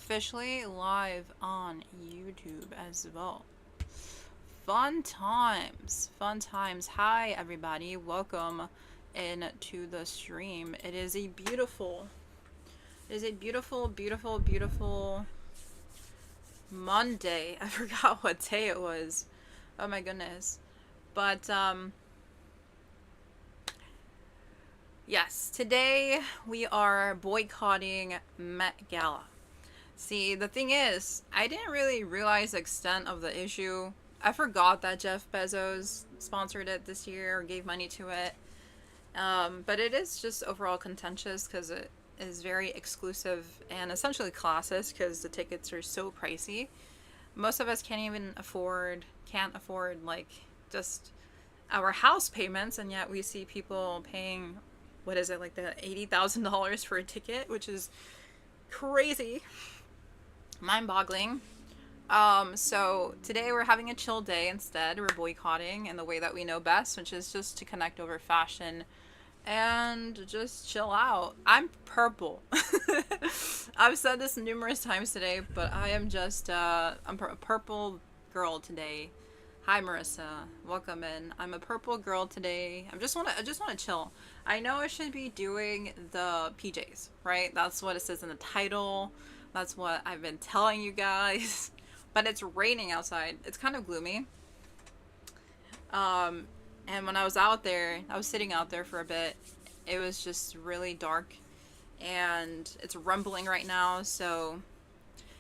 officially live on YouTube as well. Fun times. Fun times. Hi, everybody. Welcome into the stream. Beautiful Monday. I forgot what day it was. Oh my goodness. But, yes, today we are boycotting Met Gala. See, the thing is, I didn't really realize the extent of the issue. I forgot that Jeff Bezos sponsored it this year or gave money to it. But it is just overall contentious because it is very exclusive and essentially classist because the tickets are so pricey. Most of us can't afford like just our house payments, and yet we see people paying, what is it, like the $80,000 for a ticket, which is crazy, mind-boggling. So today we're having a chill day instead. We're boycotting in the way that we know best, which is just to connect over fashion and just chill out. I'm purple. I've said this numerous times today, but I am just, I'm a purple girl today. Hi Marissa, welcome in. I'm a purple girl today. I just wanna chill. I know I should be doing the PJs, right? That's what it says in the title. That's what I've been telling you guys. But it's raining outside. It's kind of gloomy. And when I was out there, I was sitting out there for a bit. It was just really dark, and it's rumbling right now. So,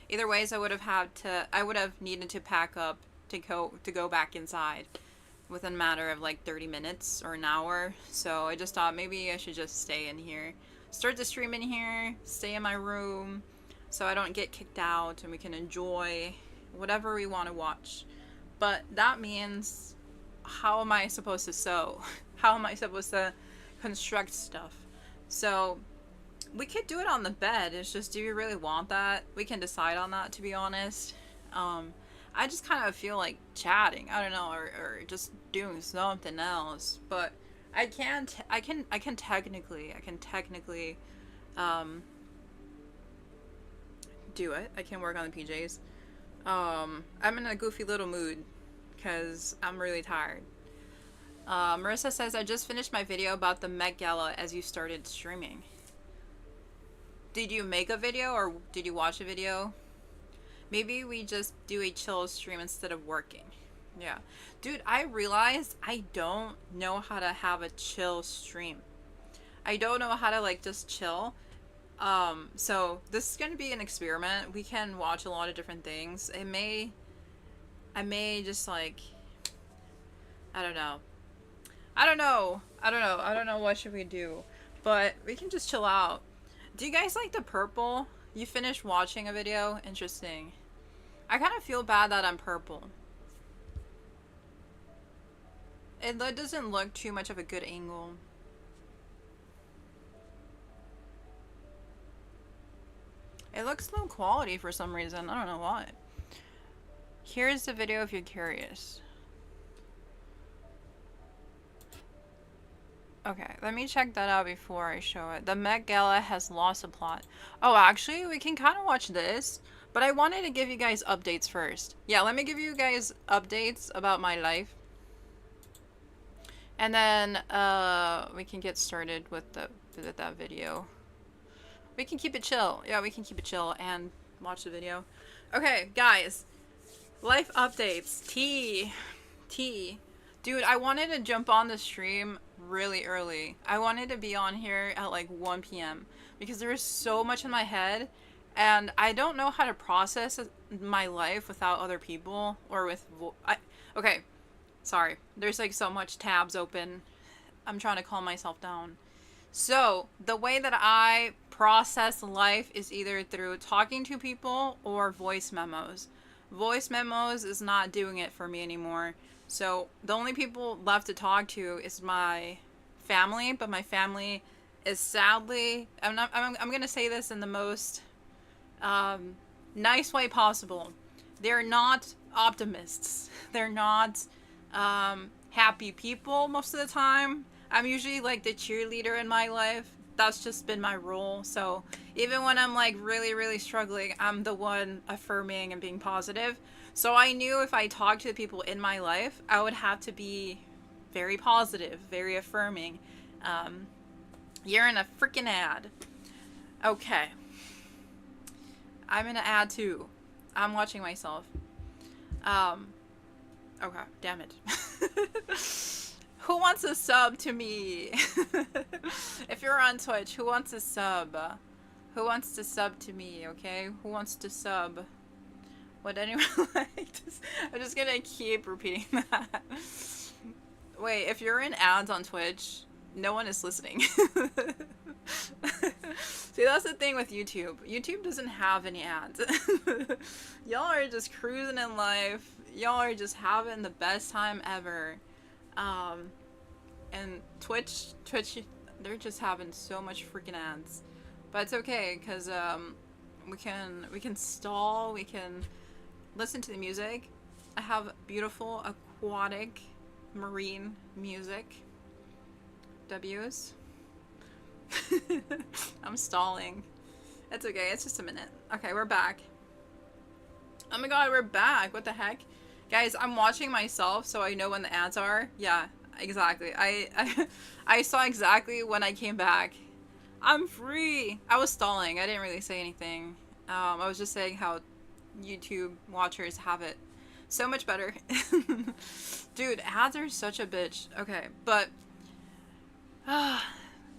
either ways, I would have needed to pack up to go back inside within a matter of like 30 minutes or an hour. So I just thought maybe I should just stay in here, start the stream in here, stay in my room, so I don't get kicked out, and we can enjoy whatever we want to watch. But that means, how am I supposed to sew? How am I supposed to construct stuff? So we could do it on the bed. It's just, do you really want that? We can decide on that, to be honest. I just kind of feel like chatting, I don't know, or just doing something else. But I can technically do it. I can work on the PJs. I'm in a goofy little mood because I'm really tired. Marissa says, I just finished my video about the Met Gala as you started streaming. Did you make a video or did you watch a video? Maybe we just do a chill stream instead of working. Yeah. Dude, I realized I don't know how to have a chill stream. I don't know how to like just chill. So this is going to be an experiment. We can watch a lot of different things. I may just like, I don't know what should we do, but we can just chill out. Do you guys like the purple? You finished watching a video? Interesting. I kind of feel bad that I'm purple. It doesn't look too much of a good angle. It looks low quality for some reason. I don't know why. Here's the video if you're curious. Okay, let me check that out before I show it. The Met Gala has lost a plot. Oh, actually, we can kind of watch this, but I wanted to give you guys updates first. Yeah, let me give you guys updates about my life. And then, we can get started with that video. We can keep it chill. Yeah, we can keep it chill and watch the video. Okay, guys. Life updates. Tea. Dude, I wanted to jump on the stream really early. I wanted to be on here at like 1 p.m. because there is so much in my head, and I don't know how to process my life without other people or with okay, sorry. There's like so much tabs open. I'm trying to calm myself down. So, the way that I process life is either through talking to people or voice memos. Voice memos is not doing it for me anymore. So, the only people left to talk to is my family, but my family is sadly, I'm going to say this in the most nice way possible. They're not optimists. They're not happy people most of the time. I'm usually like the cheerleader in my life, That's just been my role. So even when I'm like really, really struggling, I'm the one affirming and being positive. So I knew if I talked to the people in my life, I would have to be very positive, very affirming. Um, you're in a freaking ad. Okay. I'm in an ad too. I'm watching myself. Um, okay, damn it. Who wants a sub to me? If you're on Twitch, who wants a sub? Who wants to sub to me, okay? Who wants to sub? Would anyone like to... I'm just gonna keep repeating that. Wait, if you're in ads on Twitch, no one is listening. See, that's the thing with YouTube. YouTube doesn't have any ads. Y'all are just cruising in life. Y'all are just having the best time ever. And Twitch, they're just having so much freaking ads. But it's okay, because we can stall, we can listen to the music. I have beautiful aquatic marine music. W's. I'm stalling. It's okay, it's just a minute. Okay, we're back. Oh my god, we're back. What the heck? Guys, I'm watching myself so I know when the ads are. Yeah, exactly. I saw exactly when I came back. I'm free. I was stalling. I didn't really say anything. I was just saying how YouTube watchers have it so much better. Dude, ads are such a bitch. Okay, but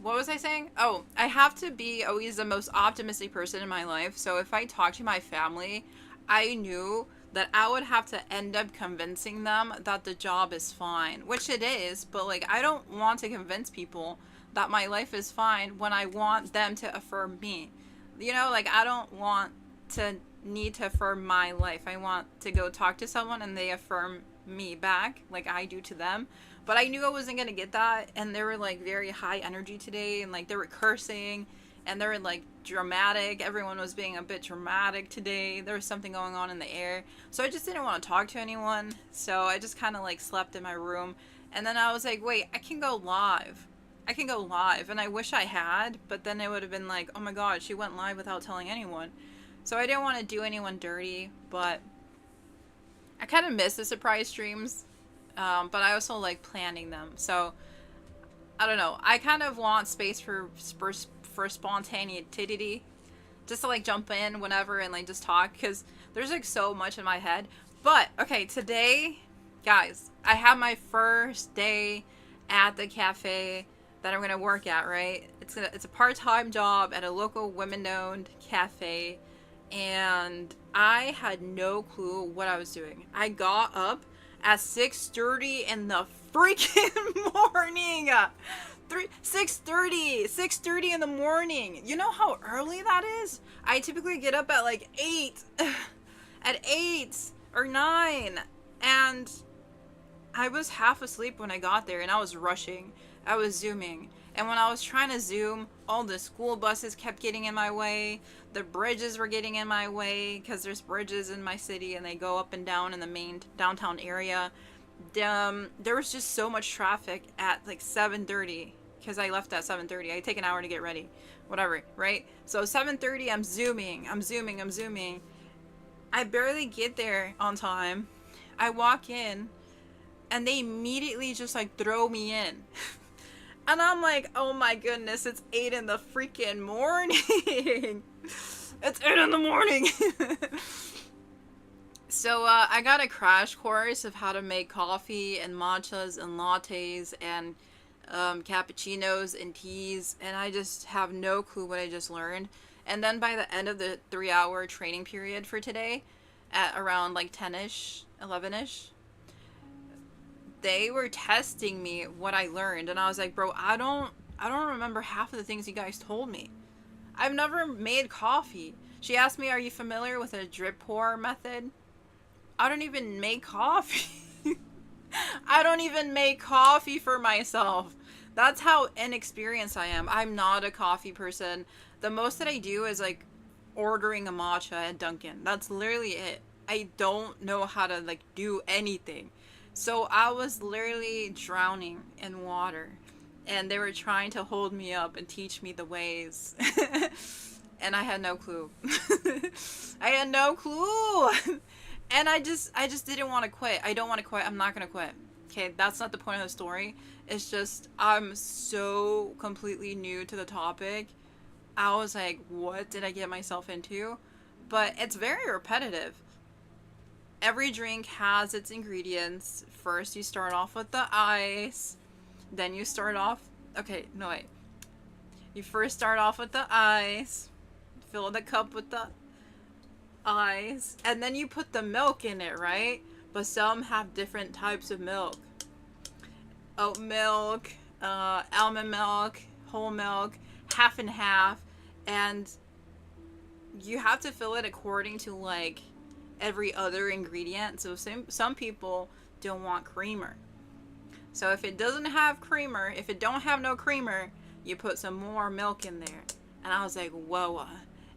what was I saying? Oh, I have to be always the most optimistic person in my life. So if I talk to my family, I knew that I would have to end up convincing them that the job is fine, which it is, but like I don't want to convince people that my life is fine when I want them to affirm me. You know, like I don't want to need to affirm my life. I want to go talk to someone and they affirm me back like I do to them. But I knew I wasn't gonna get that, and they were like very high energy today, and like they were cursing and they were like dramatic. Everyone was being a bit dramatic today. There was something going on in the air. So I just didn't want to talk to anyone. So I just kind of like slept in my room. And then I was like, wait, I can go live. I can go live. And I wish I had, but then it would have been like, oh my god, she went live without telling anyone. So I didn't want to do anyone dirty, but I kind of miss the surprise streams. But I also like planning them. So I don't know. I kind of want space for spontaneity, just to like jump in whenever and like just talk, because there's like so much in my head. But okay, today, guys, I have my first day at the cafe that I'm gonna work at. Right, it's a part-time job at a local women-owned cafe, and I had no clue what I was doing. I got up at 6:30 in the freaking morning. 6:30 in the morning. You know how early that is? I typically get up at like 8 at 8 or 9, and I was half asleep when I got there, and I was rushing. I was zooming, and when I was trying to zoom, all the school buses kept getting in my way. The bridges were getting in my way, because there's bridges in my city and they go up and down in the main downtown area. There was just so much traffic at like 7:30, because I left at 7:30. I take an hour to get ready, whatever, right? So 7:30, I'm zooming. I barely get there on time. I walk in, and they immediately just like throw me in. And I'm like, oh my goodness, it's 8 in the freaking morning. It's 8 in the morning. So I got a crash course of how to make coffee and matchas and lattes and cappuccinos and teas, and I just have no clue what I just learned. And then by the end of the 3-hour training period for today, at around like 10ish, 11ish, they were testing me what I learned, and I was like, bro, I don't remember half of the things you guys told me. I've never made coffee. She asked me, are you familiar with a drip pour method? I don't even make coffee. I don't even make coffee for myself. That's how inexperienced I am. I'm not a coffee person. The most that I do is like ordering a matcha at Dunkin'. That's literally it. I don't know how to like do anything. So I was literally drowning in water. and they were trying to hold me up and teach me the ways. And I had no clue. I had no clue. And I just didn't want to quit. I don't want to quit. I'm not going to quit. Okay, that's not the point of the story. It's just I'm so completely new to the topic. I was like, what did I get myself into? But it's very repetitive. Every drink has its ingredients. First, you start off with the ice. Then you start off... Okay, no, wait. You first start off with the ice. Fill the cup with the ice. And then you put the milk in it, right? But some have different types of milk. Oat milk, almond milk, whole milk, half and half. And you have to fill it according to, like, every other ingredient. So some people don't want creamer. So if it doesn't have creamer, if it don't have no creamer, you put some more milk in there. And I was like, whoa.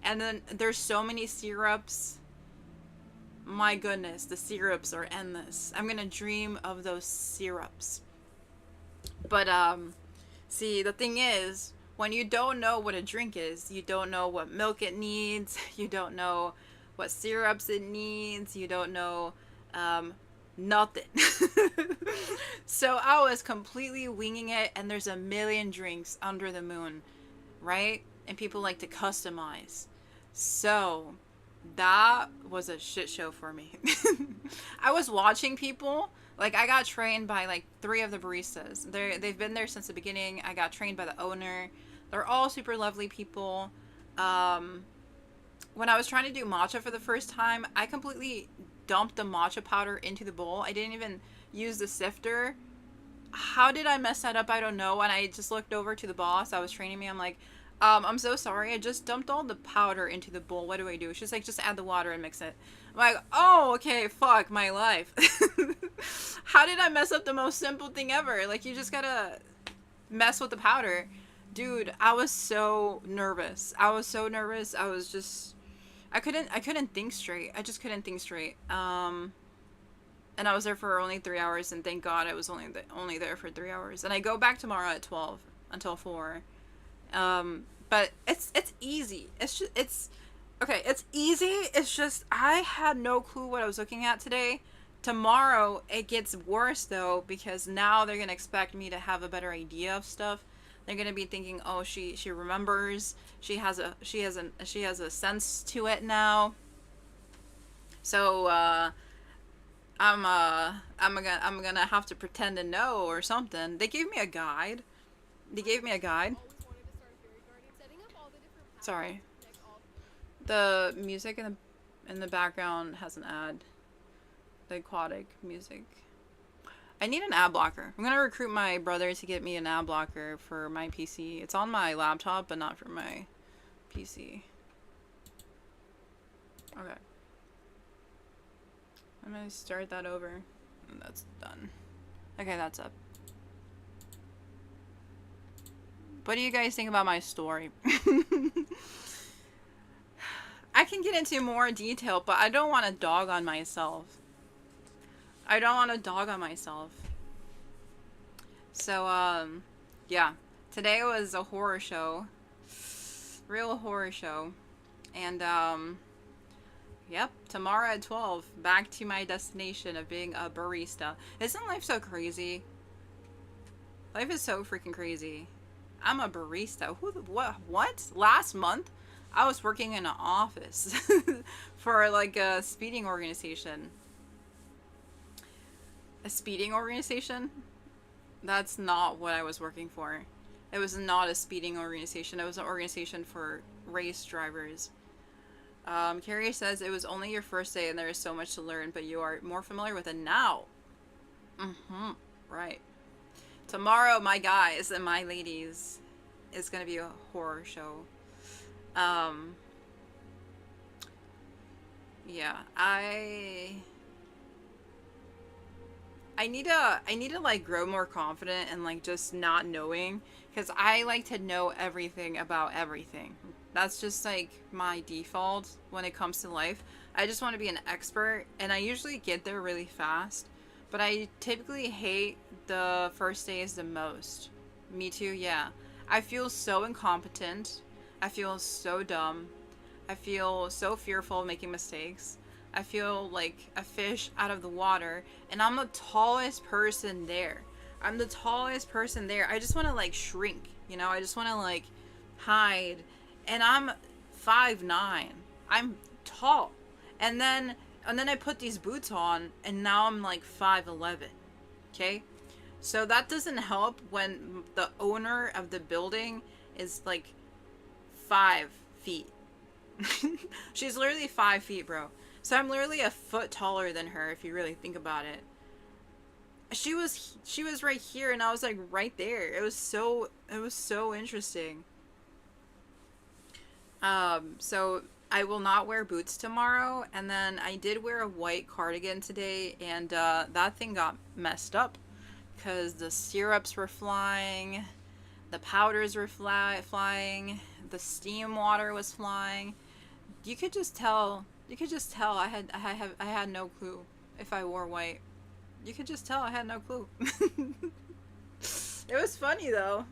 And then there's so many syrups. My goodness, the syrups are endless. I'm gonna dream of those syrups. But see, the thing is, when you don't know what a drink is, you don't know what milk it needs, you don't know what syrups it needs, you don't know nothing. So I was completely winging it, and there's a million drinks under the moon, right? And people like to customize. So that was a shit show for me. I was watching people. Like, I got trained by like 3 of the baristas. They've been there since the beginning. I got trained by the owner. They're all super lovely people. When I was trying to do matcha for the first time, I completely dumped the matcha powder into the bowl. I didn't even use the sifter. How did I mess that up? I don't know. And I just looked over to the boss that was training me. I'm like, I'm so sorry. I just dumped all the powder into the bowl. What do I do? She's like, just add the water and mix it. I'm like, oh, okay, fuck my life. How did I mess up the most simple thing ever? Like, you just gotta mess with the powder. Dude, I was so nervous. I was so nervous. I was just... I couldn't think straight. I just couldn't think straight. And I was there for only 3 hours, and thank God I was only there for 3 hours. And I go back tomorrow at 12 until 4. But it's easy. It's easy. It's just I had no clue what I was looking at today. Tomorrow it gets worse though, because now they're gonna expect me to have a better idea of stuff. They're gonna be thinking, oh, she remembers. She has a sense to it now. So I'm gonna have to pretend to know or something. They gave me a guide. Sorry. The music in the background has an ad. The aquatic music. I need an ad blocker. I'm gonna recruit my brother to get me an ad blocker for my PC. It's on my laptop, but not for my PC. Okay. I'm gonna start that over. And that's done. Okay, that's up. What do you guys think about my story? I can get into more detail, but I don't want to dog on myself. So, yeah. Today was a horror show. Real horror show. And, yep. Tomorrow at 12, back to my destination of being a barista. Isn't life so crazy? Life is so freaking crazy. I'm a barista. What? Last month, I was working in an office for like a speeding organization. A speeding organization? That's not what I was working for. It was not a speeding organization. It was an organization for race drivers. Cari says it was only your first day and there is so much to learn, but you are more familiar with it now. Right. Tomorrow, my guys and my ladies, is gonna be a horror show. Yeah, I need to like grow more confident and like just not knowing, because I like to know everything about everything. That's just like my default when it comes to life. I just want to be an expert, and I usually get there really fast, but I typically hate the first days the most Me too, yeah. I feel so incompetent. I feel so dumb. I feel so fearful of making mistakes. I feel like a fish out of the water, and I'm the tallest person there. I'm the tallest person there. I just want to like shrink, you know? I just want to like hide. And I'm 5'9". I'm tall. And then I put these boots on and now I'm like 5'11". Okay? So that doesn't help when the owner of the building is like 5 feet. She's literally 5 feet, bro. So I'm literally a foot taller than her if you really think about it. She was right here and I was like right there. It was so interesting. So I will not wear boots tomorrow, and then I did wear a white cardigan today, and that thing got messed up because the syrups were flying, the powders were flying, the steam water was flying. You could just tell. You could just tell I had no clue if I wore white. You could just tell I had no clue. It was funny though.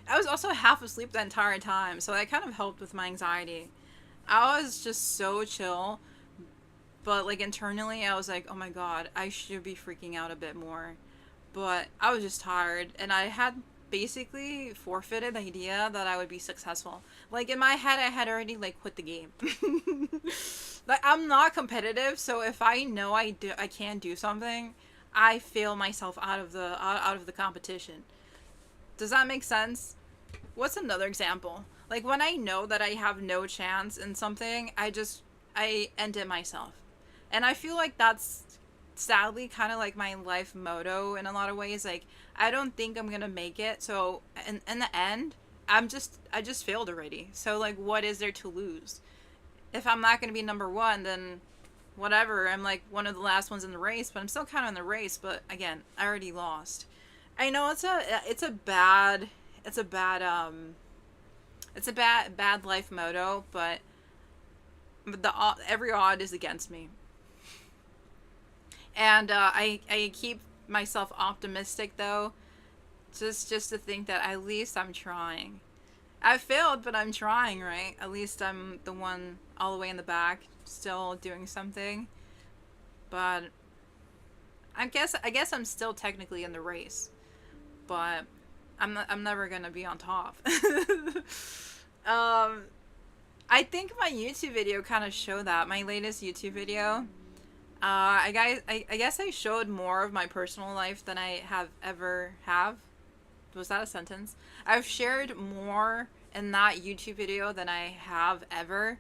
I was also half asleep the entire time, so that kind of helped with my anxiety. I was just so chill, but like internally, I was like, oh my god, I should be freaking out a bit more. But I was just tired, and I had basically forfeited the idea that I would be successful. Like in my head, I had already like quit the game. Like I'm not competitive, so if I know I can't do something, I fail myself out of the competition. Does that make sense? What's another example? Like when I know that I have no chance in something, I end it myself. And I feel like that's sadly kind of like my life motto in a lot of ways. Like I don't think I'm going to make it. So in the end, I just failed already. So like what is there to lose? If I'm not going to be number 1, then whatever. I'm like one of the last ones in the race, but I'm still kind of in the race, but again, I already lost. I know it's a bad life motto, but every odd is against me, and I keep myself optimistic though, just to think that at least I'm trying. I failed, but I'm trying, right? At least I'm the one all the way in the back, still doing something. But I guess I'm still technically in the race, but I'm never gonna be on top. um, I think my YouTube video kind of showed that. My latest YouTube video. I guess I showed more of my personal life than I have ever have. Was that a sentence? I've shared more in that YouTube video than I have ever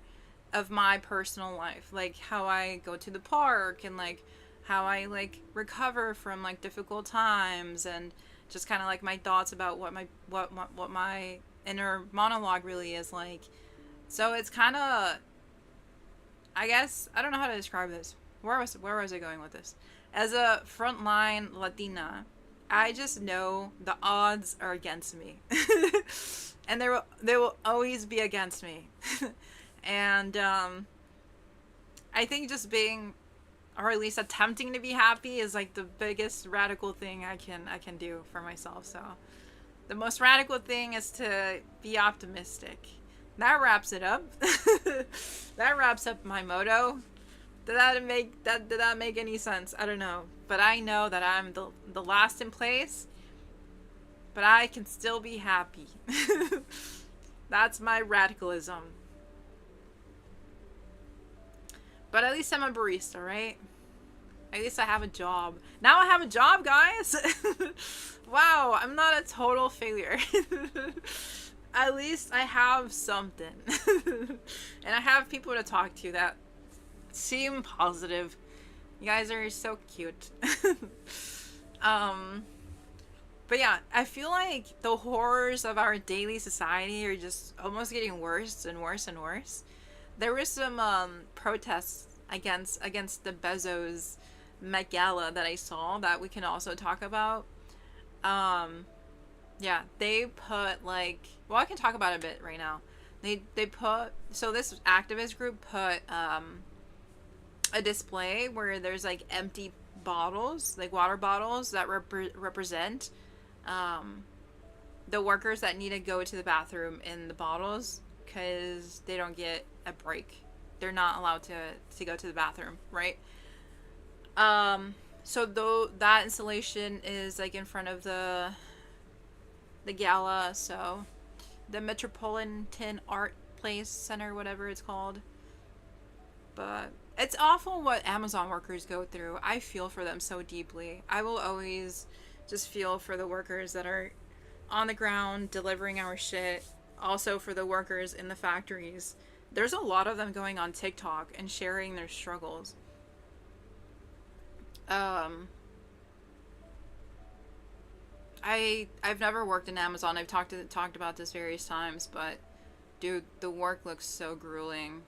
of my personal life, like how I go to the park and like how I like recover from like difficult times, and just kind of like my thoughts about what my inner monologue really is like. So it's kind of, I guess I don't know how to describe this. Where was I going with this? As a frontline Latina, I just know the odds are against me, and they will always be against me, and I think just being, or at least attempting to be happy is like the biggest radical thing I can do for myself. So the most radical thing is to be optimistic. That wraps it up. That wraps up my motto. Did that make any sense? I don't know. But I know that I'm the last in place, but I can still be happy. That's my radicalism. But at least I'm a barista, right? At least I have a job. Now I have a job, guys! Wow, I'm not a total failure. At least I have something. And I have people to talk to that seem positive. You guys are so cute. But yeah, I feel like the horrors of our daily society are just almost getting worse and worse and worse. There was some protests against the Bezo'S Met Gala that I saw that we can also talk about. Yeah, they put like, well, I can talk about it a bit right now. They put, so this activist group put a display where there's like empty bottles, like water bottles that represent the workers that need to go to the bathroom in the bottles because they don't get a break. They're not allowed to go to the bathroom, right? So though that installation is like in front of the Gala, so the Metropolitan Art Place Center, whatever it's called. But it's awful what Amazon workers go through. I feel for them so deeply. I will always just feel for the workers that are on the ground delivering our shit. Also for the workers in the factories. There's a lot of them going on TikTok and sharing their struggles. I've never worked in Amazon. I've talked about this various times, but dude, the work looks so grueling.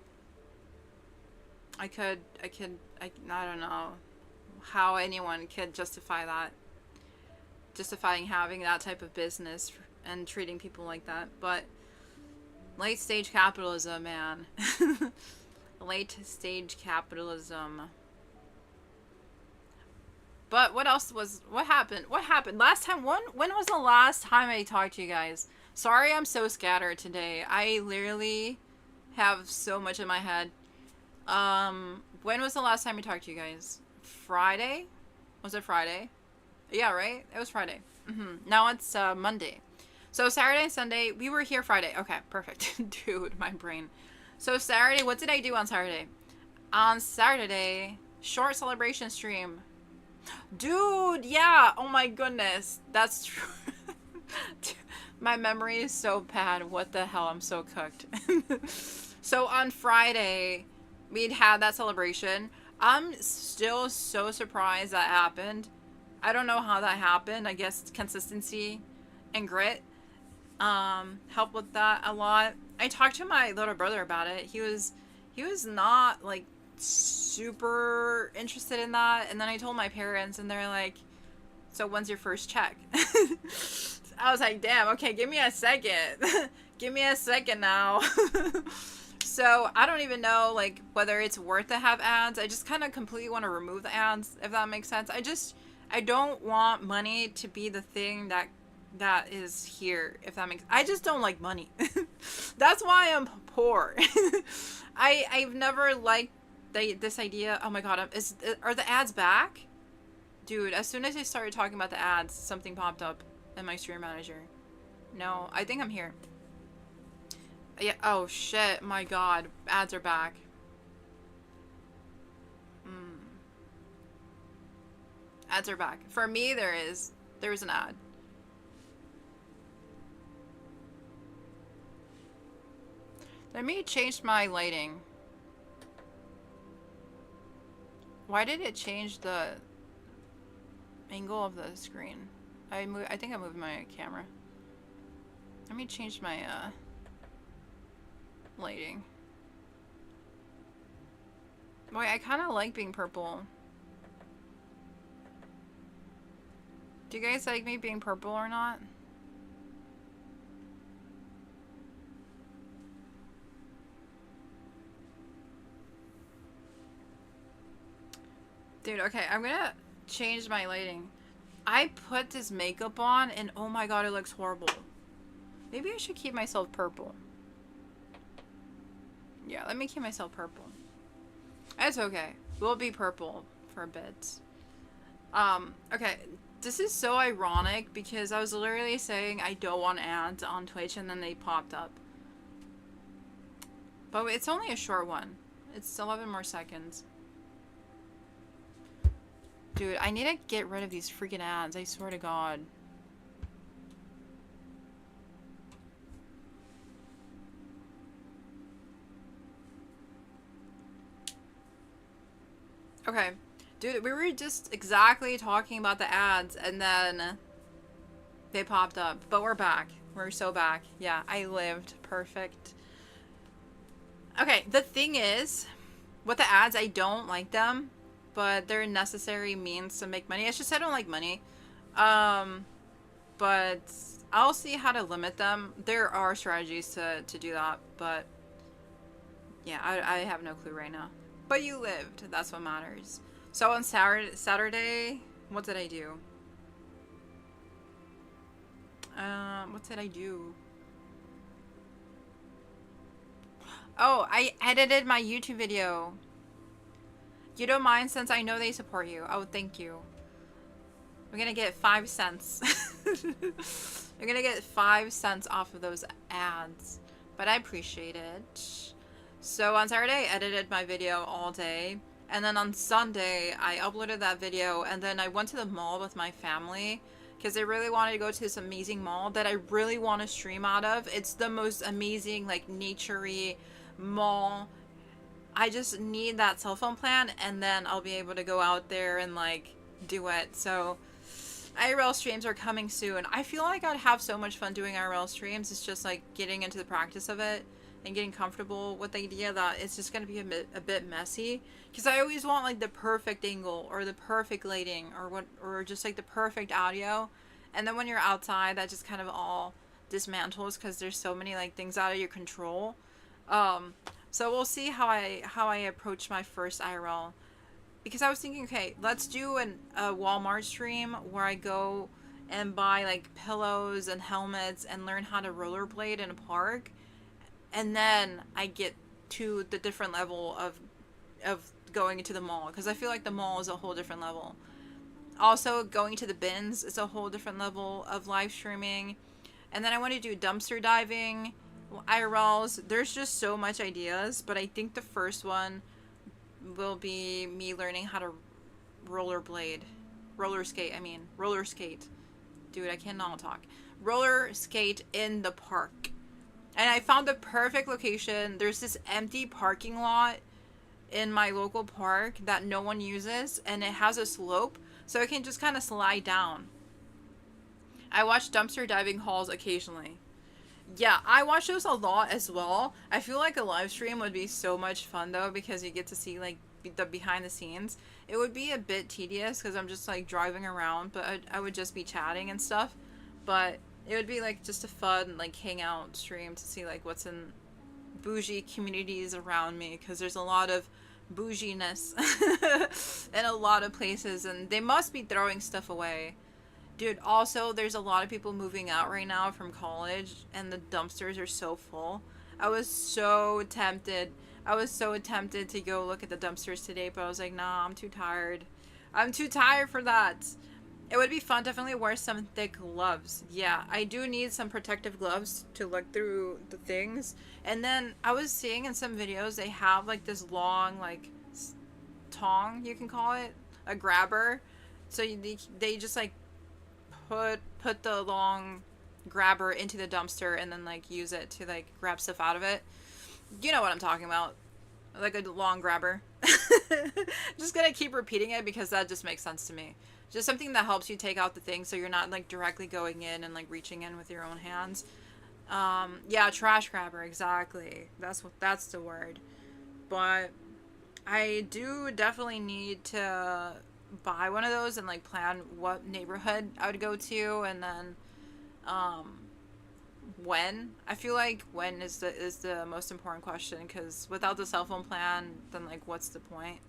I don't know how anyone could justify that. Justifying having that type of business and treating people like that. But late stage capitalism, man. Late stage capitalism. But what happened? What happened? Last time, when was the last time I talked to you guys? Sorry I'm so scattered today. I literally have so much in my head. When was the last time I talked to you guys? Friday? Was it Friday? Yeah, right? It was Friday. Now it's Monday. So Saturday and Sunday, we were here Friday. Okay, perfect. Dude, my brain. So Saturday, what did I do on Saturday? On Saturday, short celebration stream. Dude, yeah. Oh my goodness. That's true. My memory is so bad. What the hell? I'm so cooked. So on Friday, we'd had that celebration. I'm still so surprised that happened. I don't know how that happened. I guess consistency and grit helped with that a lot. I talked to my little brother about it. He was not like super interested in that, and then I told my parents and they're like, so when's your first check? I was like, damn, okay, give me a second. Give me a second now. So I don't even know like whether it's worth to have ads. I just kind of completely want to remove the ads, if that makes sense. I don't want money to be the thing that is here, if that makes. I just don't like money. That's why I'm poor. I've never liked this idea. Oh my god, are the ads back? Dude, as soon as I started talking about the ads, something popped up in my stream manager. No, I think I'm here. Yeah, oh shit, my god, ads are back. Ads are back. For me, there is an ad. Let me change my lighting. Why did it change the angle of the screen? I think I moved my camera. Let me change my lighting. Boy, I kind of like being purple. Do you guys like me being purple or not? Dude, okay, I'm gonna change my lighting. I put this makeup on and oh my god, it looks horrible. Maybe I should keep myself purple. Yeah, let me keep myself purple. It's okay. We'll be purple for a bit. Okay. This is so ironic because I was literally saying I don't want ads on Twitch and then they popped up. But it's only a short one. It's 11 more seconds. Dude, I need to get rid of these freaking ads. I swear to God. Okay. Dude, we were just exactly talking about the ads and then they popped up. But we're back. We're so back. Yeah, I lived. Perfect. Okay, the thing is, with the ads, I don't like them. But they're necessary means to make money. It's just I don't like money. But I'll see how to limit them. There are strategies to do that. But yeah, I have no clue right now. But you lived. That's what matters. So on Saturday, what did I do? What did I do? Oh, I edited my YouTube video. You don't mind since I know they support you. Oh, thank you. I'm gonna get 5 cents. I'm gonna get 5 cents off of those ads. But I appreciate it. So on Saturday, I edited my video all day. And then on Sunday, I uploaded that video. And then I went to the mall with my family. Because they really wanted to go to this amazing mall that I really want to stream out of. It's the most amazing, like, nature-y mall. I just need that cell phone plan. And then I'll be able to go out there and, like, do it. So IRL streams are coming soon. I feel like I'd have so much fun doing IRL streams. It's just like getting into the practice of it and getting comfortable with the idea that it's just going to be a bit messy. Because I always want like the perfect angle or the perfect lighting or just like the perfect audio. And then when you're outside, that just kind of all dismantles because there's so many like things out of your control. So we'll see how I approach my first IRL. Because I was thinking, okay, let's do a Walmart stream where I go and buy like pillows and helmets and learn how to rollerblade in a park, and then I get to the different level of going into the mall, because I feel like the mall is a whole different level. Also, going to the bins is a whole different level of live streaming, and then I want to do dumpster diving, IRLs. There's just so much ideas, but I think the first one will be me learning how to roller skate. Dude, I cannot talk. Roller skate in the park. And I found the perfect location. There's this empty parking lot in my local park that no one uses, and it has a slope, so I can just kind of slide down. I watch dumpster diving hauls occasionally. Yeah, I watch those a lot as well. I feel like a live stream would be so much fun though, because you get to see like the behind the scenes. It would be a bit tedious because I'm just like driving around, but I would just be chatting and stuff. But it would be like just a fun like hangout stream to see like what's in bougie communities around me, because there's a lot of bouginess in a lot of places, and they must be throwing stuff away. Dude, also, there's a lot of people moving out right now from college, and the dumpsters are so full. I was so tempted. To go look at the dumpsters today, but I was like, nah, I'm too tired. I'm too tired for that. It would be fun. Definitely wear some thick gloves. Yeah, I do need some protective gloves to look through the things. And then I was seeing in some videos, they have like this long, like, tong, you can call it, a grabber. So they just like put the long grabber into the dumpster and then like use it to like grab stuff out of it. You know what I'm talking about. Like a long grabber. Just gonna keep repeating it because that just makes sense to me. Just something that helps you take out the thing so you're not like directly going in and like reaching in with your own hands. Yeah, trash grabber, exactly. That's the word. But I do definitely need to buy one of those and like plan what neighborhood I would go to, and then when. I feel like when is the most important question, because without the cell phone plan, then like what's the point?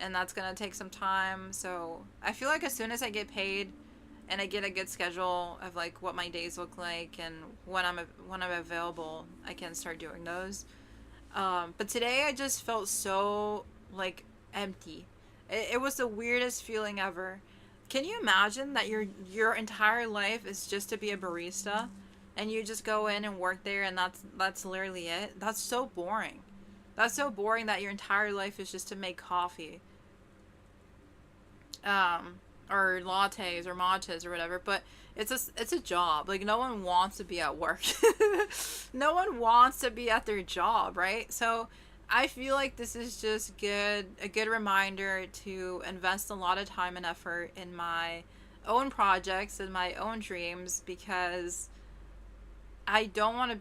And that's gonna take some time. So I feel like as soon as I get paid and I get a good schedule of like what my days look like and when I'm available, I can start doing those. But today I just felt so like empty. It was the weirdest feeling ever. Can you imagine that your entire life is just to be a barista, and you just go in and work there, and that's literally it? That's so boring. That's so boring that your entire life is just to make coffee. Or lattes or matchas or whatever, but it's a job. Like, no one wants to be at work. No one wants to be at their job, right? So I feel like this is just a good reminder to invest a lot of time and effort in my own projects and my own dreams, because I don't want to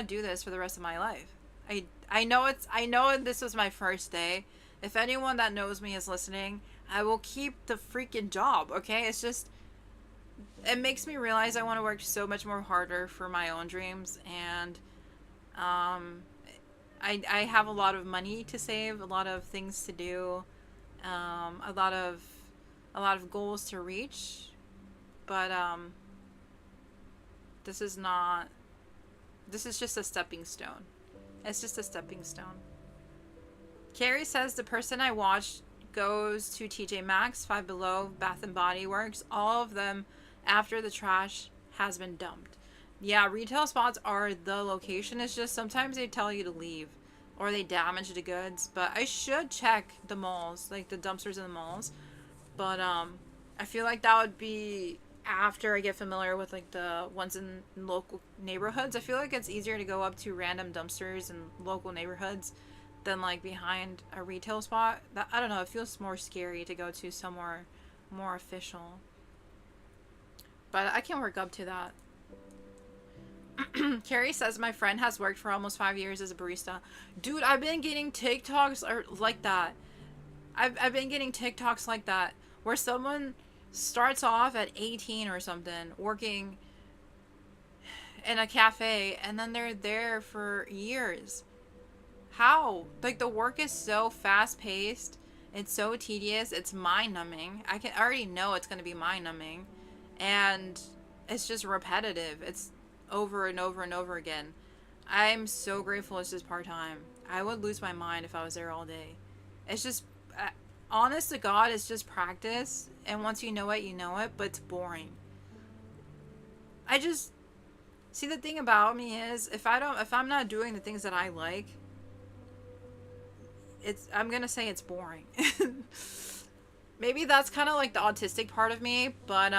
do this for the rest of my life. I know this was my first day. If anyone that knows me is listening, I will keep the freaking job, okay? It's just, it makes me realize I want to work so much more harder for my own dreams, and I have a lot of money to save, a lot of things to do, a lot of goals to reach. but this is not. This is just a stepping stone. It's just a stepping stone. Cari says the person I watched goes to TJ Maxx, Five Below, Bath and Body Works, all of them after the trash has been dumped. Yeah, retail spots are the location. It's just sometimes they tell you to leave or they damage the goods. But I should check the malls, like the dumpsters in the malls. But I feel like that would be after I get familiar with like the ones in local neighborhoods. I feel like it's easier to go up to random dumpsters in local neighborhoods than like behind a retail spot. That, I don't know, it feels more scary to go to somewhere more official. But I can work up to that. Cari says my friend has worked for almost 5 years as a barista. Dude, I've been getting TikToks like that. I've been getting TikToks like that where someone starts off at 18 or something working in a cafe and then they're there for years. How? Like the work is so fast paced. It's so tedious. It's mind numbing. I already know it's going to be mind numbing. And it's just repetitive. It's over and over and over again. I'm so grateful it's just part-time. I would lose my mind if I was there all day. It's just, honest to God, it's just practice. And once you know it, but it's boring. I just, see, the thing about me is, if I'm not doing the things that I like, I'm gonna say it's boring. Maybe that's kind of like the autistic part of me, but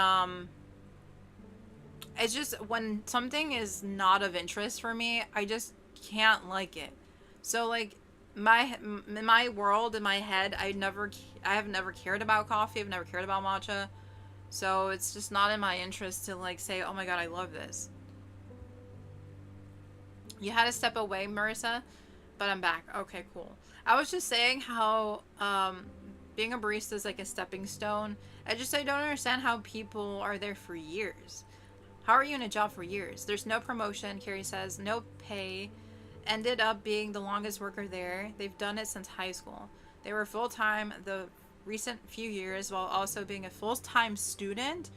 it's just when something is not of interest for me, I just can't like it. So like in my world, in my head, I have never cared about coffee. I've never cared about matcha. So it's just not in my interest to like say, oh my god, I love this. You had to step away, Marissa, but I'm back. Okay, cool. I was just saying how being a barista is like a stepping stone. I don't understand how people are there for years. How are you in a job for years? There's no promotion, Cari says, no pay. Ended up being the longest worker there. They've done it since high school. They were full-time the recent few years while also being a full-time student.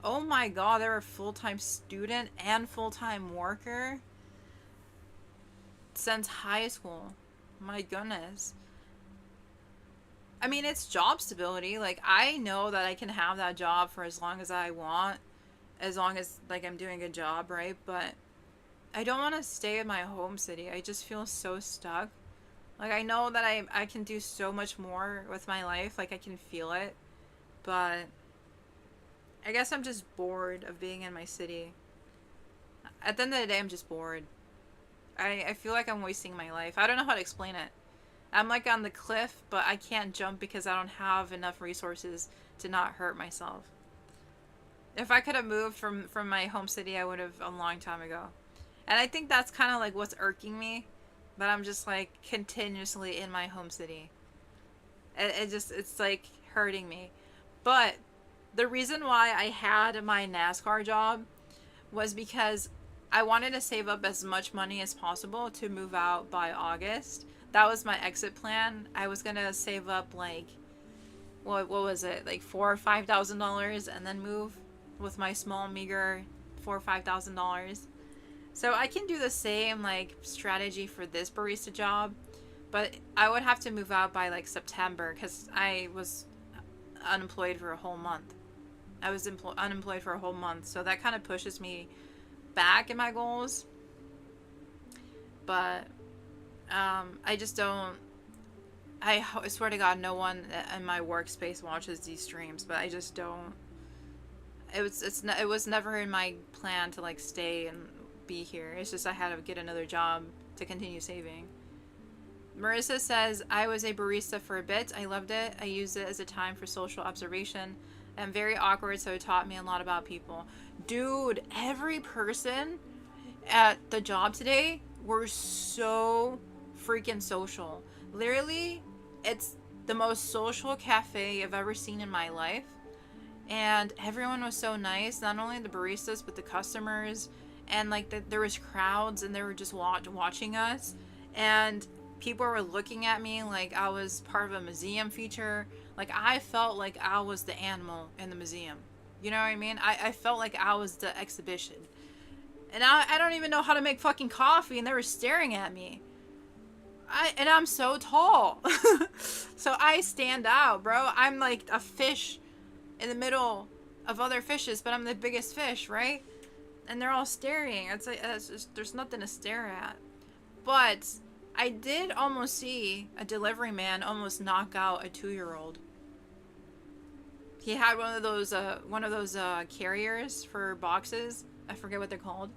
Oh my god, they're a full-time student and full-time worker since high school. My goodness. I mean, it's job stability. Like, I know that I can have that job for as long as I want. As long as, like, I'm doing a good job, right? But I don't want to stay in my home city. I just feel so stuck. Like, I know that I can do so much more with my life. Like, I can feel it. But I guess I'm just bored of being in my city. At the end of the day, I'm just bored. I feel like I'm wasting my life. I don't know how to explain it. I'm like on the cliff, but I can't jump because I don't have enough resources to not hurt myself. If I could have moved from my home city, I would have a long time ago. And I think that's kind of like what's irking me. That I'm just like continuously in my home city. It's like hurting me. But the reason why I had my NASCAR job was because I wanted to save up as much money as possible to move out by August. That was my exit plan. I was gonna save up like, what was it, like $4,000 or $5,000, and then move with my small meager $4,000 or $5,000. So I can do the same like strategy for this barista job, but I would have to move out by like September because I was unemployed for a whole month. I was unemployed for a whole month, so that kind of pushes me back in my goals. But I just don't. I swear to God, no one in my workspace watches these streams, but I just don't. It was never in my plan to like stay and be here. It's just I had to get another job to continue saving. Marissa says, I was a barista for a bit. I loved it. I used it as a time for social observation. I'm very awkward, so it taught me a lot about people. Dude, every person at the job today were so freaking social. Literally, it's the most social cafe I've ever seen in my life. And everyone was so nice. Not only the baristas, but the customers. And like there was crowds and they were just watching us. And people were looking at me like I was part of a museum feature. Like I felt like I was the animal in the museum. You know what I mean? I felt like I was the exhibition. And I don't even know how to make fucking coffee, and they were staring at me. And I'm so tall. So I stand out, bro. I'm like a fish in the middle of other fishes, but I'm the biggest fish, right? And they're all staring. It's just, there's nothing to stare at. But I did almost see a delivery man almost knock out a 2-year-old. He had one of those carriers for boxes. I forget what they're called.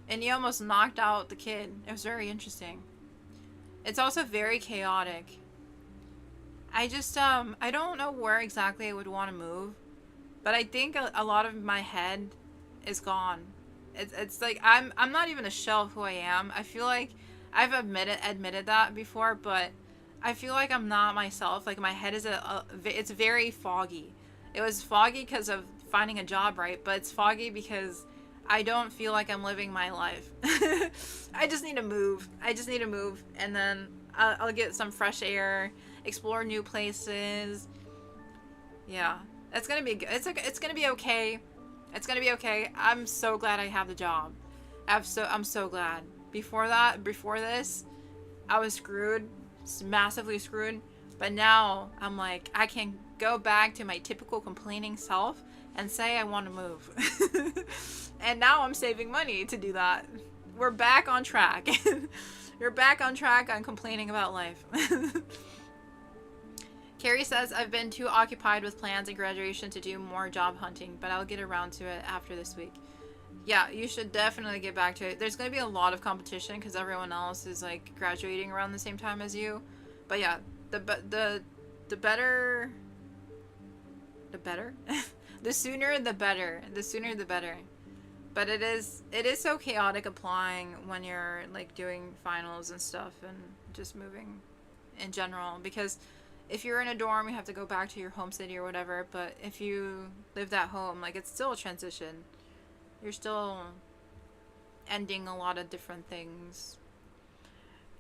And he almost knocked out the kid. It was very interesting. It's also very chaotic. I just, I don't know where exactly I would want to move. But I think a lot of my head is gone. It's like, I'm not even a shell of who I am. I feel like I've admitted that before, but I feel like I'm not myself. Like, my head is it's very foggy. It was foggy because of finding a job, right? But it's foggy because I don't feel like I'm living my life. I just need to move. And then I'll get some fresh air, explore new places. Yeah, it's gonna be good. It's gonna be okay. It's gonna be okay. I'm so glad I have the job. I'm so glad. Before this, I was screwed, massively screwed. But now I'm like, I can go back to my typical complaining self and say I want to move. And now I'm saving money to do that. We're back on track. You're back on track on complaining about life. Carrie says, I've been too occupied with plans and graduation to do more job hunting, but I'll get around to it after this week. Yeah, you should definitely get back to it. There's going to be a lot of competition because everyone else is like graduating around the same time as you. But yeah, the better the sooner the better. The sooner the better. But it is so chaotic applying when you're like doing finals and stuff and just moving in general, because if you're in a dorm, you have to go back to your home city or whatever, but if you lived at home, like, it's still a transition. You're still ending a lot of different things.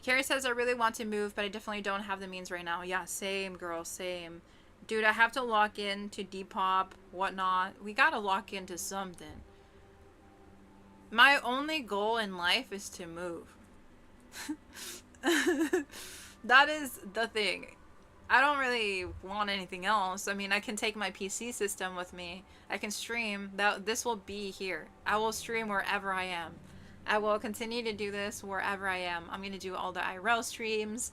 Carrie says, I really want to move, but I definitely don't have the means right now. Yeah, same, girl, same. Dude, I have to lock in to Depop, whatnot. We gotta lock into something. My only goal in life is to move. That is the thing. I don't really want anything else. I mean, I can take my PC system with me. I can stream. This will be here. I will stream wherever I am. I will continue to do this wherever I am. I'm going to do all the IRL streams,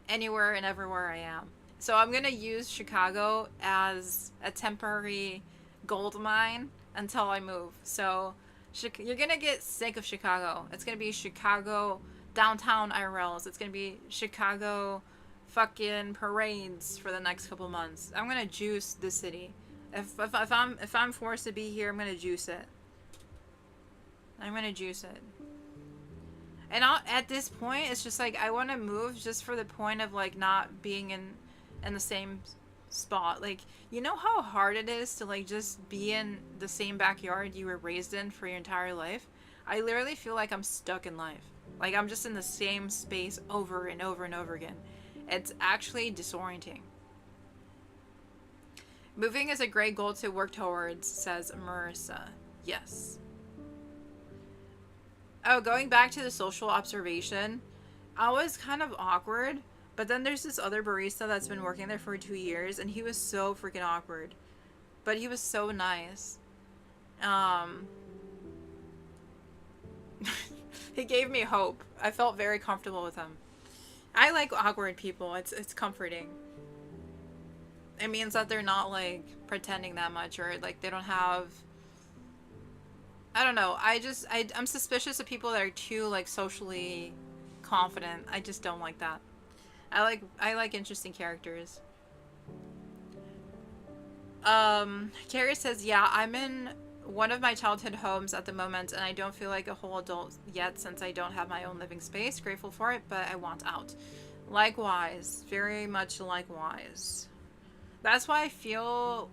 anywhere and everywhere I am. So I'm going to use Chicago as a temporary gold mine until I move. So you're going to get sick of Chicago. It's going to be Chicago downtown IRLs. It's going to be Chicago fucking parades for the next couple months. I'm going to juice the city. If I'm forced to be here, I'm going to juice it. I'm going to juice it. And at this point, it's just like, I want to move just for the point of like not being in the same spot. Like, you know how hard it is to like just be in the same backyard you were raised in for your entire life? I literally feel like I'm stuck in life. Like, I'm just in the same space over and over and over again. It's actually disorienting. Moving is a great goal to work towards, says Marissa. Yes. Oh, going back to the social observation, I was kind of awkward, but then there's this other barista that's been working there for 2 years, and he was so freaking awkward. But he was so nice. He gave me hope. I felt very comfortable with him. I like awkward people. It's comforting. It means that they're not like pretending that much, or like they don't have, I don't know. I'm suspicious of people that are too like socially confident. I just don't like that. I like interesting characters. Carrie says, yeah, I'm in one of my childhood homes at the moment, and I don't feel like a whole adult yet since I don't have my own living space. Grateful for it, but I want out. Likewise. Very much likewise. That's why I feel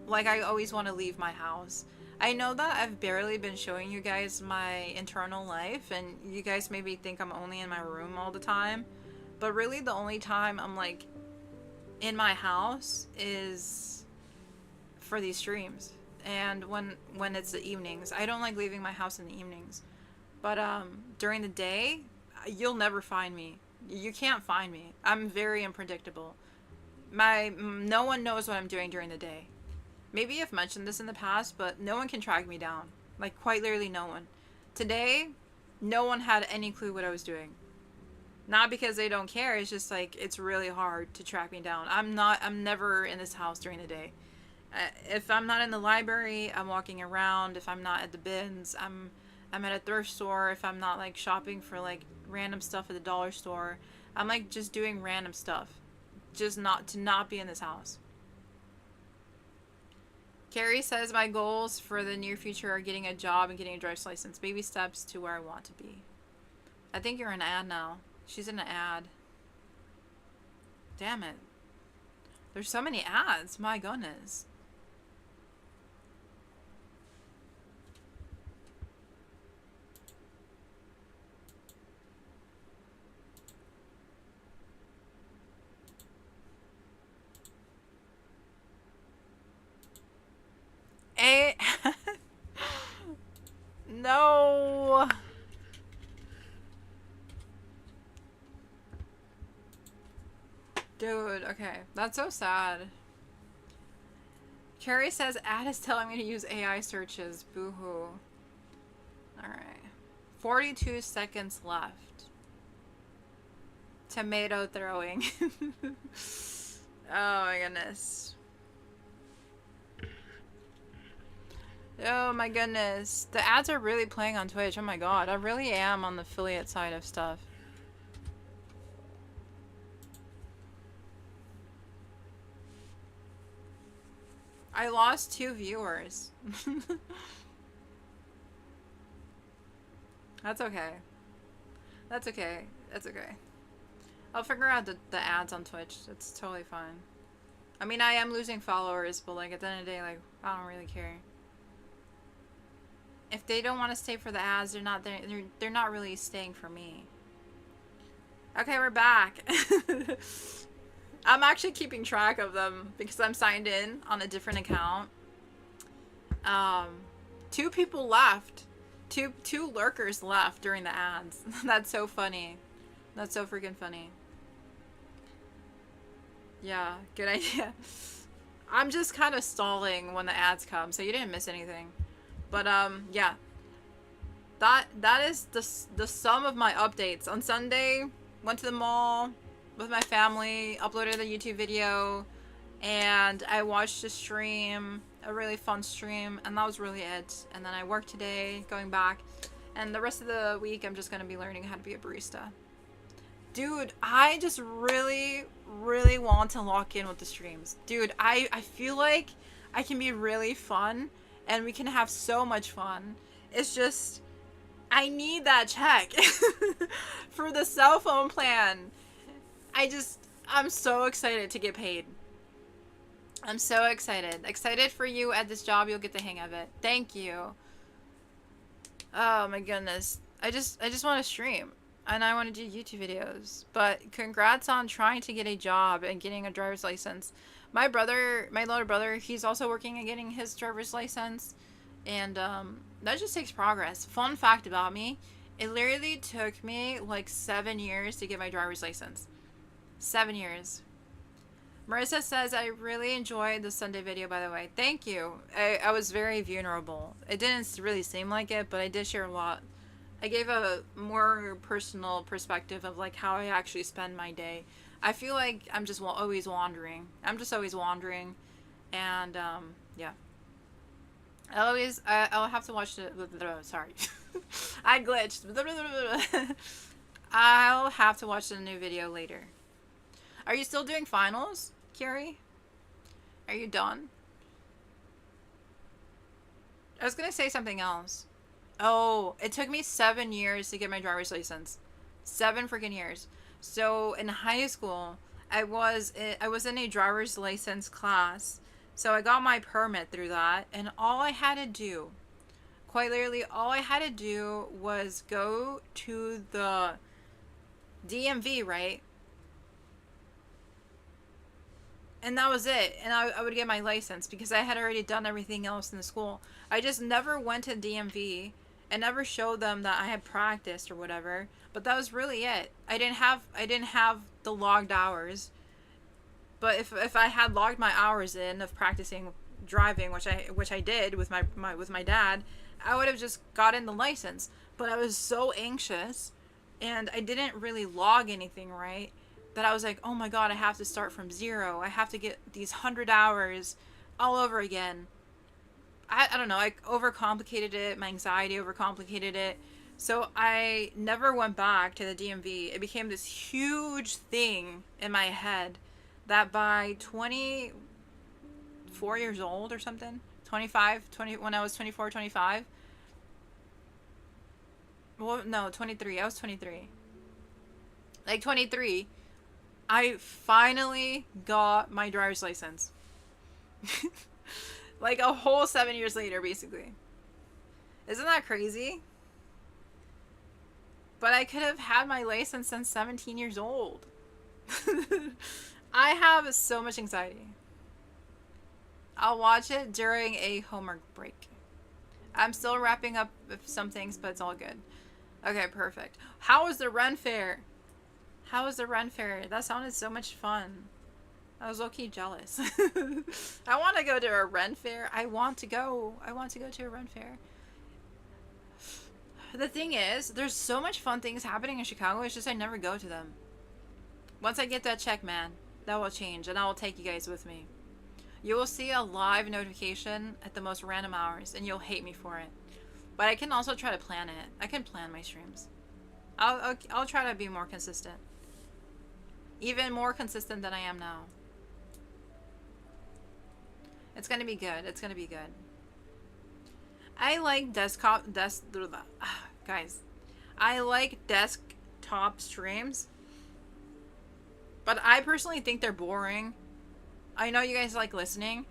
like I always want to leave my house. I know that I've barely been showing you guys my internal life, and you guys maybe think I'm only in my room all the time, but really the only time I'm like in my house is for these streams. And when it's the evenings, I don't like leaving my house in the evenings. But during the day, you'll never find me. You can't find me. I'm very unpredictable. No one knows what I'm doing during the day. Maybe I've mentioned this in the past, but no one can track me down. Like, quite literally no one. Today, no one had any clue what I was doing. Not because they don't care, it's just like, it's really hard to track me down. I'm never in this house during the day. If I'm not in the library, I'm walking around. If I'm not at the bins, I'm at a thrift store. If I'm not, like, shopping for, like, random stuff at the dollar store, I'm, like, just doing random stuff. Just not be in this house. Cari says my goals for the near future are getting a job and getting a driver's license. Baby steps to where I want to be. I think you're in an ad now. She's in an ad. Damn it. There's so many ads. My goodness. No. Dude, okay. That's so sad. Cari says ad is telling me to use AI searches. Boo-hoo. Alright. 42 seconds left. Tomato throwing. Oh my goodness. Oh my goodness. The ads are really playing on Twitch. Oh my god. I really am on the affiliate side of stuff. I lost 2 viewers. That's okay. That's okay. That's okay. I'll figure out the ads on Twitch. It's totally fine. I mean, I am losing followers, but like at the end of the day, like, I don't really care. If they don't want to stay for the ads, they're not really staying for me. Okay, we're back. I'm actually keeping track of them because I'm signed in on a different account. 2 people left. Two lurkers left during the ads. That's so funny. That's so freaking funny. Yeah, good idea. I'm just kind of stalling when the ads come, so you didn't miss anything. But yeah. That is the sum of my updates. On Sunday, went to the mall with my family, uploaded a YouTube video, and I watched a stream, a really fun stream, and that was really it. And then I worked today, going back, and the rest of the week I'm just gonna be learning how to be a barista. Dude, I just really want to lock in with the streams. Dude, I feel like I can be really fun, and we can have so much fun. It's just, I need that check for the cell phone plan. I'm so excited to get paid. I'm so excited. Excited for you at this job. You'll get the hang of it. Thank you. Oh my goodness. I just want to stream. And I want to do YouTube videos. But congrats on trying to get a job and getting a driver's license. My little brother, he's also working on getting his driver's license. And that just takes progress. Fun fact about me, it literally took me like 7 years to get my driver's license. 7 years. Marissa says, I really enjoyed the Sunday video, by the way. Thank you. I was very vulnerable. It didn't really seem like it, but I did share a lot. I gave a more personal perspective of like how I actually spend my day. I feel like I'm just always wandering. I'm just always wandering. And yeah. I'll have to watch the, sorry. I glitched. I'll have to watch the new video later. Are you still doing finals, Cari? Are you done? I was gonna say something else. Oh, it took me 7 years to get my driver's license. 7 freaking years. So in high school, I was in a driver's license class. So I got my permit through that, and all I had to do, quite literally, all I had to do was go to the DMV, right? and that was it. And I would get my license because I had already done everything else in the school. I just never went to DMV and never showed them that I had practiced or whatever. But that was really it. I didn't have the logged hours. But if I had logged my hours in of practicing driving, which I did with my dad, I would have just gotten the license. But I was so anxious, and I didn't really log anything right, that I was like, oh my god, I have to start from zero. I have to get these 100 hours all over again. I don't know. I overcomplicated it. My anxiety overcomplicated it. So I never went back to the DMV. It became this huge thing in my head that by 24 years old or something, 25, 20, when I was 24, 25. Well, no, 23. I was 23. Like 23, I finally got my driver's license. Like a whole 7 years later, basically. Isn't that crazy? But I could have had my license since 17 years old. I have so much anxiety. I'll watch it during a homework break. I'm still wrapping up some things, but it's all good. Okay, perfect. How was the Ren Fair? How was the Ren Fair? That sounded so much fun. I was low-key jealous. I want to go to a Ren Fair. I want to go. I want to go to a Ren Fair. The thing is, there's so much fun things happening in Chicago. It's just I never go to them. Once I get that check, man, that will change, and I will take you guys with me. You will see a live notification at the most random hours, and you'll hate me for it. But I can also try to plan it. I can plan my streams. I'll try to be more consistent. Even more consistent than I am now. It's gonna be good. It's gonna be good. I like guys. I like desktop streams, but I personally think they're boring. I know you guys like listening,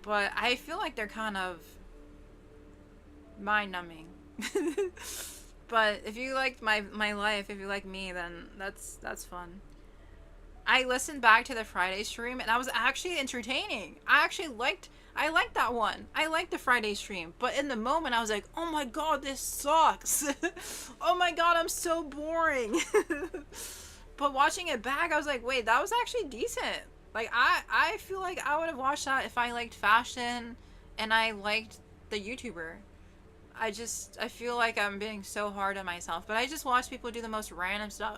but I feel like they're kind of mind-numbing. But if you like my life, if you like me, then that's fun. I listened back to the Friday stream, and I was actually entertaining. I liked that one. I liked the Friday stream, but in the moment I was like, oh my god, this sucks. Oh my god, I'm so boring. But watching it back, I was like, wait, that was actually decent. Like, I feel like I would have watched that if I liked fashion and I liked the YouTuber. I feel like I'm being so hard on myself, but I just watch people do the most random stuff.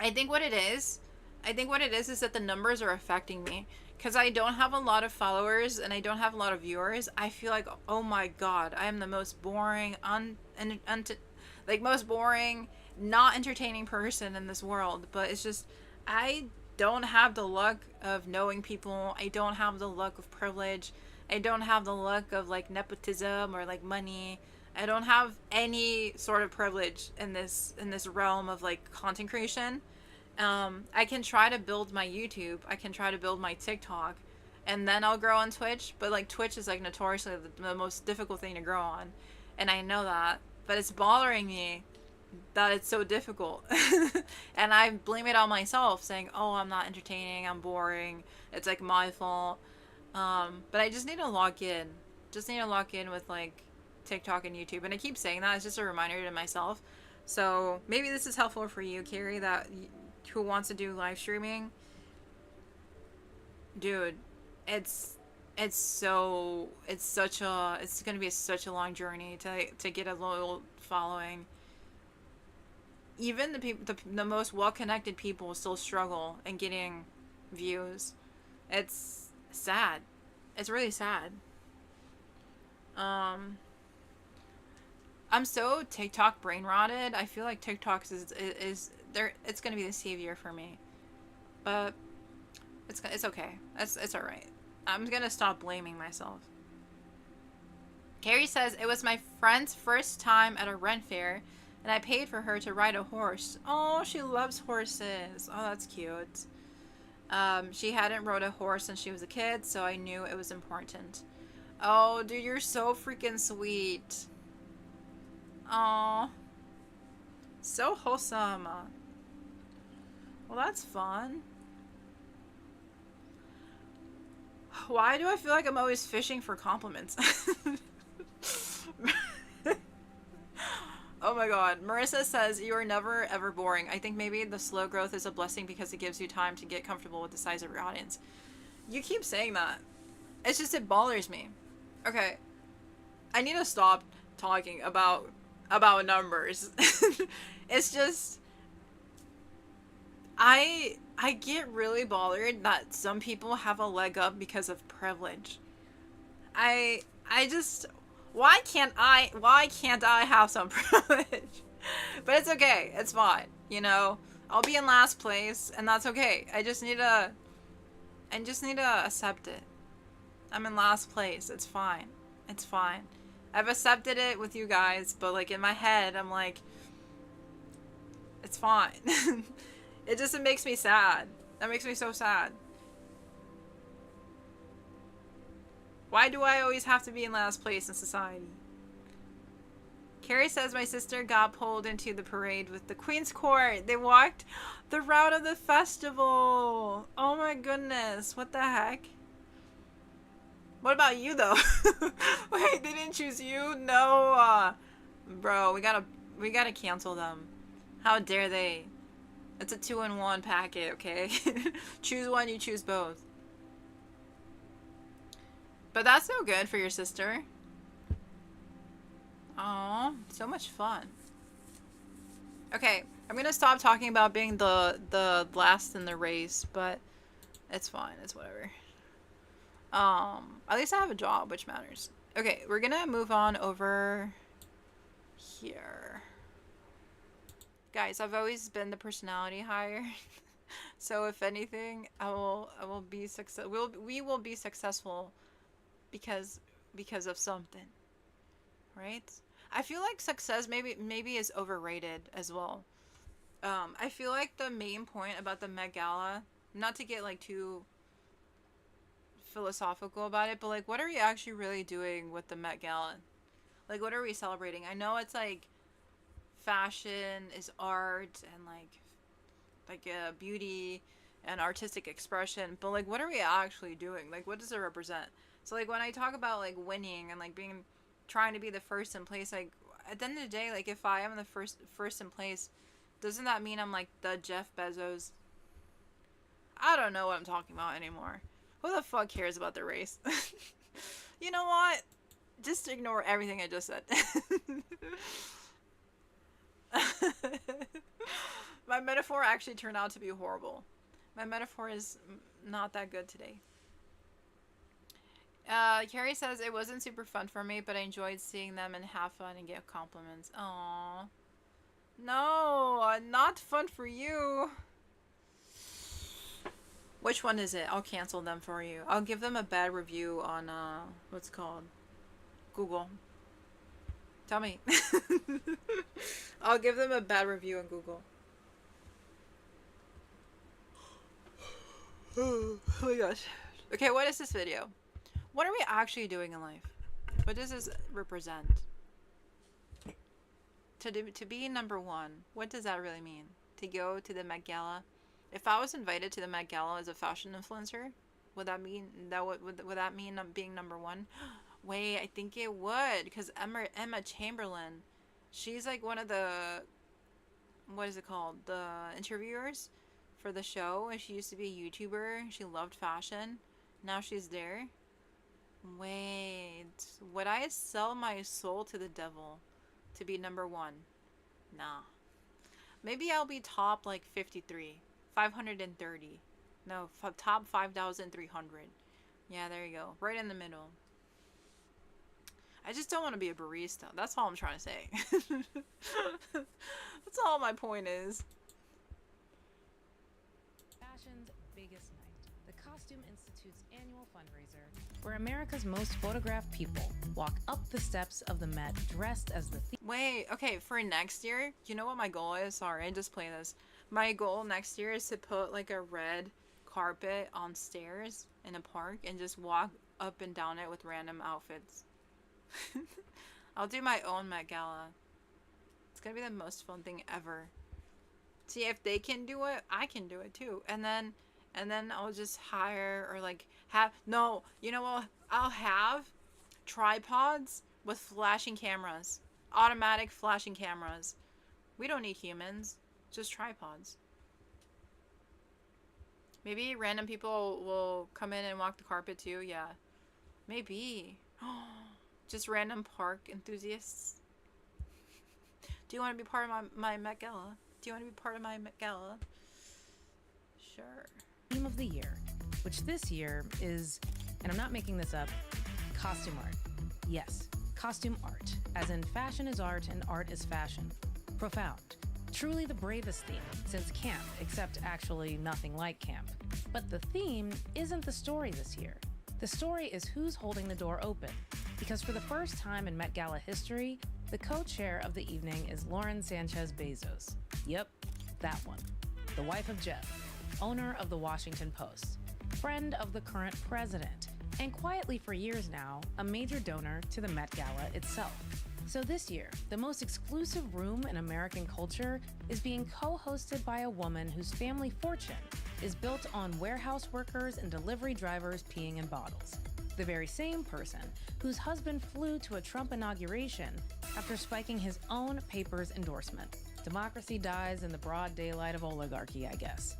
I think what it is is that the numbers are affecting me. Because I don't have a lot of followers and I don't have a lot of viewers. I feel like, oh my god, I am the most boring, most boring, not entertaining person in this world. But it's just, I don't have the luck of knowing people. I don't have the luck of privilege. I don't have the luck of like nepotism or like money. I don't have any sort of privilege in this realm of like content creation. I can try to build my YouTube. I can try to build my TikTok, and then I'll grow on Twitch. But like Twitch is like notoriously the most difficult thing to grow on, and I know that. But it's bothering me that it's so difficult, and I blame it on myself, saying, "Oh, I'm not entertaining. I'm boring. It's like my fault." But I just need to lock in. Just need to lock in with like TikTok and YouTube, and I keep saying that. It's just a reminder to myself. So maybe this is helpful for you, Cari, who wants to do live streaming. Dude, it's gonna be such a long journey to get a loyal following. Even the most well-connected people still struggle in getting views. It's sad. It's really sad. I'm so TikTok brain rotted. I feel like TikTok is there. It's gonna be the savior for me, but it's okay. It's all right. I'm gonna stop blaming myself. Cari says it was my friend's first time at a rent fair, and I paid for her to ride a horse. Oh, she loves horses. Oh, that's cute. She hadn't rode a horse since she was a kid, so I knew it was important. Oh, dude, you're so freaking sweet. Oh, so wholesome. Well, that's fun. Why do I feel like I'm always fishing for compliments? Oh my god. Marissa says, you are never ever boring. I think maybe the slow growth is a blessing because it gives you time to get comfortable with the size of your audience. You keep saying that. It's just it bothers me. Okay. I need to stop talking about numbers. It's just I get really bothered that some people have a leg up because of privilege. I just why can't I have some privilege? But it's okay. It's fine. You know, I'll be in last place and that's okay. I just need to accept it. I'm in last place. It's fine. It's fine. I've accepted it with you guys, but like in my head, I'm like, it's fine. It makes me sad. That makes me so sad. Why do I always have to be in last place in society? Cari says my sister got pulled into the parade with the Queen's Court. They walked the route of the festival. Oh my goodness. What the heck? What about you though? Wait, they didn't choose you? No. Bro, we gotta cancel them. How dare they? It's a 2-in-1 packet, okay? Choose one, you choose both. But that's so good for your sister. Aw, so much fun. Okay, I'm gonna stop talking about being the last in the race, but it's fine, it's whatever. At least I have a job, which matters. Okay, we're gonna move on over here. Guys, I've always been the personality hire. So if anything, I will be we will be successful because of something, right? I feel like success maybe is overrated as well. I feel like the main point about the Met Gala, not to get like too philosophical about it, but like what are we actually really doing with the Met Gala? Like what are we celebrating? I know it's like fashion is art and like beauty and artistic expression, but like what are we actually doing? Like what does it represent? So like when I talk about like winning and like trying to be the first in place, like at the end of the day, like if I am the first in place, doesn't that mean I'm like the Jeff Bezos? I don't know what I'm talking about anymore. Who the fuck cares about the race? You know what? Just ignore everything I just said. My metaphor actually turned out to be horrible. My metaphor is not that good today. Cari says it wasn't super fun for me, but I enjoyed seeing them and have fun and get compliments. Aww. No, not fun for you. Which one is it? I'll cancel them for you. I'll give them a bad review on, what's it called? Google. Tell me. I'll give them a bad review on Google. Oh my gosh. Okay, what is this video? What are we actually doing in life? What does this represent? To be number one, what does that really mean? To go to the Met Gala? If I was invited to the Met Gala as a fashion influencer, would that mean would that mean I'm being number one? Wait, I think it would, because Emma Chamberlain, she's like one of the, what is it called? The interviewers for the show, and she used to be a YouTuber. She loved fashion. Now she's there. Wait, would I sell my soul to the devil to be number one? Nah. Maybe I'll be top like 53, 530. No, top 5,300. Yeah, there you go. Right in the middle. I just don't want to be a barista. That's all I'm trying to say. That's all my point is. Fashion's biggest night. The Costume Institute's annual fundraiser, where America's most photographed people walk up the steps of the Met dressed as the Wait, okay, for next year, you know what my goal is? Sorry, I just play this. My goal next year is to put like a red carpet on stairs in a park and just walk up and down it with random outfits. I'll do my own Met Gala. It's gonna be the most fun thing ever. See, if they can do it, I can do it too. And then and then I'll just hire or like have no, you know what? I'll have tripods with flashing cameras, automatic flashing cameras. We don't need humans, just tripods. Maybe random people will come in and walk the carpet too. Yeah, maybe. Just random park enthusiasts. Do you want to be part of my Met Gala? Do you want to be part of my Met Gala? Sure. Theme of the year, which this year is, and I'm not making this up, costume art. Yes, costume art, as in fashion is art and art is fashion. Profound. Truly the bravest theme since camp, except actually nothing like camp. But the theme isn't the story this year. The story is who's holding the door open. Because for the first time in Met Gala history, the co-chair of the evening is Lauren Sanchez Bezo'S. Yep, that one. The wife of Jeff, owner of the Washington Post, friend of the current president, and quietly for years now, a major donor to the Met Gala itself. So this year, the most exclusive room in American culture is being co-hosted by a woman whose family fortune is built on warehouse workers and delivery drivers peeing in bottles. The very same person whose husband flew to a Trump inauguration after spiking his own paper's endorsement. Democracy dies in the broad daylight of oligarchy, I guess.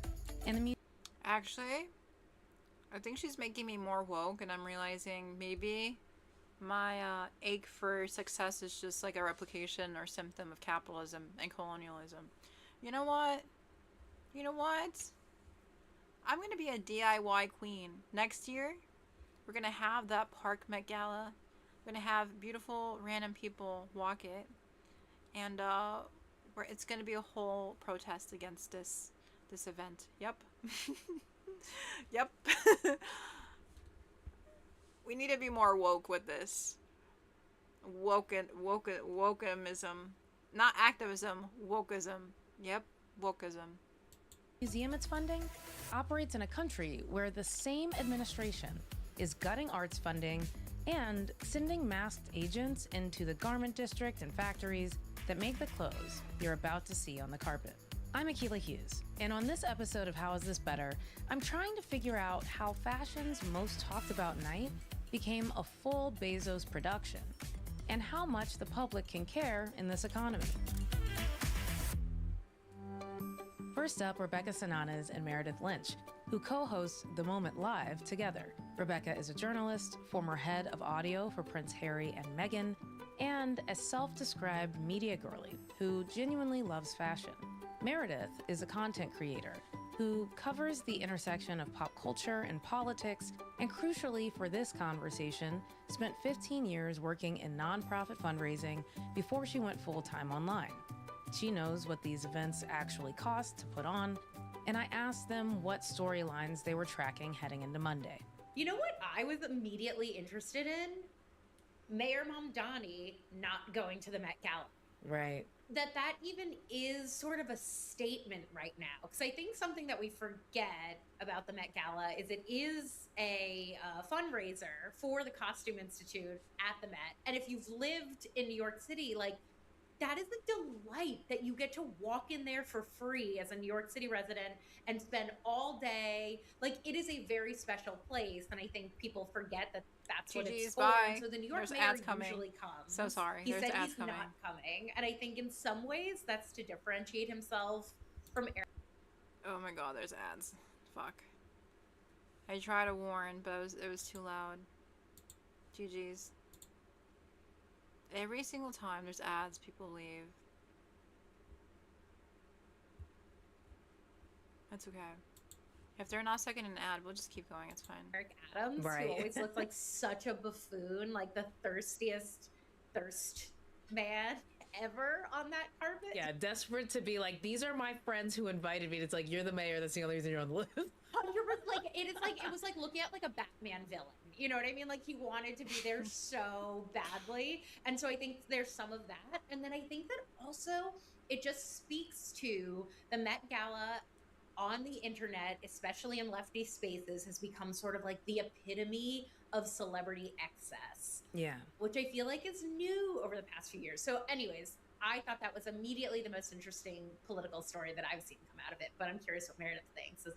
And Actually, I think she's making me more woke, and I'm realizing maybe my ache for success is just like a replication or symptom of capitalism and colonialism. You know what? You know what? I'm gonna be a DIY queen. Next year, we're gonna have that park Met Gala. We're gonna have beautiful random people walk it, and it's gonna be a whole protest against this event. Yep. Yep. We need to be more woke with this. Wokeism. Not activism, wokeism. Yep, wokeism. museum it's funding operates in a country where the same administration is gutting arts funding and sending masked agents into the garment district and factories that make the clothes you're about to see on the carpet. I'm Akilah Hughes, and on this episode of How Is This Better, I'm trying to figure out how fashion's most talked about night became a full Bezo'S production, and how much the public can care in this economy. First up, Rebecca Sananes and Meredith Lynch, who co-host The Moment Live together. Rebecca is a journalist, former head of audio for Prince Harry and Meghan, and a self-described media girly who genuinely loves fashion. Meredith is a content creator who covers the intersection of pop culture and politics, and crucially for this conversation, spent 15 years working in nonprofit fundraising before she went full-time online. She knows what these events actually cost to put on, and I asked them what storylines they were tracking heading into Monday. You know what I was immediately interested in? Mayor Mamdani not going to the Met Gala. Right. That even is sort of a statement right now. Because I think something that we forget about the Met Gala is it is a fundraiser for the Costume Institute at the Met. And if you've lived in New York City, like, that is a delight that you get to walk in there for free as a New York City resident and spend all day. Like, it is a very special place, and I think people forget that that's what it's for. Bye. And so the New York There's mayor ads coming. usually comes. So sorry. He There's said ads he's coming. not coming, and I think in some ways that's to differentiate himself from Oh my god, there's ads. Fuck. I tried to warn, but it was too loud. GG's. Every single time there's ads, people leave. That's okay. If they're not second an ad, we'll just keep going. It's fine. Eric Adams, Right. who always looked like such a buffoon, like the thirstiest thirst man ever on that carpet. Yeah, desperate to be like, these are my friends who invited me. It's like, you're the mayor, that's the only reason you're on the list. 100%, it was like looking at like a Batman villain. You know what I mean? Like, he wanted to be there so badly. And so I think there's some of that. And then I think that also it just speaks to the Met Gala on the internet, especially in lefty spaces, has become sort of like the epitome of celebrity excess. Yeah. Which I feel like is new over the past few years. So anyways, I thought that was immediately the most interesting political story that I've seen come out of it. But I'm curious what Meredith thinks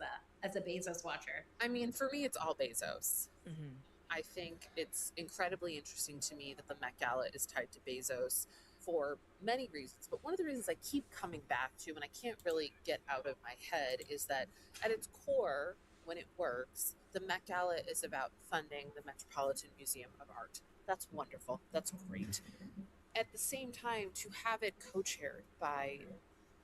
as a Bezos watcher. I mean, for me, it's all Bezos. Mm-hmm. I think it's incredibly interesting to me that the Met Gala is tied to Bezos for many reasons. But one of the reasons I keep coming back to, and I can't really get out of my head, is that at its core, when it works, the Met Gala is about funding the Metropolitan Museum of Art. That's wonderful. That's great. At the same time, to have it co-chaired by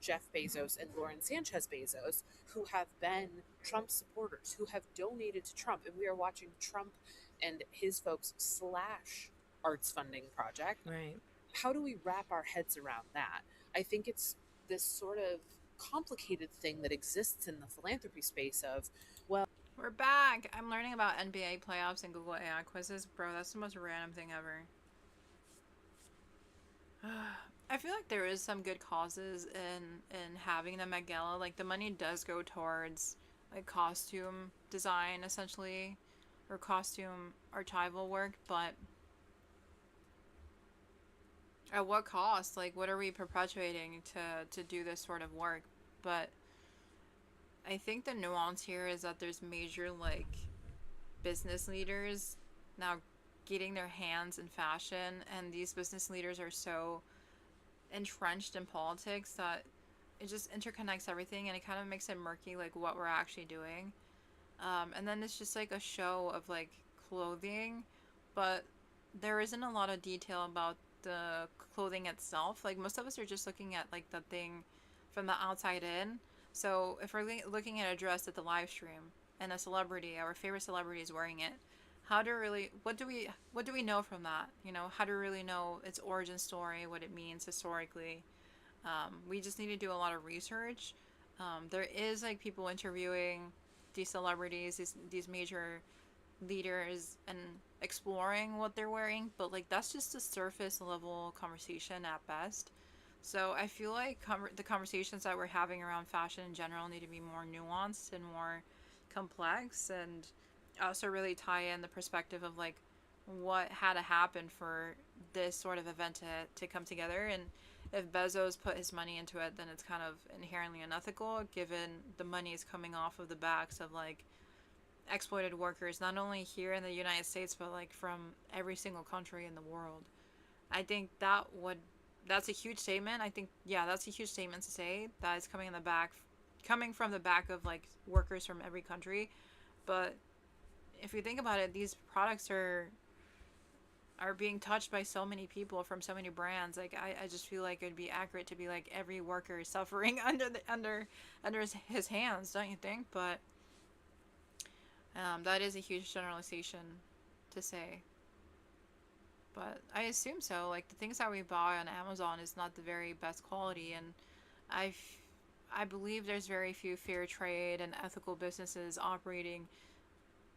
Jeff Bezos and Lauren Sanchez Bezos, who have been Trump supporters, who have donated to Trump, and we are watching Trump and his folks slash arts funding project. Right. How do we wrap our heads around that? I think it's this sort of complicated thing that exists in the philanthropy space of, well, We're back. I'm learning about NBA playoffs and Google AI quizzes. Bro, that's the most random thing ever. I feel like there is some good causes in having the Met Gala. Like, the money does go towards, like, costume design, essentially, or costume archival work, but at what cost? Like, what are we perpetuating to do this sort of work? But I think the nuance here is that there's major, like, business leaders now getting their hands in fashion, and these business leaders are so entrenched in politics that it just interconnects everything, and it kind of makes it murky, like, what we're actually doing. And then it's just like a show of, like, clothing, but there isn't a lot of detail about the clothing itself. Like, most of us are just looking at, like, the thing from the outside in. So if we're looking at a dress at the live stream and a celebrity, our favorite celebrity, is wearing it, what do we know from that? You know, how do we really know its origin story, what it means historically? We just need to do a lot of research. There is, like, people interviewing these celebrities, these major leaders, and exploring what they're wearing, but, like, that's just a surface level conversation at best. So I feel like the conversations that we're having around fashion in general need to be more nuanced and more complex, and also really tie in the perspective of, like, what had to happen for this sort of event to come together. And if Bezos put his money into it, then it's kind of inherently unethical, given the money is coming off of the backs of, like, exploited workers, not only here in the United States, but, like, from every single country in the world. I think that's a huge statement. I think, yeah, that's a huge statement to say that it's coming from the back of, like, workers from every country. But if you think about it, these products are being touched by so many people from so many brands. Like, I just feel like it'd be accurate to be like every worker is suffering under his hands, don't you think? But that is a huge generalization to say. But I assume so. Like, the things that we buy on Amazon is not the very best quality, and I believe there's very few fair trade and ethical businesses operating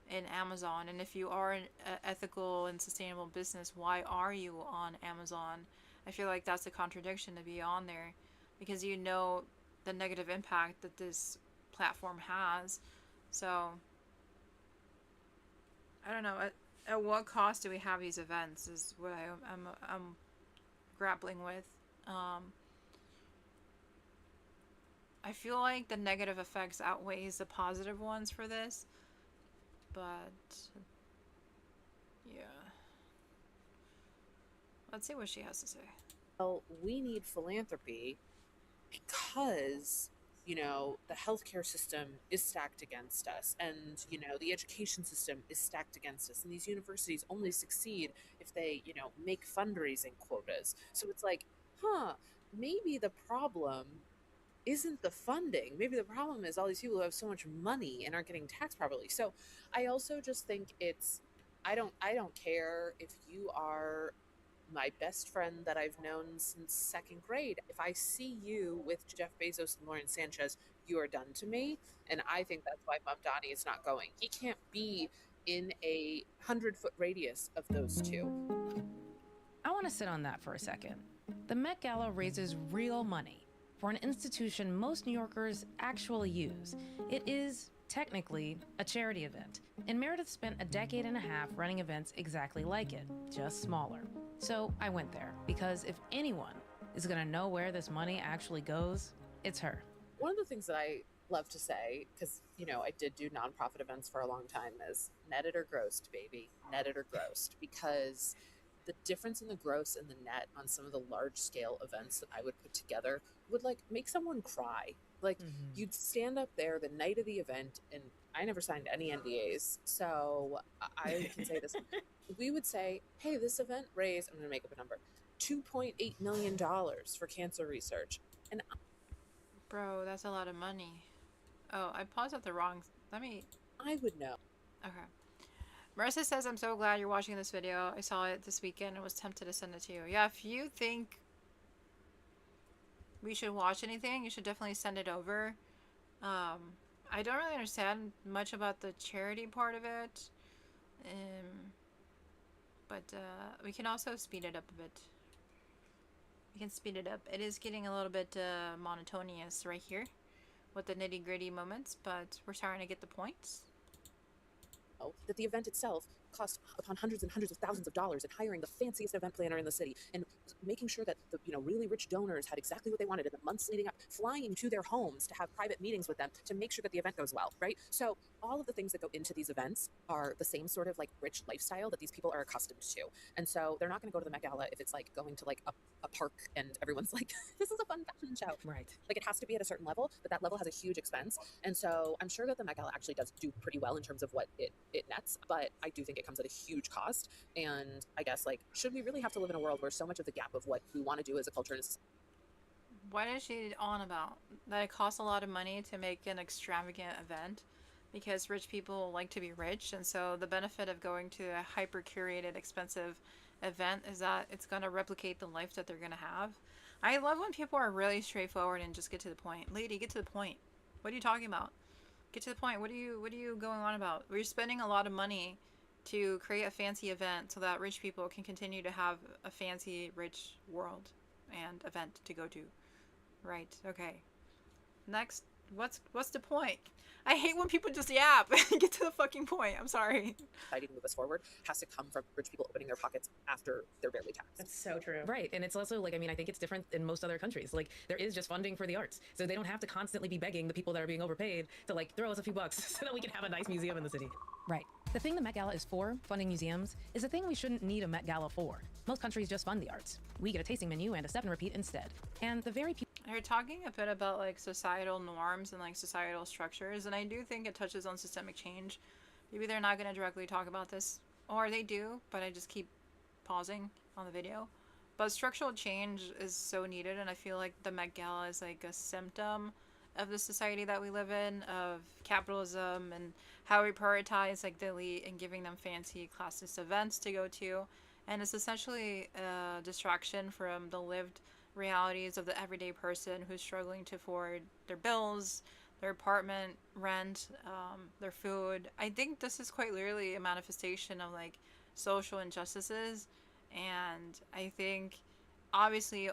in Amazon. And if you are an ethical and sustainable business, why are you on Amazon? I feel like that's a contradiction to be on there, because you know the negative impact that this platform has. So I don't know. At what cost do we have these events is what I'm grappling with. I feel like the negative effects outweighs the positive ones for this, but yeah. Let's see what she has to say. well, we need philanthropy because, the healthcare system is stacked against us, and, the education system is stacked against us, and these universities only succeed if they, make fundraising quotas. So it's like, maybe the problem isn't the funding. Maybe the problem is all these people who have so much money and aren't getting taxed properly. So I also just think I don't care if you are my best friend that I've known since second grade. If I see you with Jeff Bezos and Lauren Sanchez, you are done to me. And I think that's why Mamdani is not going. He can't be in a 100-foot radius of those two. I want to sit on that for a second. The Met Gala raises real money for an institution most New Yorkers actually use. It is technically a charity event, and Meredith spent a decade and a half running events exactly like it, just smaller. So I went there because if anyone is going to know where this money actually goes, it's her. One of the things that I love to say, because, you know, I did do nonprofit events for a long time, is netted or grossed, baby. Netted or grossed. Because the difference in the gross and the net on some of the large scale events that I would put together would like make someone cry. Like, you'd stand up there the night of the event, and I never signed any NDAs, so I can say this. We would say, hey, this event raised, I'm going to make up a number, $2.8 million for cancer research. And Bro, that's a lot of money. Oh, I paused at the wrong... Let me... I would know. Okay. Marissa says, I'm so glad you're watching this video. I saw it this weekend and was tempted to send it to you. Yeah, if you think we should watch anything, you should definitely send it over. I don't really understand much about the charity part of it. But we can also speed it up a bit. We can speed it up. It is getting a little bit monotonous right here with the nitty-gritty moments, but we're starting to get the points. That the event itself cost upon hundreds and hundreds of thousands of dollars, and hiring the fanciest event planner in the city, and making sure that the really rich donors had exactly what they wanted in the months leading up, flying to their homes to have private meetings with them to make sure that the event goes well, right? So all of the things that go into these events are the same sort of like rich lifestyle that these people are accustomed to. And so they're not going to go to the Met Gala if it's like going to like a park and everyone's like, this is a fun fashion show. Right. Like, it has to be at a certain level, but that level has a huge expense. And so I'm sure that the Met Gala actually does do pretty well in terms of what it nets, but I do think it comes at a huge cost. And I guess, like, should we really have to live in a world where so much of the gap of what we want to do as a culture is... What is she on about? That it costs a lot of money to make an extravagant event because rich people like to be rich, and so the benefit of going to a hyper curated expensive event is that it's going to replicate the life that they're going to have. I love when people are really straightforward and just get to the point. Lady, get to the point. What are you talking about? Get to the point. What are you going on about? We're spending a lot of money to create a fancy event so that rich people can continue to have a fancy, rich world and event to go to. Right. Okay. Next. What's the point? I hate when people just yap. Get to the fucking point. I'm sorry. Deciding to move us forward has to come from rich people opening their pockets after they're barely taxed. That's so true. Right. And it's also like, I mean, I think it's different in most other countries. Like, there is just funding for the arts. So they don't have to constantly be begging the people that are being overpaid to like throw us a few bucks so that we can have a nice museum in the city. Right. The thing the Met Gala is for, funding museums, is a thing we shouldn't need a Met Gala for. Most countries just fund the arts. We get a tasting menu and a step and repeat instead. And the very You're talking a bit about like societal norms and like societal structures, and I do think it touches on systemic change. Maybe they're not going to directly talk about this, or they do, but I just keep pausing on the video. But structural change is so needed, and I feel like the Met Gala is like a symptom of the society that we live in, of capitalism and how we prioritize like the elite and giving them fancy classist events to go to. And it's essentially a distraction from the lived realities of the everyday person who's struggling to afford their bills, their apartment rent, their food. I think this is quite literally a manifestation of like social injustices, and I think obviously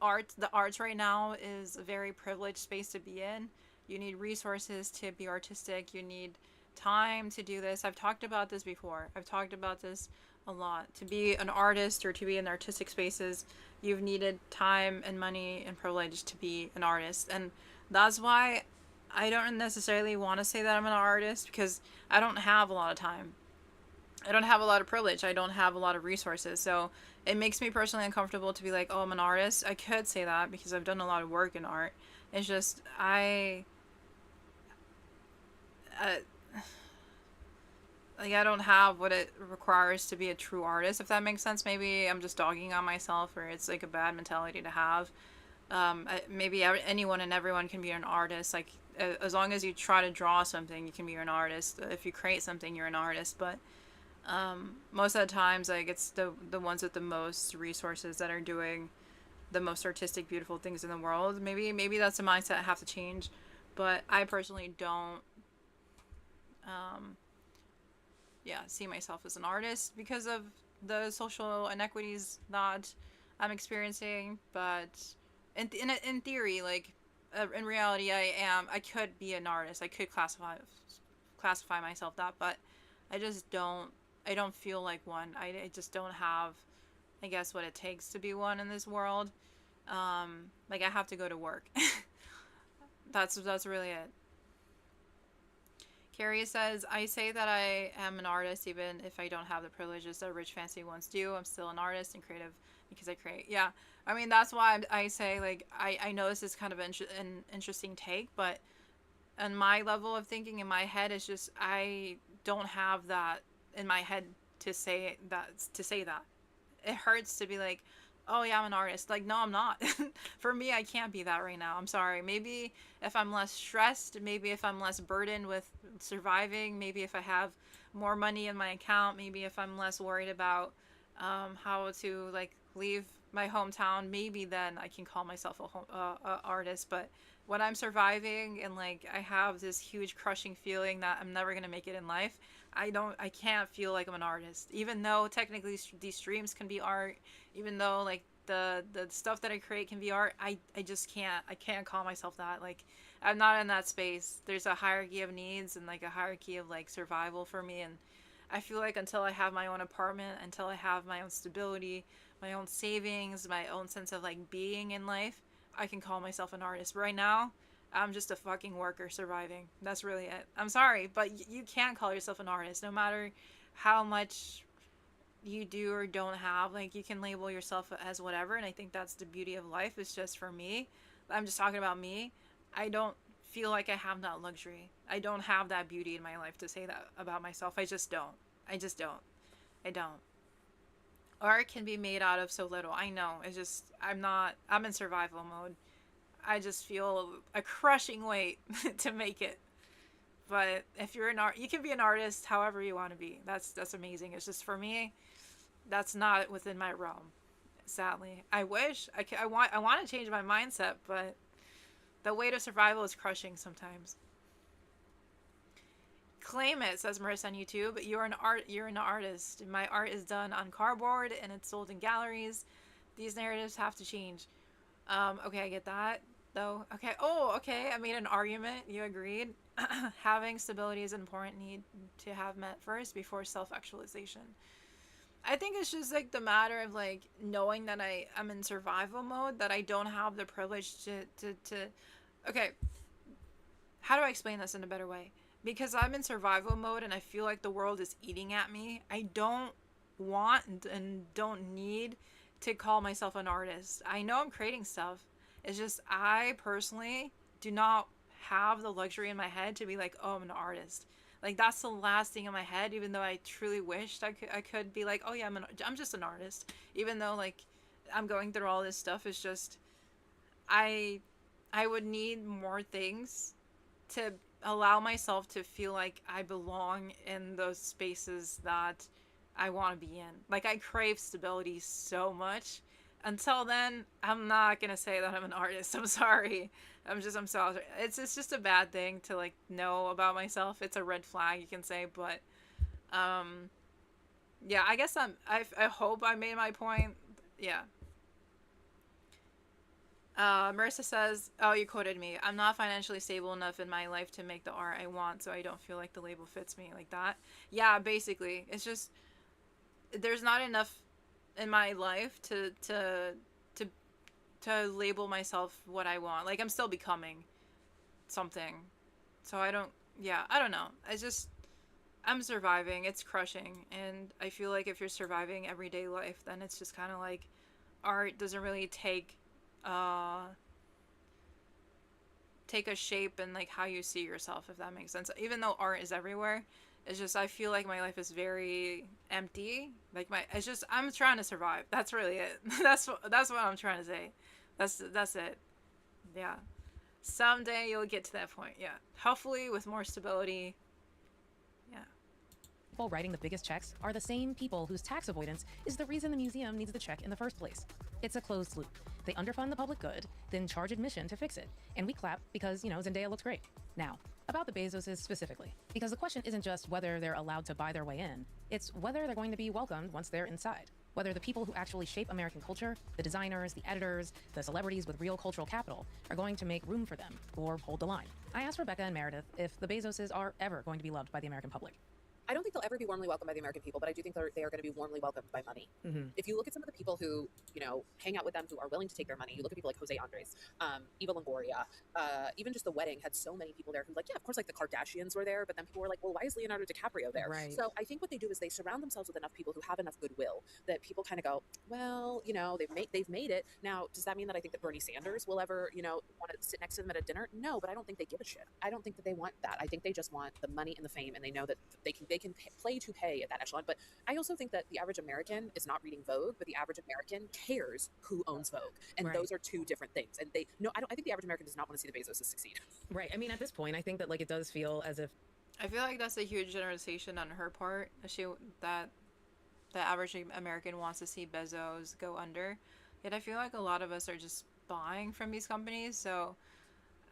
the arts right now is a very privileged space to be in. You need resources to be artistic. You need time to do this. I've talked about this before. I've talked about this a lot. To be an artist or to be in artistic spaces, you've needed time and money and privilege to be an artist. And that's why I don't necessarily want to say that I'm an artist, because I don't have a lot of time. I don't have a lot of privilege. I don't have a lot of resources. So it makes me personally uncomfortable to be like, oh, I'm an artist. I could say that because I've done a lot of work in art. It's just, I don't have what it requires to be a true artist, if that makes sense. Maybe I'm just dogging on myself, or it's like a bad mentality to have. Maybe anyone and everyone can be an artist. Like, as long as you try to draw something, you can be an artist. If you create something, you're an artist. But most of the times, like, it's the ones with the most resources that are doing the most artistic, beautiful things in the world. Maybe that's a mindset I have to change. But I personally don't see myself as an artist because of the social inequities that I'm experiencing. But in theory, like, in reality, I could be an artist. I could classify myself that, but I don't feel like one. I just don't have, I guess, what it takes to be one in this world. Like I have to go to work. That's really it. Cari says, I say that I am an artist even if I don't have the privileges that rich fancy ones do. I'm still an artist and creative because I create. Yeah. I mean, that's why I say, like, I know this is kind of an interesting take, but on my level of thinking in my head, it's just, I don't have that in my head to say that. It hurts to be like, oh yeah, I'm an artist. Like, no, I'm not. For me, I can't be that right now. I'm sorry. Maybe if I'm less stressed, maybe if I'm less burdened with surviving, maybe if I have more money in my account, maybe if I'm less worried about how to like leave my hometown, maybe then I can call myself a artist. But when I'm surviving and like I have this huge crushing feeling that I'm never gonna make it in life, I can't feel like I'm an artist, even though technically these streams can be art, even though like the stuff that I create can be art. I just can't call myself that. Like, I'm not in that space. There's a hierarchy of needs and like a hierarchy of like survival for me, and I feel like until I have my own apartment, until I have my own stability, my own savings, my own sense of like being in life, I can call myself an artist. But right now, I'm just a fucking worker surviving. That's really it. I'm sorry, but you can't call yourself an artist no matter how much you do or don't have. Like, you can label yourself as whatever, and I think that's the beauty of life. It's just, for me, I'm just talking about me, I don't feel like I have that luxury. I don't have that beauty in my life to say that about myself. I just don't. I don't. Art can be made out of so little. I know. It's just, I'm in survival mode. I just feel a crushing weight to make it. But if you're an art, you can be an artist however you want to be. That's amazing. It's just, for me, that's not within my realm. Sadly, I wish I want to change my mindset, but the weight of survival is crushing sometimes. Claim it, says Marissa on YouTube. You're an artist. My art is done on cardboard and it's sold in galleries. These narratives have to change. Okay, I get that though. Okay. Oh, okay. I made an argument. You agreed. Having stability is an important need to have met first before self-actualization. I think it's just like the matter of like knowing that I'm in survival mode, that I don't have the privilege to okay, how do I explain this in a better way? Because I'm in survival mode and I feel like the world is eating at me, I don't want and don't need to call myself an artist. I know I'm creating stuff. It's just, I personally do not have the luxury in my head to be like, oh, I'm an artist. Like, that's the last thing in my head, even though I truly wished I could be like, oh yeah, I'm just an artist. Even though like I'm going through all this stuff, it's just, I I would need more things to allow myself to feel like I belong in those spaces that I want to be in. Like, I crave stability so much. Until then, I'm not gonna say that I'm an artist. I'm sorry. I'm sorry. It's just a bad thing to like know about myself. It's a red flag, you can say, but um yeah, I guess I hope I made my point. Yeah. Marissa says, oh, you quoted me. I'm not financially stable enough in my life to make the art I want, so I don't feel like the label fits me, like that. Yeah, basically. It's just, there's not enough in my life to to label myself what I want. Like, I'm still becoming something. So I don't, yeah, I don't know. I just, I'm surviving. It's crushing. And I feel like if you're surviving everyday life, then it's just kind of like art doesn't really uh take a shape in like how you see yourself, if that makes sense. Even though art is everywhere, it's just, I feel like my life is very empty. Like, it's just, I'm trying to survive. That's really it. That's what I'm trying to say. That's it. Yeah. Someday you'll get to that point. Yeah. Hopefully with more stability. Yeah. People writing the biggest checks are the same people whose tax avoidance is the reason the museum needs the check in the first place. It's a closed loop. They underfund the public good, then charge admission to fix it. And we clap because, Zendaya looks great. Now, about the Bezos' specifically. Because the question isn't just whether they're allowed to buy their way in, it's whether they're going to be welcomed once they're inside. Whether the people who actually shape American culture, the designers, the editors, the celebrities with real cultural capital, are going to make room for them, or hold the line. I asked Rebecca and Meredith if the Bezos' are ever going to be loved by the American public. I don't think they'll ever be warmly welcomed by the American people, but I do think they are going to be warmly welcomed by money. If you look at some of the people who, hang out with them, who are willing to take their money, you look at people like Jose Andres, Eva Longoria, even just the wedding had so many people there who, like, yeah, of course, like the Kardashians were there, but then people were like, well, why is Leonardo DiCaprio there? Right. So I think what they do is they surround themselves with enough people who have enough goodwill that people kind of go, well, they've made it. Now, does that mean that I think that Bernie Sanders will ever, want to sit next to them at a dinner? No, but I don't think they give a shit. I don't think that they want that. I think they just want the money and the fame, and they know that they can play to pay at that echelon. But I also think that the average American is not reading Vogue, but the average American cares who owns Vogue, and those are two different things. And I think the average American does not want to see the Bezos succeed. Right. I mean, at this point, I think that, like, it does feel as if I feel like that's a huge generalization on her part. That the average American wants to see Bezos go under. Yet I feel like a lot of us are just buying from these companies. So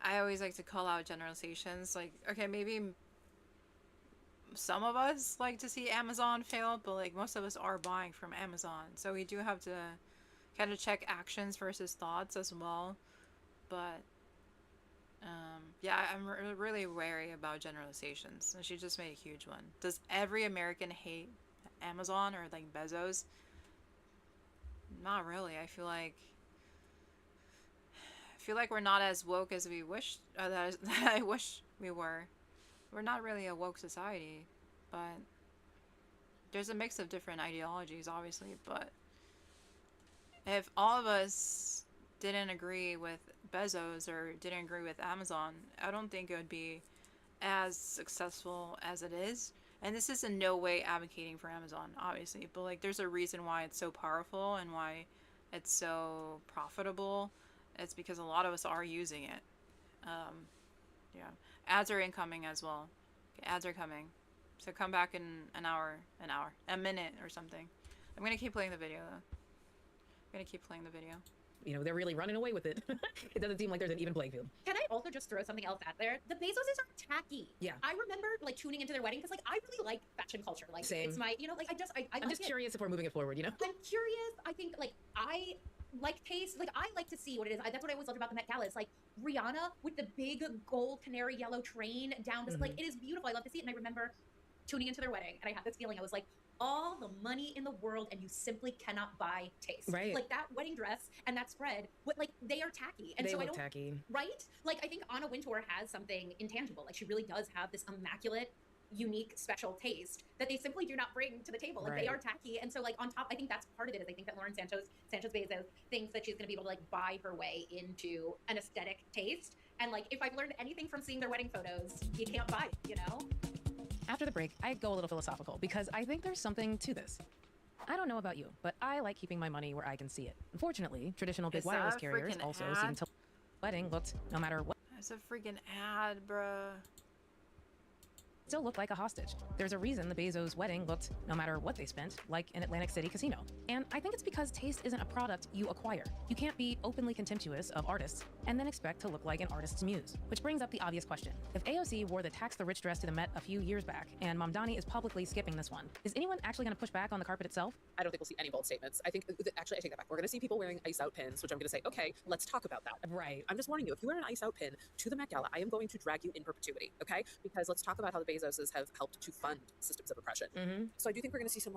I always like to call out generalizations. Like, okay, maybe some of us like to see Amazon fail, but like most of us are buying from Amazon. So we do have to kind of check actions versus thoughts as well. But yeah, I'm really wary about generalizations. And she just made a huge one. Does every American hate Amazon or like Bezos? Not really. I feel like we're not as woke as we wish. That I wish we were. We're not really a woke society, but there's a mix of different ideologies, obviously. But if all of us didn't agree with Bezos or didn't agree with Amazon, I don't think it would be as successful as it is. And this is in no way advocating for Amazon, obviously, but like there's a reason why it's so powerful and why it's so profitable. It's because a lot of us are using it. Yeah. Ads are incoming as well. Okay, ads are coming. So come back in a minute or something. I'm gonna keep playing the video though. they're really running away with it. It doesn't seem like there's an even playing field. Can I also just throw something else out there? The Bezoses are tacky. Yeah. I remember like tuning into their wedding because like I really like fashion culture. Like Same. It's my, I'm I'm just curious if we're moving it forward, I'm curious. I think like I like taste. Like I like to see what it is. That's what I always loved about the Met Gala. It's like Rihanna with the big gold canary yellow train down this, like it is beautiful. I love to see it. And I remember tuning into their wedding and I had this feeling. I was like, all the money in the world and you simply cannot buy taste. Right. Like that wedding dress and that spread, they are tacky. And they so look tacky. Right? Like I think Anna Wintour has something intangible. Like she really does have this immaculate, unique, special taste that they simply do not bring to the table. Like they are tacky. And so like on top, I think that's part of it is I think that Lauren Sanchez Bezos thinks that she's gonna be able to like buy her way into an aesthetic taste. And like if I've learned anything from seeing their wedding photos, you can't buy it, After the break, I go a little philosophical because I think there's something to this. I don't know about you, but I like keeping my money where I can see it. Unfortunately, traditional big wireless carriers also seem to wedding looked no matter what. It's a freaking ad, bruh. Still looked like a hostage. There's a reason the Bezos wedding looked, no matter what they spent, like an Atlantic City casino. And I think it's because taste isn't a product you acquire. You can't be openly contemptuous of artists and then expect to look like an artist's muse. Which brings up the obvious question. If AOC wore the tax the rich dress to the Met a few years back, and Mamdani is publicly skipping this one, is anyone actually going to push back on the carpet itself? I don't think we'll see any bold statements. I think, actually, I take that back. We're going to see people wearing ice out pins, which I'm going to say, okay, let's talk about that. Right. I'm just warning you, if you wear an ice out pin to the Met Gala, I am going to drag you in perpetuity, okay? Because let's talk about how the Bezoses have helped to fund systems of oppression. So I do think we're going to see some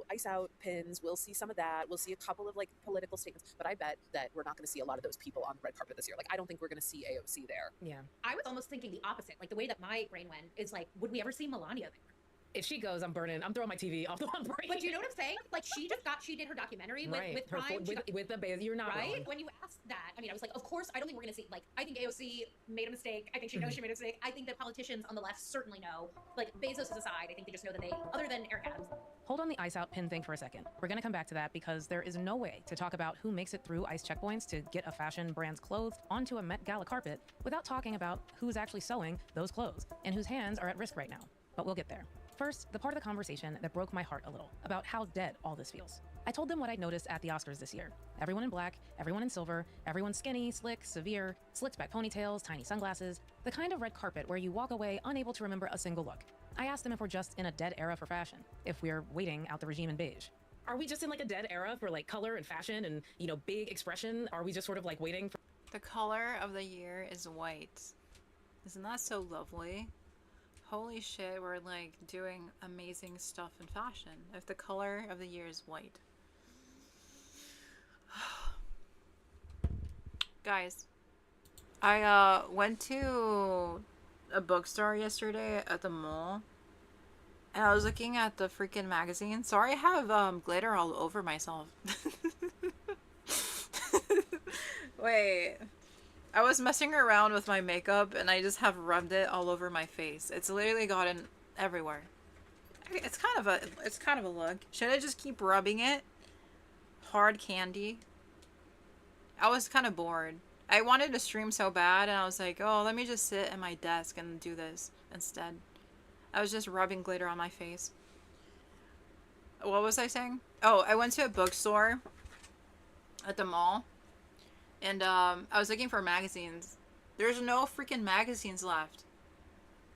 ice out pins. We'll see some of that. We'll see a couple of political statements, but I bet that we're not going to see a lot of those people on the red carpet this year. I don't think we're going to see AOC there. Yeah. I was almost thinking the opposite. Like the way that my brain went is like, would we ever see Melania there? If she goes, I'm burning. I'm throwing my TV off the one break. But you know what I'm saying? Like she did her documentary with Prime. With the Bezos. You're not right. wrong. When you asked that, I mean, I was like, of course, I don't think we're going to see. Like, I think AOC made a mistake. I think she knows she made a mistake. I think that politicians on the left certainly know. Like Bezos is aside, I think they just know that they, other than Eric Adams. Hold on the ice out pin thing for a second. We're going to come back to that because there is no way to talk about who makes it through ICE checkpoints to get a fashion brand's clothes onto a Met Gala carpet without talking about who's actually sewing those clothes and whose hands are at risk right now. But we'll get there. First, the part of the conversation that broke my heart a little about how dead all this feels. I told them what I'd noticed at the Oscars this year. Everyone in black, everyone in silver, everyone skinny, slick, severe, slicked back ponytails, tiny sunglasses, the kind of red carpet where you walk away unable to remember a single look. I asked them if we're just in a dead era for fashion, if we're waiting out the regime in beige. Are we just in a dead era for color and fashion and, big expression? Are we just sort of waiting for... The color of the year is white. Isn't that so lovely? Holy shit, we're like doing amazing stuff in fashion. If the color of the year is white. Guys, I went to a bookstore yesterday at the mall and I was looking at the freaking magazine. Sorry I have glitter all over myself. Wait. I was messing around with my makeup and I just have rubbed it all over my face. It's literally gotten everywhere. It's kind of a look. Should I just keep rubbing it? Hard candy. I was kind of bored. I wanted to stream so bad and I was like, "Oh, let me just sit at my desk and do this instead." I was just rubbing glitter on my face. What was I saying? Oh, I went to a bookstore at the mall and I was looking for magazines. There's no freaking magazines left.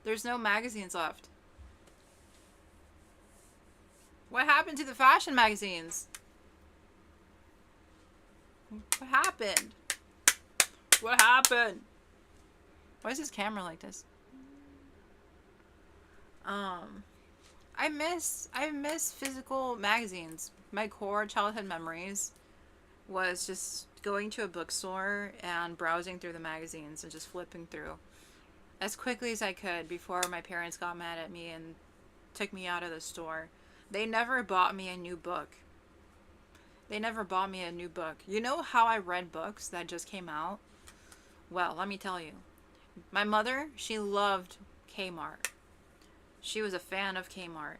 There's no magazines left. What happened to the fashion magazines? What happened? What happened? Why is this camera like this? I miss physical magazines. My core childhood memories was just going to a bookstore and browsing through the magazines and just flipping through as quickly as I could before my parents got mad at me and took me out of the store. They never bought me a new book. They never bought me a new book. You know how I read books that just came out? Well, let me tell you. My mother, she loved Kmart. She was a fan of Kmart.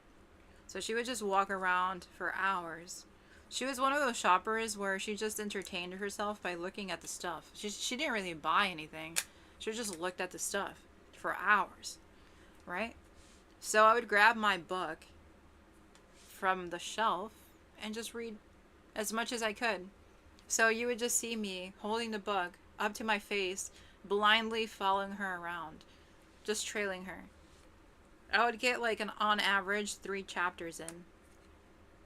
So she would just walk around for hours. She was one of those shoppers where she just entertained herself by looking at the stuff. She didn't really buy anything. She just looked at the stuff for hours, right? So I would grab my book from the shelf and just read as much as I could. So you would just see me holding the book up to my face, blindly following her around, just trailing her. I would get like on average 3 chapters in.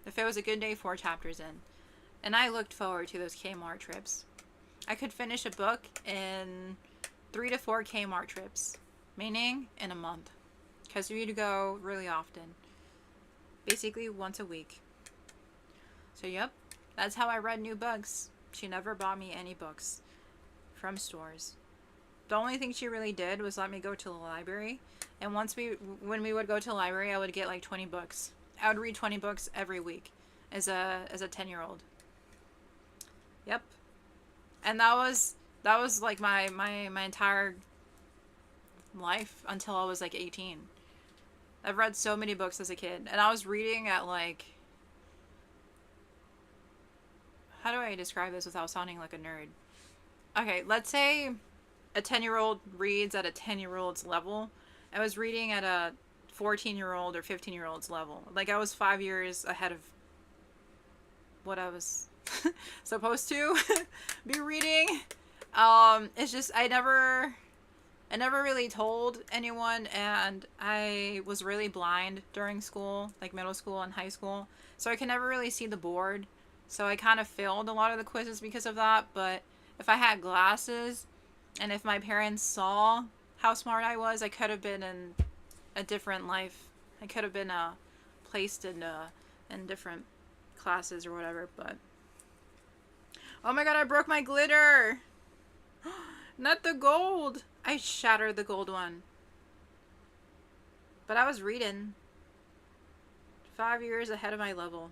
If it was a good day, 4 chapters in. And I looked forward to those Kmart trips. I could finish a book in 3 to 4 Kmart trips, meaning in a month. Because we'd go really often. Basically once a week. So yep, that's how I read new books. She never bought me any books from stores. The only thing she really did was let me go to the library. And when we would go to the library, I would get like 20 books. I would read 20 books every week as a 10-year-old. Yep. And that was like my entire life until I was like 18. I've read so many books as a kid, and I was reading at like, how do I describe this without sounding like a nerd? Okay, let's say a 10-year-old reads at a 10-year-old's level. I was reading at a 14-year-old or 15-year-old's level. Like I was 5 years ahead of what I was supposed to be reading. It's just I never really told anyone, and I was really blind during school, like middle school and high school. So I could never really see the board. So I kind of failed a lot of the quizzes because of that. But if I had glasses, and if my parents saw how smart I was, I could have been in a different life. I could have been placed in different classes or whatever. But oh my god, I broke my glitter. Not the gold. I shattered the gold one. But I was reading 5 years ahead of my level.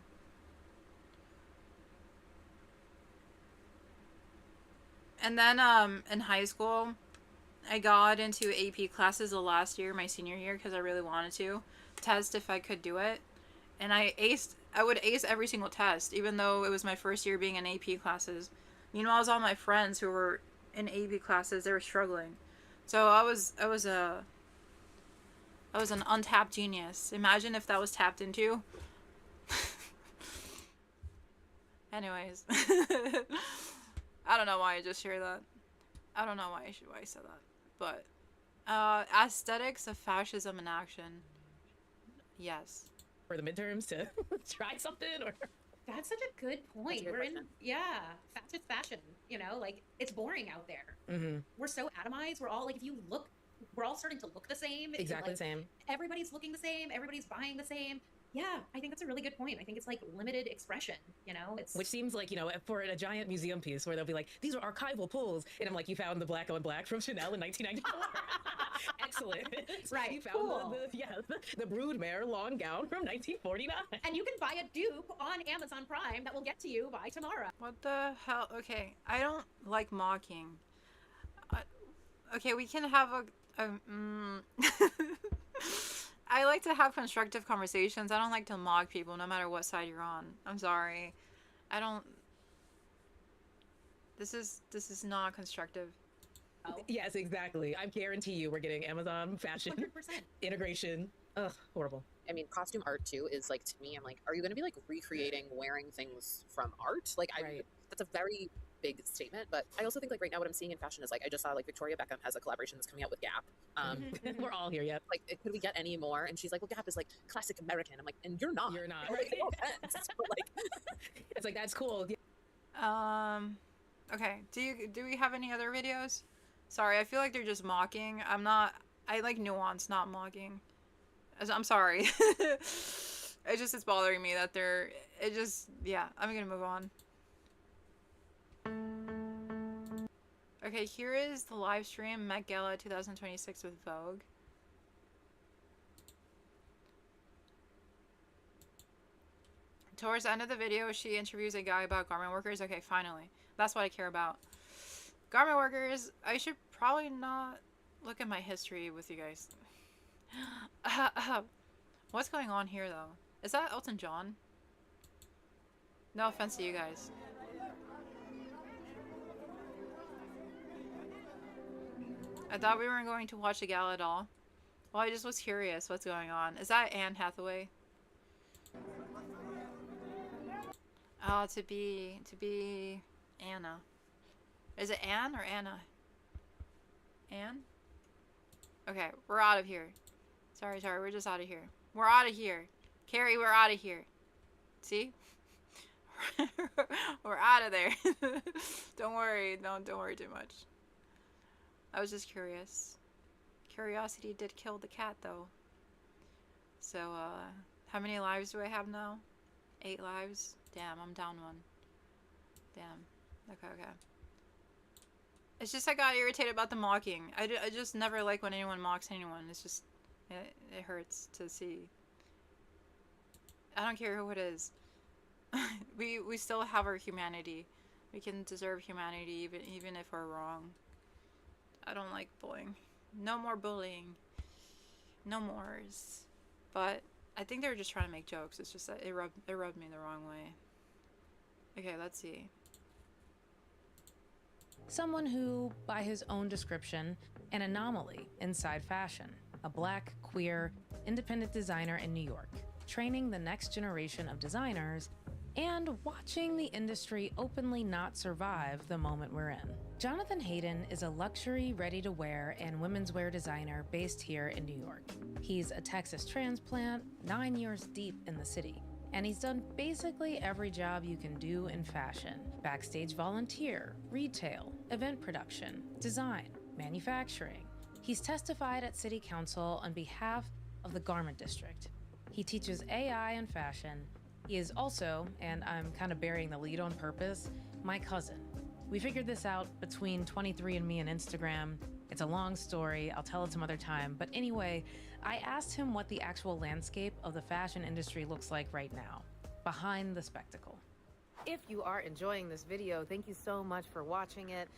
And then in high school, I got into AP classes the last year, my senior year, because I really wanted to test if I could do it. And I would ace every single test, even though it was my first year being in AP classes. Meanwhile, all my friends who were in AP classes, they were struggling. So I was an untapped genius. Imagine if that was tapped into. Anyways. I don't know why I just shared that. I don't know why I said that. But aesthetics of fascism in action. Yes. For the midterms to try something or That's such a good point. We're in, fashion, fashion, like it's boring out there. mm-hmm. We're so atomized. We're all like, if you look we're all starting to look the same. Exactly Like, the same. everybody's looking the same. Everybody's buying the same. Yeah, I think that's a really good point. I think it's like limited expression, you know? It's Which seems like, for a giant museum piece where they'll be like, these are archival pulls. And I'm like, you found the black on black from Chanel in 1994. Excellent. Right, You found cool. the broodmare lawn gown from 1949. And you can buy a dupe on Amazon Prime that will get to you by tomorrow. What the hell? Okay, I don't like mocking. Okay, we can have I like to have constructive conversations. I don't like to mock people no matter what side you're on. I'm sorry. I don't. This is not constructive. Oh, Yes, exactly. I guarantee you we're getting Amazon fashion 100%. integration. Ugh, horrible. I mean, costume art too is like, to me, I'm like, are you going to be like recreating wearing things from art? Like, Right. that's a very big statement. But I also think like right now what I'm seeing in fashion is like, I just saw like Victoria Beckham has a collaboration that's coming out with Gap. We're all here yet. Like, could we get any more? And she's like, well, Gap is like classic American. I'm like, and you're not. You're not. Like, no offense, but like, It's like, that's cool. Okay. Do we have any other videos? Sorry, I feel like they're just mocking. I like nuance, not mocking. I'm sorry. It's bothering me that yeah, I'm gonna move on. Okay, here is the live stream Met Gala 2026 with Vogue. Towards the end of the video, she interviews a guy about garment workers. Okay, finally. That's what I care about. Garment workers, I should probably not look at my history with you guys. What's going on here, though? Is that Elton John? No offense to you guys. I thought we weren't going to watch the gala at all. Well, I just was curious what's going on. Is that Anne Hathaway? Oh, to be Anna. Is it Anne or Anna? Anne? Okay, we're out of here. Sorry, we're just out of here. We're out of here. Cari, we're out of here. See? We're out of there. Don't worry. Don't worry too much. I was just curious. Curiosity did kill the cat, though. So, how many lives do I have now? 8 lives? Damn, I'm down 1. Damn. Okay. It's just I got irritated about the mocking. I just never like when anyone mocks anyone. It's just, it hurts to see. I don't care who it is. we still have our humanity. We can deserve humanity even if we're wrong. I don't like bullying. No more bullying. No mores. But I think they were just trying to make jokes. It's just that it rubbed me the wrong way. Okay, let's see. Someone who, by his own description, an anomaly inside fashion. A black, queer, independent designer in New York, training the next generation of designers and watching the industry openly not survive the moment we're in. Jonathan Hayden is a luxury, ready-to-wear and women's wear designer based here in New York. He's a Texas transplant, 9 years deep in the city, and he's done basically every job you can do in fashion. Backstage volunteer, retail, event production, design, manufacturing. He's testified at City Council on behalf of the Garment District. He teaches AI and fashion. He is also, and I'm kind of burying the lead on purpose, my cousin. We figured this out between 23andMe and Instagram. It's a long story, I'll tell it some other time. But anyway, I asked him what the actual landscape of the fashion industry looks like right now, behind the spectacle. If you are enjoying this video, thank you so much for watching it.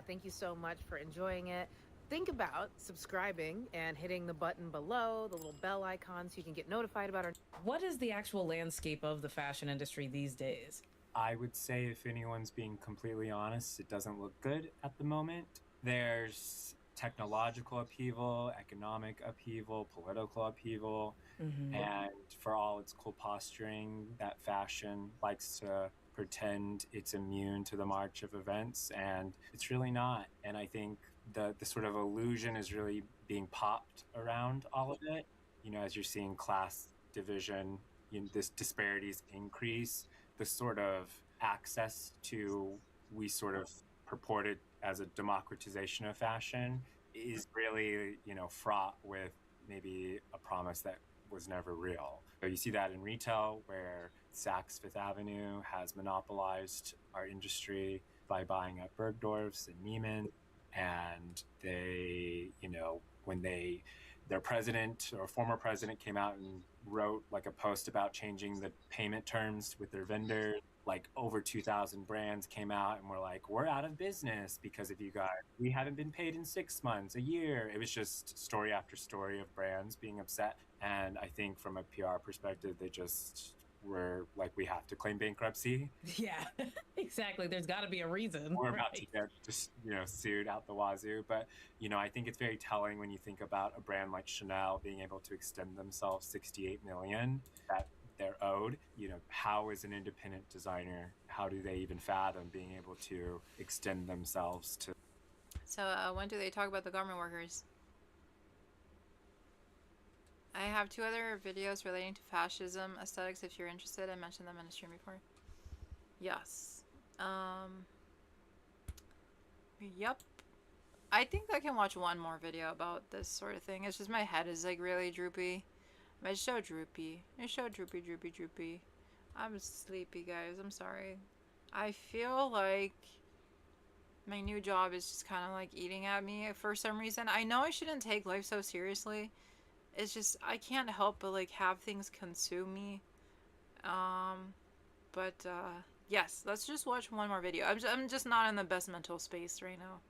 Thank you so much for enjoying it. Think about subscribing and hitting the button below, the little bell icon, so you can get notified about our... What is the actual landscape of the fashion industry these days? I would say, if anyone's being completely honest, it doesn't look good at the moment. There's technological upheaval, economic upheaval, political upheaval, and for all its cool posturing, that fashion likes to pretend it's immune to the march of events, and it's really not. And I think the sort of illusion is really being popped around all of it. You know, as you're seeing class division, this disparities increase, the sort of access to we sort of purported as a democratization of fashion is really, fraught with maybe a promise that was never real. So you see that in retail, where Saks Fifth Avenue has monopolized our industry by buying up Bergdorf's and Neiman. And they, when their president or former president came out and wrote like a post about changing the payment terms with their vendors, like over 2,000 brands came out and were like, we're out of business because of you guys. We haven't been paid in 6 months, a year. It was just story after story of brands being upset. And I think from a PR perspective, they just were like, we have to claim bankruptcy. Yeah, exactly. There's got to be a reason. We're about to get just, sued out the wazoo. But, I think it's very telling when you think about a brand like Chanel being able to extend themselves 68 million that they're owed. How is an independent designer, how do they even fathom being able to extend themselves to? So when do they talk about the garment workers? I have 2 other videos relating to fascism aesthetics if you're interested. I mentioned them in a stream before. Yes. Yep. I think I can watch one more video about this sort of thing. It's just my head is like really droopy. It's so droopy. It's so droopy, droopy, droopy. I'm sleepy, guys. I'm sorry. I feel like my new job is just kind of like eating at me for some reason. I know I shouldn't take life so seriously. It's just, I can't help but like have things consume me. Yes, let's just watch one more video. I'm just not in the best mental space right now.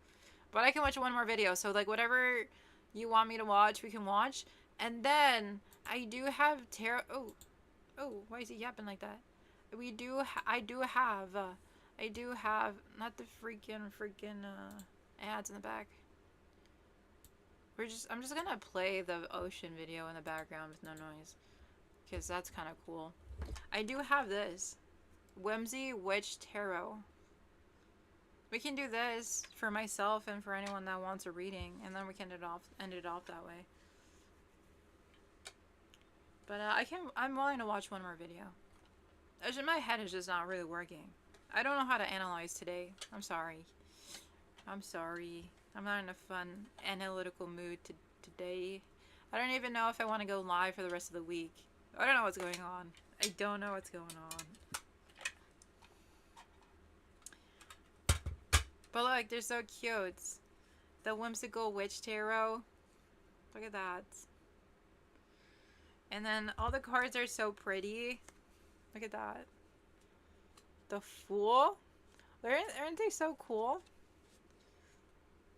But I can watch one more video. So like whatever you want me to watch, we can watch. And then I do have oh, why is he yapping like that? I do have not the freaking ads in the back. I'm just gonna play the ocean video in the background with no noise, because that's kind of cool. I do have this Whimsy Witch Tarot. We can do this for myself and for anyone that wants a reading, and then we can end it off that way. But I'm willing to watch one more video. My head is just not really working. I don't know how to analyze today. I'm sorry. I'm sorry. I'm not in a fun analytical mood today. I don't even know if I want to go live for the rest of the week. I don't know what's going on. I don't know what's going on. But look, they're so cute. The Whimsical Witch Tarot. Look at that. And then all the cards are so pretty. Look at that. The Fool. Aren't they so cool?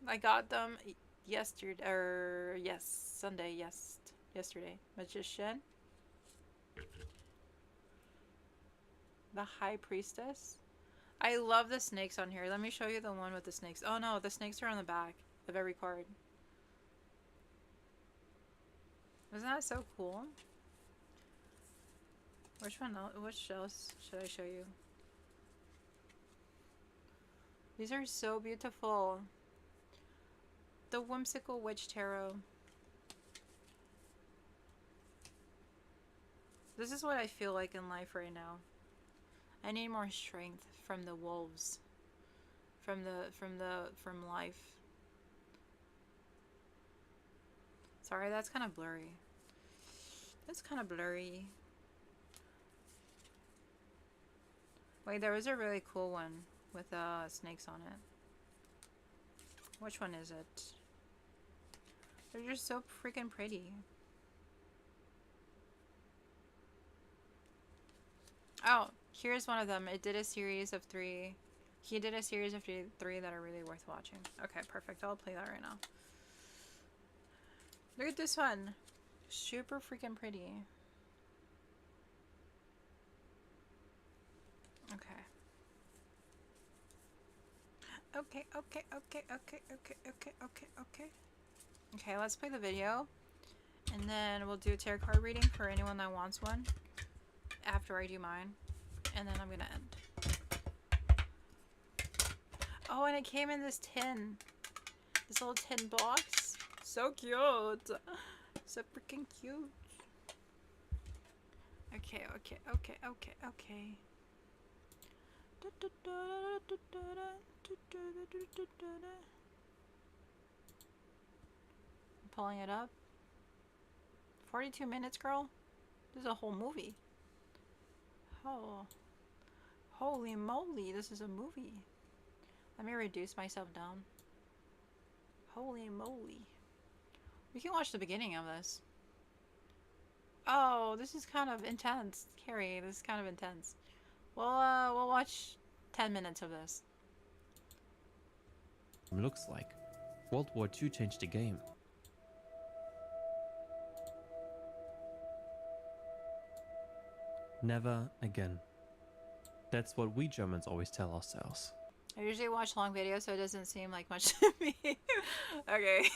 I got them yesterday. Yesterday. Magician. The High Priestess. I love the snakes on here. Let me show you the one with the snakes. Oh no, the snakes are on the back of every card. Isn't that so cool? Which else should I show you? These are so beautiful. The Whimsical Witch Tarot. This is what I feel like in life right now. I need more strength from the wolves. From life. Sorry, that's kind of blurry. That's kind of blurry. Wait, there was a really cool one with snakes on it. Which one is it? They're just so freaking pretty. Oh, here's one of them. It did a series of 3. He did a series of 3 that are really worth watching. Okay, perfect. I'll play that right now. Look at this one. Super freaking pretty. Okay. Okay. Okay, let's play the video. And then we'll do a tarot card reading for anyone that wants one. After I do mine. And then I'm gonna end. Oh, and it came in this tin. This little tin box. So cute. So freaking cute. Okay. pulling it up. 42 minutes, girl? This is a whole movie. Oh. Holy moly, this is a movie. Let me reduce myself down. Holy moly. We can watch the beginning of this. Oh, this is kind of intense. Cari, this is kind of intense. We'll watch 10 minutes of this. Looks like. World War II changed the game. Never again. That's what we Germans always tell ourselves. I usually watch long videos, so it doesn't seem like much to me. Okay.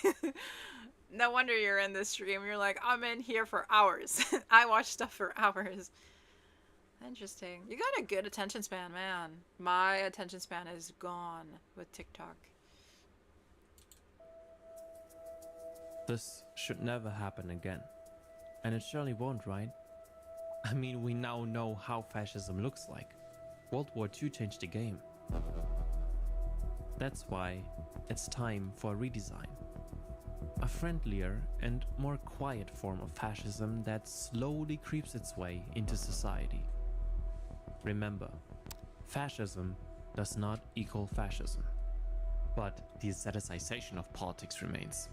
No wonder you're in this stream. You're like, I'm in here for hours. I watch stuff for hours. Interesting. You got a good attention span, man. My attention span is gone with TikTok. This should never happen again. And it surely won't, right? I mean, we now know how fascism looks like. World War II changed the game. That's why it's time for a redesign. A friendlier and more quiet form of fascism that slowly creeps its way into society. Remember, fascism does not equal fascism, but the aestheticization of politics remains.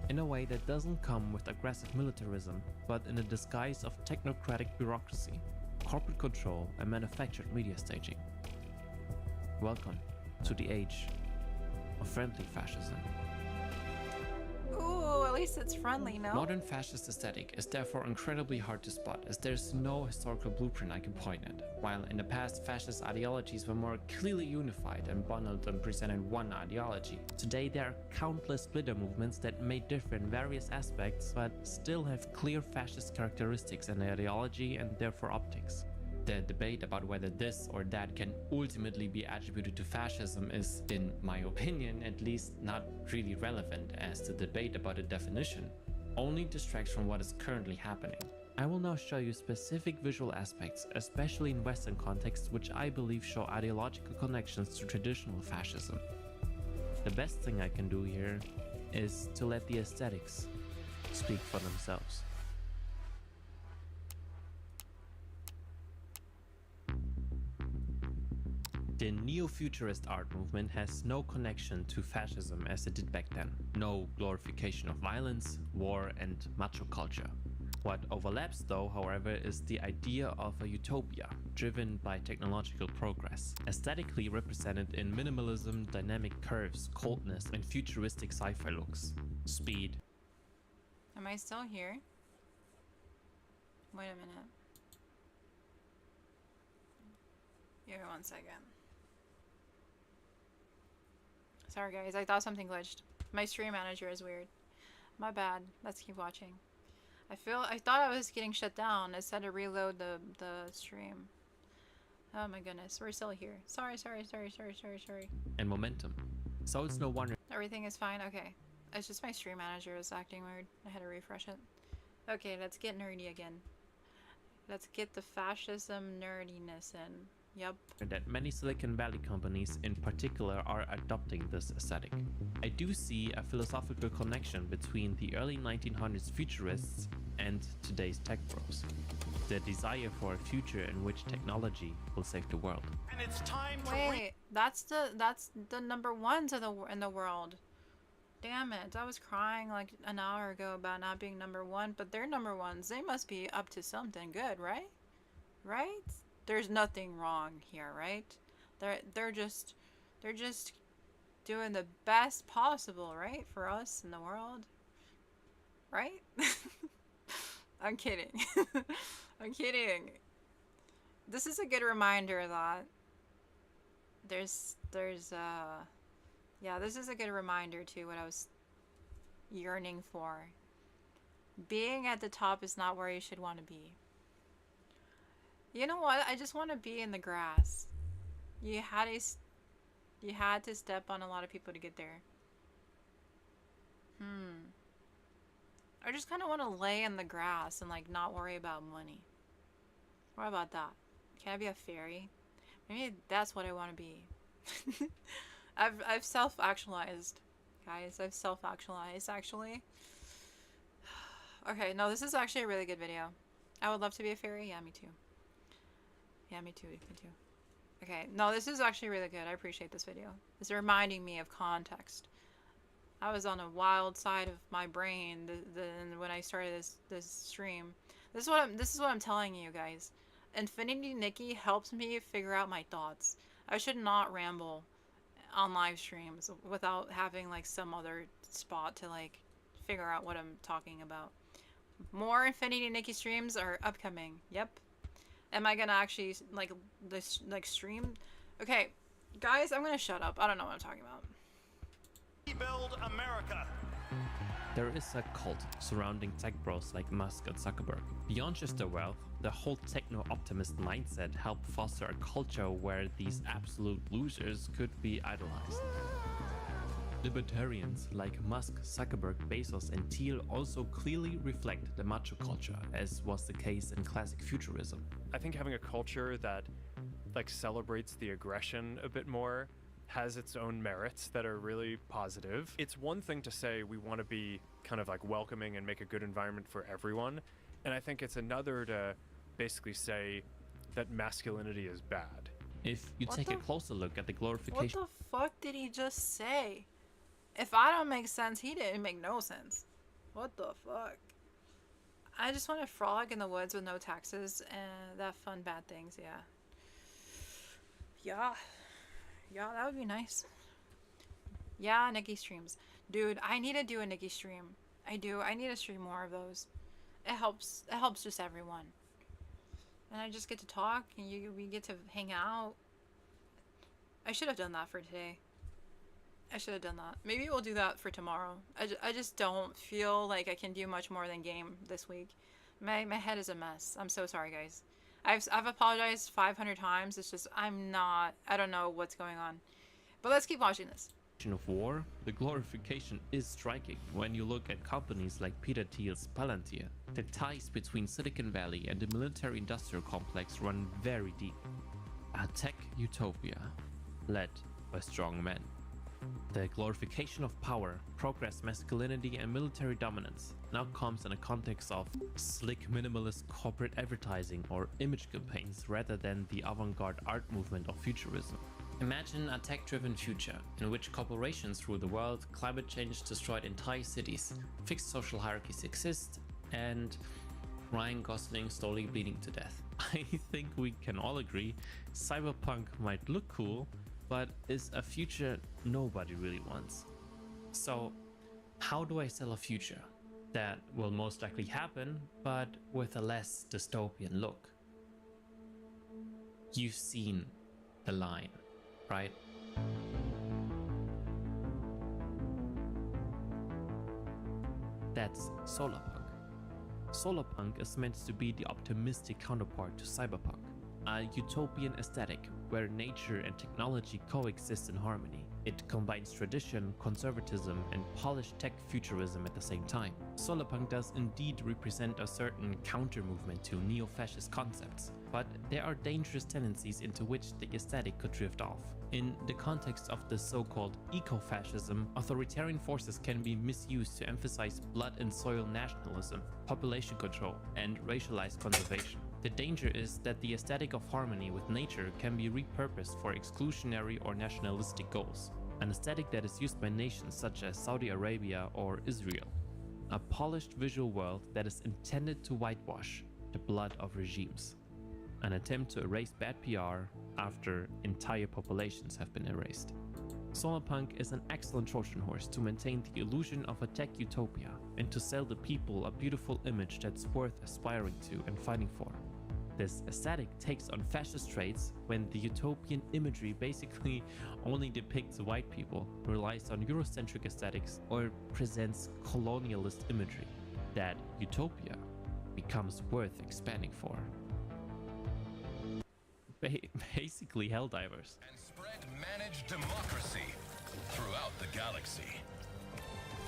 In a way that doesn't come with aggressive militarism, but in a disguise of technocratic bureaucracy, corporate control, and manufactured media staging. Welcome to the age of friendly fascism. Ooh, at least it's friendly, no? Modern fascist aesthetic is therefore incredibly hard to spot, as there's no historical blueprint I can point at. While in the past, fascist ideologies were more clearly unified and bundled and presented one ideology. Today, there are countless splitter movements that may differ in various aspects, but still have clear fascist characteristics in ideology and therefore optics. The debate about whether this or that can ultimately be attributed to fascism is, in my opinion, at least not really relevant, as the debate about a definition only distracts from what is currently happening. I will now show you specific visual aspects, especially in Western contexts, which I believe show ideological connections to traditional fascism. The best thing I can do here is to let the aesthetics speak for themselves. The neo-futurist art movement has no connection to fascism as it did back then. No glorification of violence, war, and macho culture. What overlaps though, however, is the idea of a utopia, driven by technological progress, aesthetically represented in minimalism, dynamic curves, coldness, and futuristic sci-fi looks. Speed. Am I still here? Wait a minute. Give me 1 second. Sorry guys, I thought something glitched. My stream manager is weird. My bad. Let's keep watching. I thought I was getting shut down. It said to reload the stream. Oh my goodness, we're still here. Sorry. And momentum. So it's no wonder Everything is fine? Okay. It's just my stream manager is acting weird. I had to refresh it. Okay, let's get nerdy again. Let's get the fascism nerdiness in. Yep. that many Silicon Valley companies in particular are adopting this aesthetic. I do see a philosophical connection between the early 1900s futurists and today's tech bros. The desire for a future in which technology will save the world. And it's time to Wait, that's the number ones in the world. Damn it, I was crying like an hour ago about not being number one, but they're number ones. They must be up to something good, right? Right? There's nothing wrong here, right? They're just doing the best possible, right? For us in the world. Right? I'm kidding. I'm kidding. This is a good reminder that yeah, this is a good reminder to what I was yearning for. Being at the top is not where you should want to be. You know what? I just want to be in the grass. You had to step on a lot of people to get there. I just kind of want to lay in the grass and like not worry about money. What about that? Can I be a fairy? Maybe that's what I want to be. I've self-actualized. Guys, I've self-actualized, actually. Okay, no, this is actually a really good video. I would love to be a fairy. Yeah, me too. Yeah, me too. Me too. Okay, no, this is actually really good. I appreciate this video. It's reminding me of context. I was on a wild side of my brain when I started this stream. This is what I'm telling you guys. Infinity Nikki helps me figure out my thoughts. I should not ramble on live streams without having like some other spot to like figure out what I'm talking about. More Infinity Nikki streams are upcoming. Yep. Am I gonna actually like this like stream? Okay, guys, I'm gonna shut up. I don't know what I'm talking about. Rebuild America. There is a cult surrounding tech bros like Musk and Zuckerberg. Beyond just their wealth, the whole techno-optimist mindset helped foster a culture where these absolute losers could be idolized. Libertarians like Musk, Zuckerberg, Bezos, and Thiel also clearly reflect the macho culture, as was the case in classic futurism. I think having a culture that like celebrates the aggression a bit more has its own merits that are really positive. It's one thing to say we want to be kind of like welcoming and make a good environment for everyone, and I think it's another to basically say that masculinity is bad. If you take a closer look at the glorification... What the fuck did he just say? If I don't make sense, he didn't make no sense. What the fuck? I just want to frolic in the woods with no taxes and that fun bad things, yeah. Yeah. Yeah, that would be nice. Yeah, Nikki streams. Dude, I need to do a Nikki stream. I do. I need to stream more of those. It helps just everyone. And I just get to talk and we get to hang out. I should have done that for today. I should have done that. Maybe we'll do that for tomorrow. I just don't feel like I can do much more than game this week. My head is a mess. I'm so sorry, guys. I've apologized 500 times. It's just I don't know what's going on. But let's keep watching this. Of war, the glorification is striking when you look at companies like Peter Thiel's Palantir. The ties between Silicon Valley and the military-industrial complex run very deep. A tech utopia, led by strong men. The glorification of power, progress, masculinity, and military dominance now comes in a context of slick minimalist corporate advertising or image campaigns rather than the avant-garde art movement of futurism. Imagine a tech-driven future in which corporations rule the world, climate change destroyed entire cities, fixed social hierarchies exist, and Ryan Gosling slowly bleeding to death. I think we can all agree cyberpunk might look cool, but is a future nobody really wants. So, how do I sell a future that will most likely happen, but with a less dystopian look? You've seen the line, right? That's solarpunk. Solarpunk is meant to be the optimistic counterpart to cyberpunk, a utopian aesthetic where nature and technology coexist in harmony. It combines tradition, conservatism, and polished tech futurism at the same time. Solarpunk does indeed represent a certain counter-movement to neo-fascist concepts, but there are dangerous tendencies into which the aesthetic could drift off. In the context of the so-called eco-fascism, authoritarian forces can be misused to emphasize blood and soil nationalism, population control, and racialized conservation. The danger is that the aesthetic of harmony with nature can be repurposed for exclusionary or nationalistic goals, an aesthetic that is used by nations such as Saudi Arabia or Israel. A polished visual world that is intended to whitewash the blood of regimes. An attempt to erase bad PR after entire populations have been erased. Solarpunk is an excellent Trojan horse to maintain the illusion of a tech utopia and to sell the people a beautiful image that's worth aspiring to and fighting for. This aesthetic takes on fascist traits when the utopian imagery basically only depicts white people, relies on Eurocentric aesthetics, or presents colonialist imagery. That utopia becomes worth expanding for. Basically Helldivers. And spread managed democracy throughout the galaxy.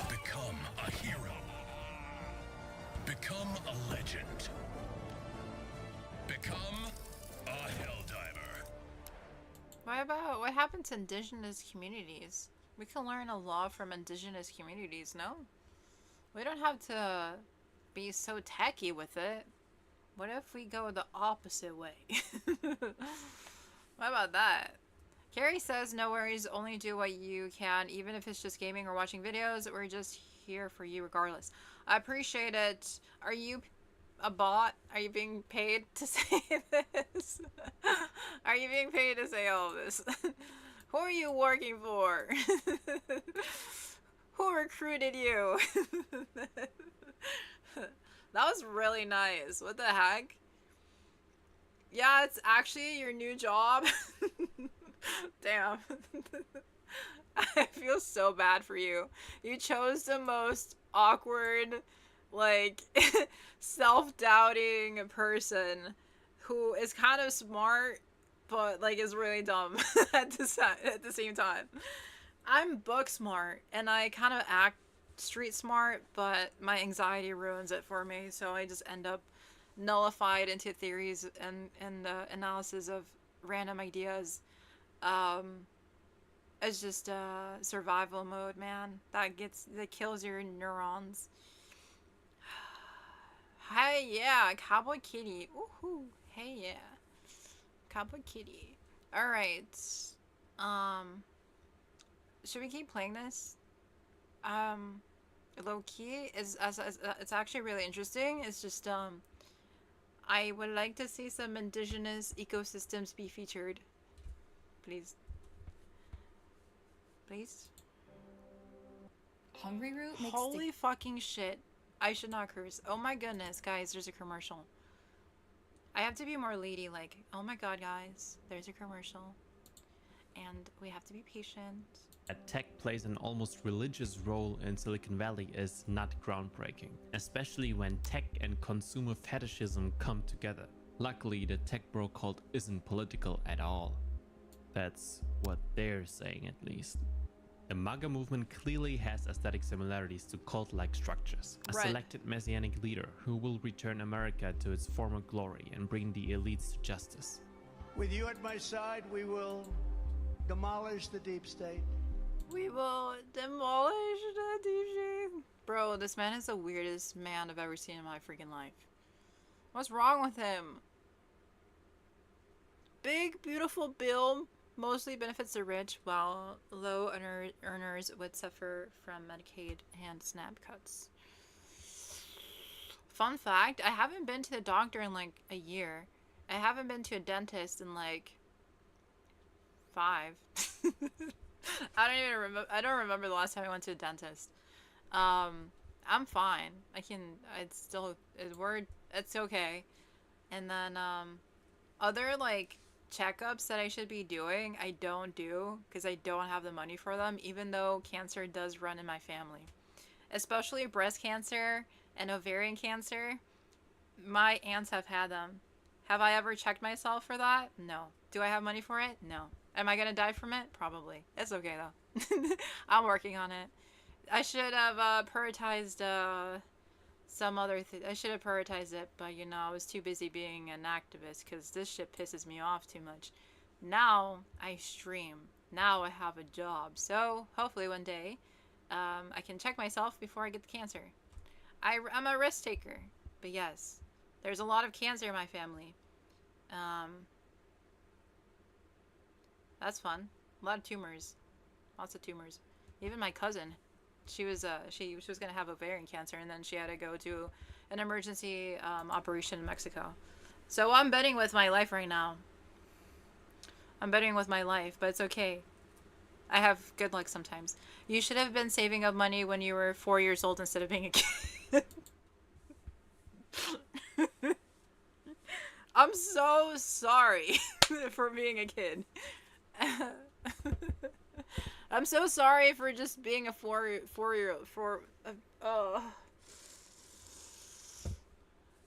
Become a hero. Become a legend. Become a Helldiver. What happened to indigenous communities? We can learn a lot from indigenous communities, no? We don't have to be so techy with it. What if we go the opposite way? What about that? Cari says, no worries, only do what you can, even if it's just gaming or watching videos. We're just here for you regardless. I appreciate it. Are you a bot? Are you being paid to say this? Are you being paid to say all of this? Who are you working for? Who recruited you? That was really nice. What the heck? Yeah, it's actually your new job. Damn. I feel so bad for you. You chose the most awkward, like, self-doubting person who is kind of smart, but, like, is really dumb at the same time. I'm book smart, and I kind of act street smart, but my anxiety ruins it for me, so I just end up nullified into theories and analysis of random ideas. It's just survival mode, man. That kills your neurons. Hey, yeah, Cowboy Kitty. Woohoo. Hey, yeah. Cowboy Kitty. Alright. Should we keep playing this? Low key is it's actually really interesting. It's just I would like to see some indigenous ecosystems be featured. Please. Please. Hungry root makes Holy fucking shit. I should not curse. Oh my goodness, guys, there's a commercial. I have to be more ladylike. Oh my god, guys, there's a commercial. And we have to be patient. That tech plays an almost religious role in Silicon Valley is not groundbreaking, especially when tech and consumer fetishism come together. Luckily, the tech bro cult isn't political at all. That's what they're saying, at least. The MAGA movement clearly has aesthetic similarities to cult-like structures. A selected messianic leader who will return America to its former glory and bring the elites to justice. With you at my side, we will demolish the deep state. We will demolish the deep state. Bro, this man is the weirdest man I've ever seen in my freaking life. What's wrong with him? Big, beautiful bill mostly benefits the rich, while low earners would suffer from Medicaid and SNAP cuts. Fun fact, I haven't been to the doctor in like a year. I haven't been to a dentist in like 5. I don't remember the last time I went to a dentist. I'm fine. It's okay. And then, other, like, checkups that I should be doing, I don't do, because I don't have the money for them, even though cancer does run in my family. Especially breast cancer and ovarian cancer. My aunts have had them. Have I ever checked myself for that? No. Do I have money for it? No. Am I gonna die from it? Probably. It's okay though. I'm working on it. I should have prioritized some other I should have prioritized it, but you know, I was too busy being an activist because this shit pisses me off too much. Now I stream. Now I have a job. So hopefully one day I can check myself before I get the cancer. I'm a risk taker. But yes, there's a lot of cancer in my family. That's fun. A lot of tumors. Lots of tumors. Even my cousin, she was gonna have ovarian cancer, and then she had to go to an emergency operation in Mexico. So I'm betting with my life right now. I'm betting with my life, but it's okay. I have good luck sometimes. You should have been saving up money when you were 4 years old instead of being a kid. I'm so sorry for being a kid. I'm so sorry for just being a four-year-old.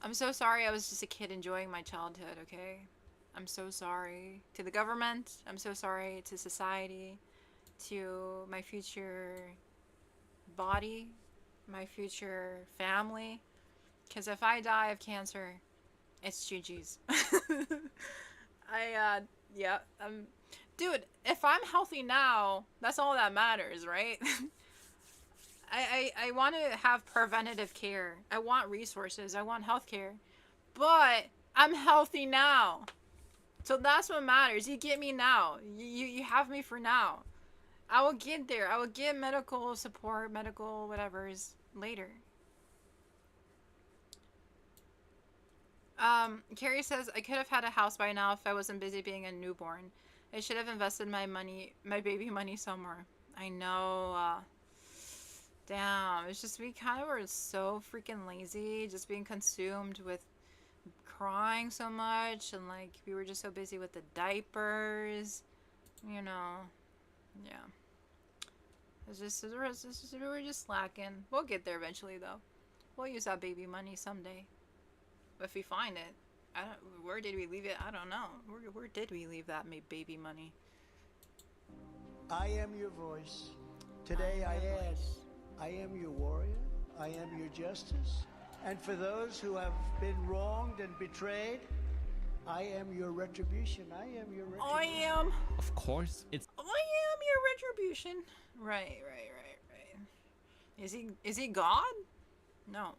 I'm so sorry I was just a kid enjoying my childhood, okay? I'm so sorry to the government. I'm so sorry to society, to my future body, my future family. Because if I die of cancer, it's GG's. Dude, if I'm healthy now, that's all that matters, right? I want to have preventative care. I want resources. I want health care. But I'm healthy now. So that's what matters. You get me now. You have me for now. I will get there. I will get medical support, medical whatever's later. Cari says, I could have had a house by now if I wasn't busy being a newborn. I should have invested my baby money somewhere. I know, damn, it's just we kind of were so freaking lazy, just being consumed with crying so much, and like we were just so busy with the diapers, you know. Yeah, it's just we were just slacking. We'll get there eventually, though. We'll use that baby money someday if we find it. I don't. Where did we leave it? I don't know. Where did we leave that baby money? I am your voice. Today I add, I am your warrior. I am your justice. And for those who have been wronged and betrayed, I am your retribution. I am your retribution. I am. Of course, it's I am your retribution. Right. Is he God? No.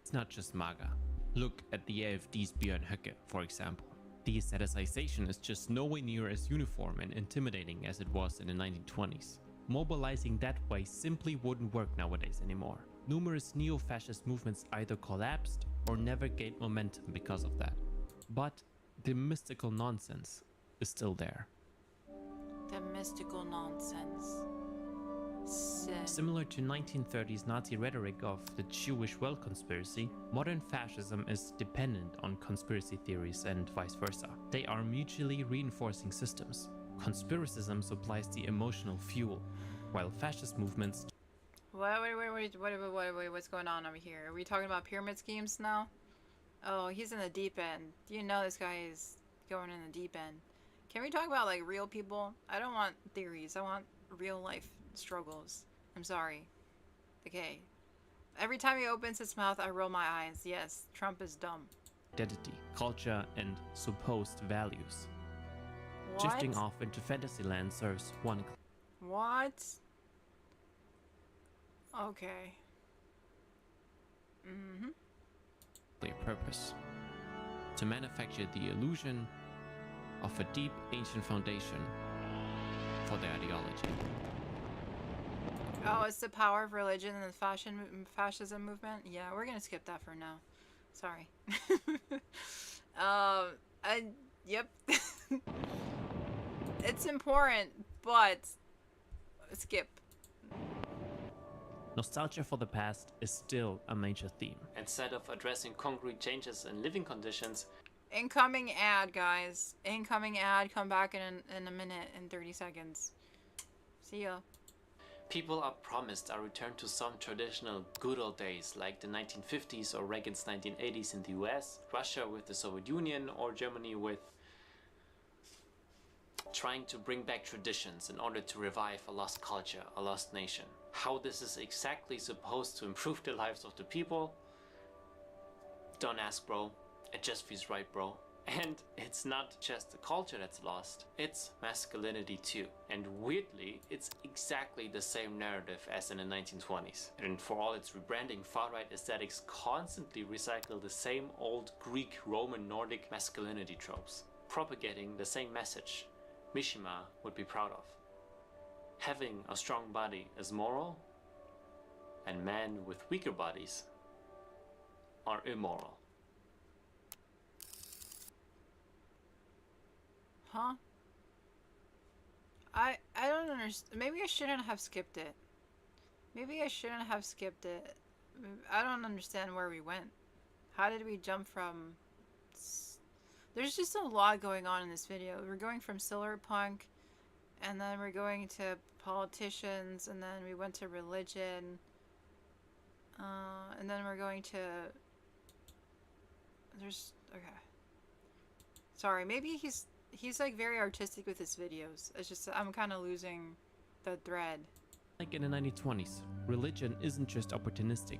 It's not just MAGA. Look at the AfD's Björn Höcke, for example. The aestheticization is just nowhere near as uniform and intimidating as it was in the 1920s. Mobilizing that way simply wouldn't work nowadays anymore. Numerous neo-fascist movements either collapsed or never gained momentum because of that. But the mystical nonsense is still there. The mystical nonsense. Sin. Similar to 1930s Nazi rhetoric of the Jewish well conspiracy, modern fascism is dependent on conspiracy theories and vice versa. They are mutually reinforcing systems. Conspiracism supplies the emotional fuel, while fascist movements... Wait, what's going on over here? Are we talking about pyramid schemes now? Oh, he's in the deep end. You know this guy is going in the deep end. Can we talk about, like, real people? I don't want theories. I want real life struggles. I'm sorry. Okay. Every time he opens his mouth, I roll my eyes. Yes, Trump is dumb. Identity, culture, and supposed values. What? Drifting off into Fantasyland serves one What? Okay. clear purpose: to manufacture the illusion of a deep ancient foundation for their ideology. Oh, it's the power of religion and the fascism movement? Yeah, we're gonna skip that for now. Sorry. Yep. It's important, but skip. Nostalgia for the past is still a major theme. Instead of addressing concrete changes in living conditions, Incoming ad, guys. Incoming ad. Come back in a minute, in 30 seconds. See ya. people are promised a return to some traditional good old days like the 1950s or Reagan's 1980s in the US, Russia with the Soviet Union, or Germany with trying to bring back traditions in order to revive a lost culture, a lost nation. How this is exactly supposed to improve the lives of the people? Don't ask, bro. It just feels right, bro. And it's not just the culture that's lost, it's masculinity too. And weirdly, it's exactly the same narrative as in the 1920s. And for all its rebranding, far-right aesthetics constantly recycle the same old Greek, Roman, Nordic masculinity tropes, propagating the same message Mishima would be proud of. Having a strong body is moral, and men with weaker bodies are immoral. Huh? I don't understand. Maybe I shouldn't have skipped it. Maybe I shouldn't have skipped it. I don't understand where we went. How did we jump from... There's just a lot going on in this video. We're going from cyberpunk, and then we're going to politicians, and then we went to religion, and then we're going to... There's... Okay. Sorry, maybe he's like very artistic with his videos. It's just I'm kind of losing the thread. Like in the 1920s, religion isn't just opportunistic.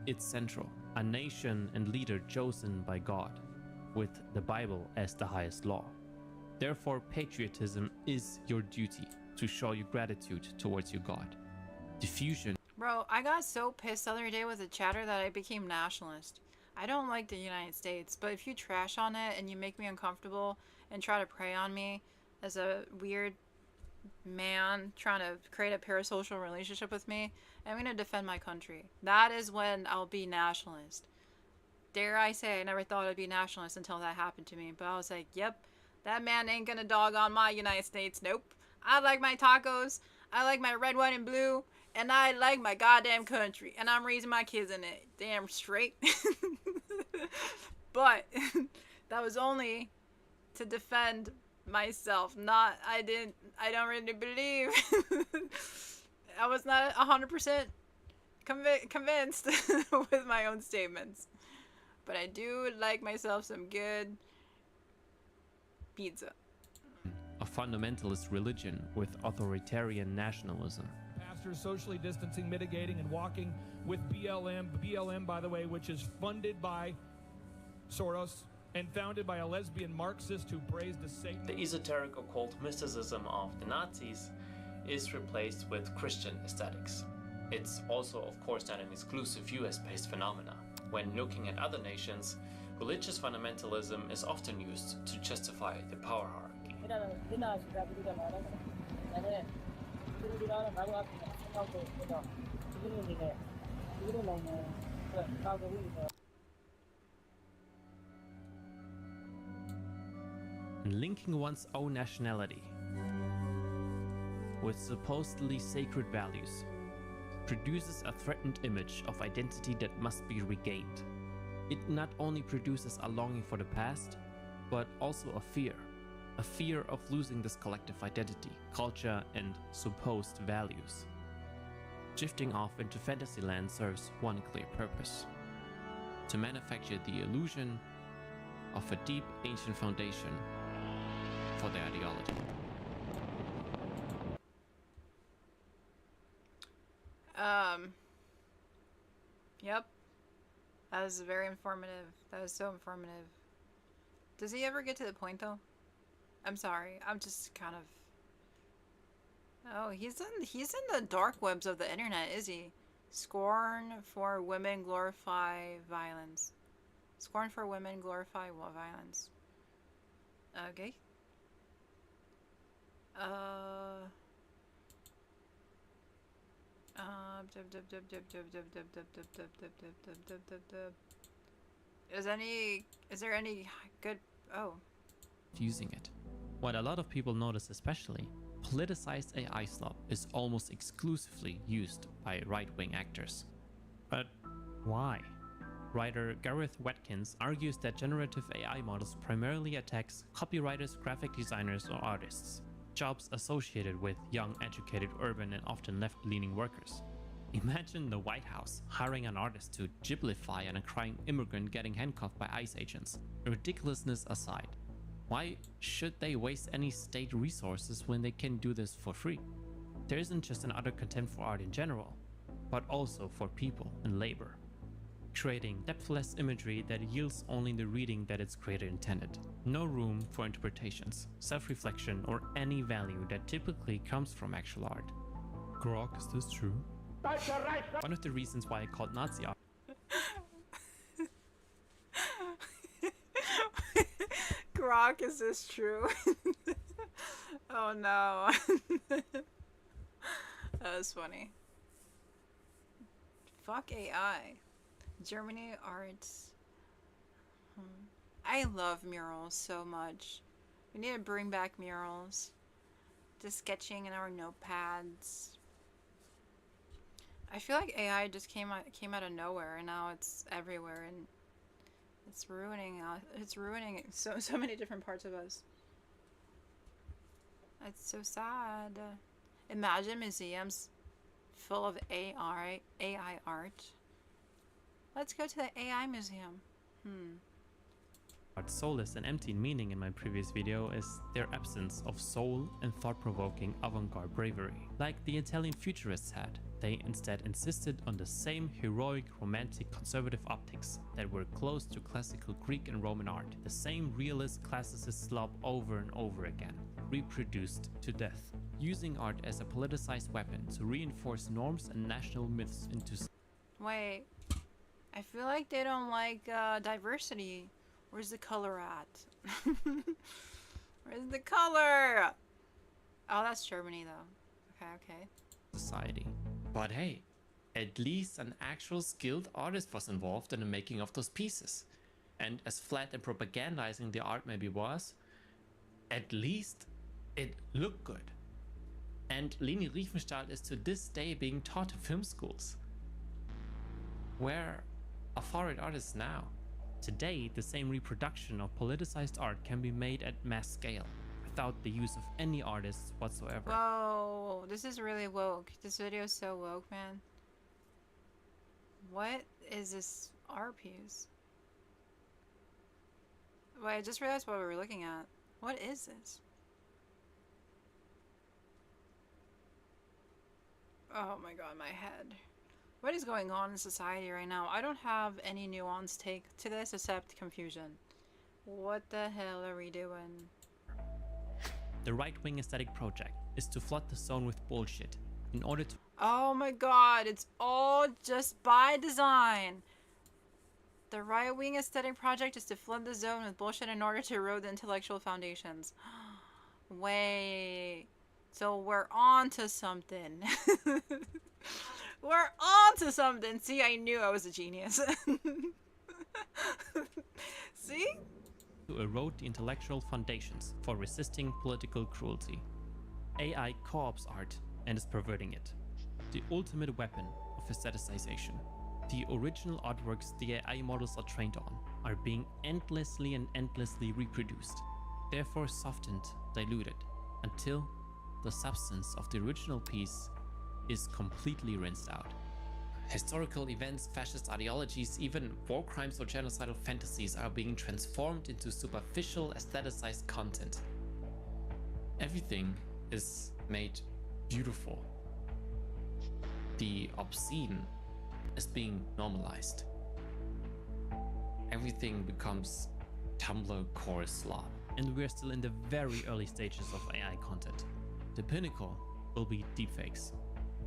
It's central. A nation and leader chosen by God, with the Bible as the highest law. Therefore, patriotism is your duty to show your gratitude towards your God. Diffusion. Bro, I got so pissed the other day with a chatter that I became nationalist. I don't like the United States, but if you trash on it and you make me uncomfortable and try to prey on me as a weird man trying to create a parasocial relationship with me, I'm going to defend my country. That is when I'll be nationalist. Dare I say, I never thought I'd be nationalist until that happened to me, but I was like, yep, that man ain't gonna dog on my United States. Nope. I like my tacos, I like my red, white, and blue, and I like my goddamn country, and I'm raising my kids in it. Damn straight. But that was only to defend myself. I don't really believe. I was not 100% convinced with my own statements. But I do like myself some good pizza. A fundamentalist religion with authoritarian nationalism. Pastors socially distancing, mitigating, and walking with BLM. BLM, by the way, which is funded by Soros and founded by a lesbian Marxist who praised as Satan. The esoteric occult mysticism of the Nazis is replaced with Christian aesthetics. It's also, of course, not an exclusive US-based phenomena. When looking at other nations, religious fundamentalism is often used to justify the power hierarchy. And linking one's own nationality with supposedly sacred values produces a threatened image of identity that must be regained. It not only produces a longing for the past, but also a fear of losing this collective identity, culture, and supposed values. Drifting off into Fantasyland serves one clear purpose: to manufacture the illusion of a deep ancient foundation for their ideology. Yep. That was very informative. That was so informative. Does he ever get to the point, though? I'm sorry. I'm just kind of... Oh, he's in the dark webs of the internet, is he? Scorn for women glorify violence. Scorn for women glorify violence. Okay. Is there any good... Oh. Using it. What a lot of people notice especially, politicized AI slop is almost exclusively used by right-wing actors. But why? Writer Gareth Watkins argues that generative AI models primarily attacks copywriters, graphic designers, or artists, jobs associated with young, educated, urban, and often left-leaning workers. Imagine the White House hiring an artist to giblify on a crying immigrant getting handcuffed by ICE agents. Ridiculousness aside, why should they waste any state resources when they can do this for free? There isn't just an utter contempt for art in general, but also for people and labor, creating depthless imagery that yields only the reading that its creator intended. No room for interpretations, self-reflection, or any value that typically comes from actual art. Grok, is this true? One of the reasons why I called Nazi art Grok, is this true? Oh no. That was funny. Fuck AI. Germany arts. I love murals so much. We need to bring back murals. Just sketching in our notepads. I feel like AI just came out of nowhere, and now it's everywhere, and it's ruining so many different parts of us. It's so sad. Imagine museums full of AI art. Let's go to the AI museum. But soulless and empty in meaning in my previous video is their absence of soul and thought-provoking avant-garde bravery, like the Italian futurists had. They instead insisted on the same heroic, romantic, conservative optics that were close to classical Greek and Roman art, the same realist, classicist slop over and over again, reproduced to death, using art as a politicized weapon to reinforce norms and national myths into... Wait, I feel like they don't like diversity. Where's the color at? Where's the color? Oh, that's Germany though. Okay. Society. But hey, at least an actual skilled artist was involved in the making of those pieces. And as flat and propagandizing the art maybe was, at least it looked good. And Leni Riefenstahl is to this day being taught in film schools. Where are foreign artists now? Today, the same reproduction of politicized art can be made at mass scale, without the use of any artists whatsoever. Whoa, this is really woke. This video is so woke, man. What is this art piece? Wait, I just realized what we were looking at. What is this? Oh my god, my head. What is going on in society right now? I don't have any nuanced take to this except confusion. What the hell are we doing? The right-wing aesthetic project is to flood the zone with bullshit in order to... Oh my god, it's all just by design. The right-wing aesthetic project is to flood the zone with bullshit in order to erode the intellectual foundations. Wait, so we're on to something. We're on to something. See, I knew I was a genius. See? To erode the intellectual foundations for resisting political cruelty. AI co-ops art and is perverting it. The ultimate weapon of aestheticization. The original artworks the AI models are trained on are being endlessly and endlessly reproduced, therefore softened, diluted, until the substance of the original piece is completely rinsed out. Historical events, fascist ideologies, even war crimes or genocidal fantasies are being transformed into superficial, aestheticized content. Everything is made beautiful. The obscene is being normalized. Everything becomes Tumblr core slop. And we're still in the very early stages of AI content. The pinnacle will be deepfakes.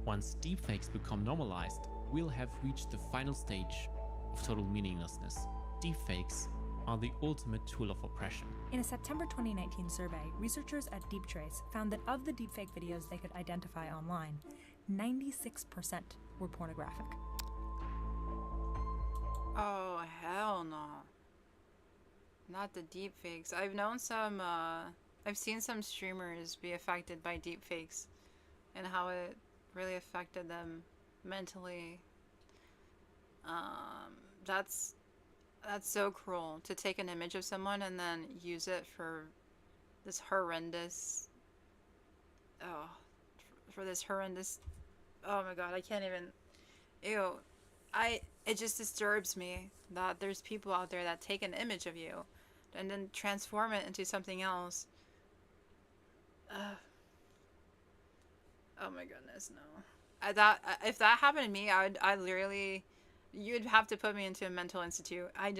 Once deepfakes become normalized, we'll have reached the final stage of total meaninglessness. Deepfakes are the ultimate tool of oppression. In a September 2019 survey, researchers at DeepTrace found that of the deepfake videos they could identify online, 96% were pornographic. Oh, hell no. Not the deepfakes. I've known some, I've seen some streamers be affected by deepfakes and how it really affected them mentally. That's so cruel to take an image of someone and then use it for this horrendous, oh my god, I can't even, ew. It just disturbs me that there's people out there that take an image of you and then transform it into something else. Oh my goodness, no. If that happened to me, I literally, you'd have to put me into a mental institute. I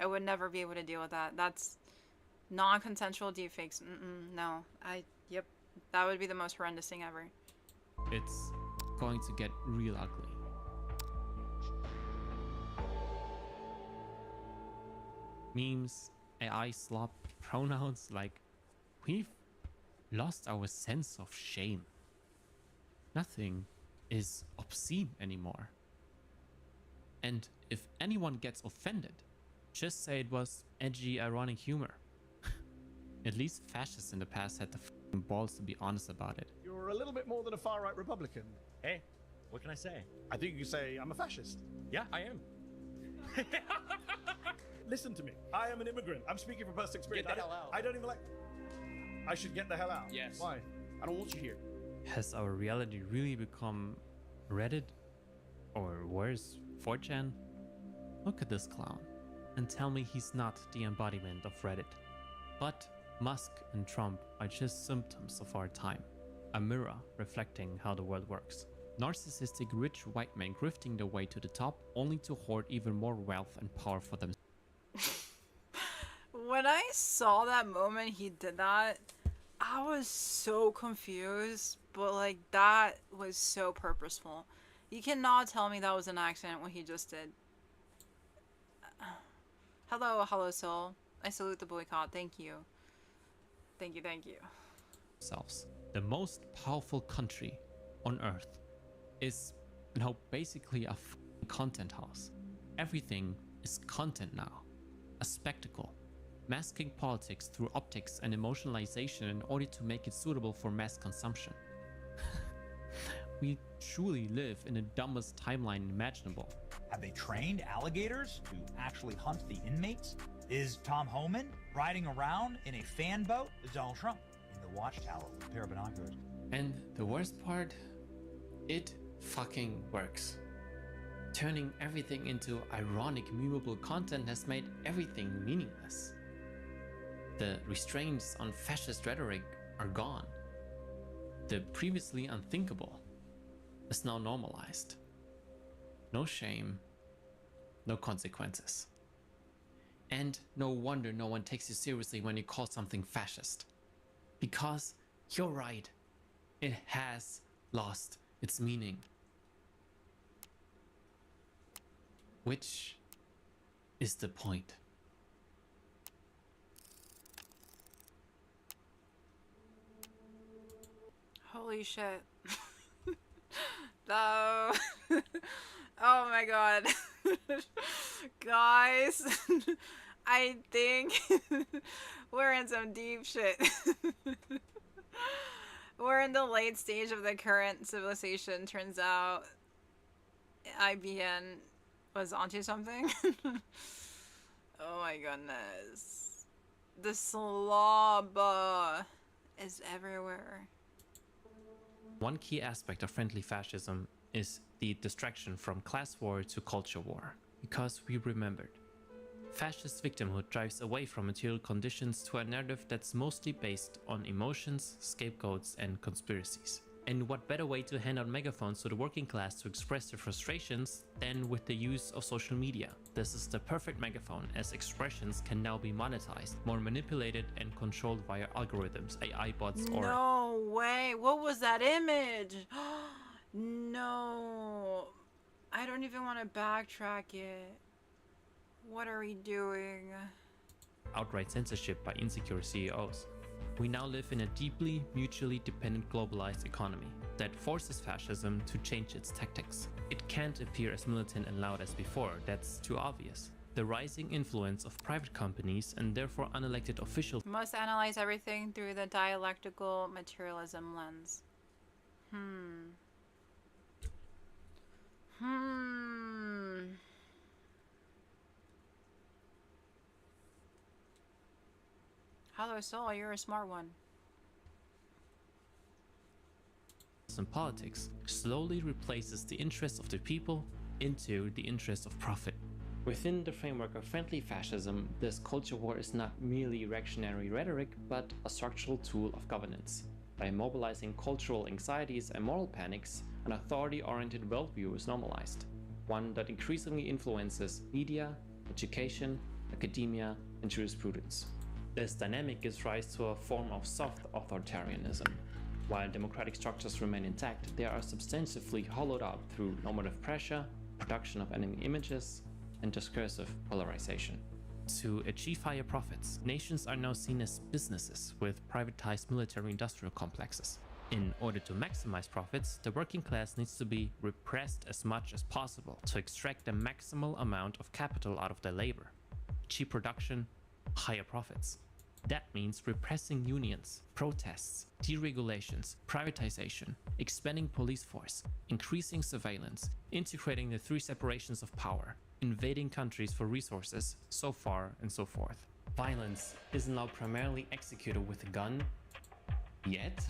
would never be able to deal with that. That's non-consensual deepfakes. No. Yep. That would be the most horrendous thing ever. It's going to get real ugly. Memes, AI slop, pronouns, like, we've lost our sense of shame. Nothing is obscene anymore. And if anyone gets offended, just say it was edgy, ironic humor. At least fascists in the past had the f***ing balls to be honest about it. You're a little bit more than a far-right Republican. Hey, what can I say? I think you can say I'm a fascist. Yeah, I am. Listen to me. I am an immigrant. I'm speaking from personal experience. Get the hell out. I don't even like... I should get the hell out. Yes. Why? I don't want you here. Has our reality really become Reddit? Or worse, 4chan? Look at this clown. and tell me he's not the embodiment of Reddit. But Musk and Trump are just symptoms of our time, a mirror reflecting how the world works. Narcissistic rich white men grifting their way to the top only to hoard even more wealth and power for themselves. When I saw that moment he did that, I was so confused, but like that was so purposeful. You cannot tell me that was an accident what he just did. Hello soul. I salute the boycott. Thank you. Thank you. The most powerful country on earth is now basically a content house. Everything is content now, a spectacle, masking politics through optics and emotionalization in order to make it suitable for mass consumption. We truly live in the dumbest timeline imaginable. Have they trained alligators to actually hunt the inmates? Is Tom Homan riding around in a fan boat? Is Donald Trump in the watchtower with a pair of binoculars? And the worst part, it fucking works. Turning everything into ironic, memeable content has made everything meaningless. The restraints on fascist rhetoric are gone. The previously unthinkable is now normalized. No shame, no consequences. And no wonder no one takes you seriously when you call something fascist. Because you're right, it has lost its meaning. Which is the point? Holy shit. No. Oh my god. Guys, I think we're in some deep shit. We're in the late stage of the current civilization. Turns out IBN was onto something. Oh my goodness. The slob is everywhere. One key aspect of friendly fascism is the distraction from class war to culture war, because we remembered. Fascist victimhood drives away from material conditions to a narrative that's mostly based on emotions, scapegoats, and conspiracies. And what better way to hand out megaphones to the working class to express their frustrations than with the use of social media? This is the perfect megaphone, as expressions can now be monetized, more manipulated and controlled via algorithms, AI bots, or... No way! What was that image? No. I don't even want to backtrack it. What are we doing? outright censorship by insecure CEOs. We now live in a deeply mutually dependent globalized economy that forces fascism to change its tactics. It can't appear as militant and loud as before, that's too obvious. The rising influence of private companies and therefore unelected officials Must analyze everything through the dialectical materialism lens. Hello, Soul, you're a smart one. and politics slowly replaces the interests of the people into the interests of profit. Within the framework of friendly fascism, this culture war is not merely reactionary rhetoric, but a structural tool of governance. By mobilizing cultural anxieties and moral panics, an authority-oriented worldview is normalized, one that increasingly influences media, education, academia, and jurisprudence. This dynamic gives rise to a form of soft authoritarianism. While democratic structures remain intact, they are substantively hollowed out through normative pressure, production of enemy images, and discursive polarization. To achieve higher profits, nations are now seen as businesses with privatized military-industrial complexes. In order to maximize profits, the working class needs to be repressed as much as possible to extract the maximal amount of capital out of their labor. Cheap production, higher profits. That means repressing unions, protests, deregulations, privatization, expanding police force, increasing surveillance, integrating the three separations of power, invading countries for resources, so far and so forth. Violence is now primarily executed with a gun, yet,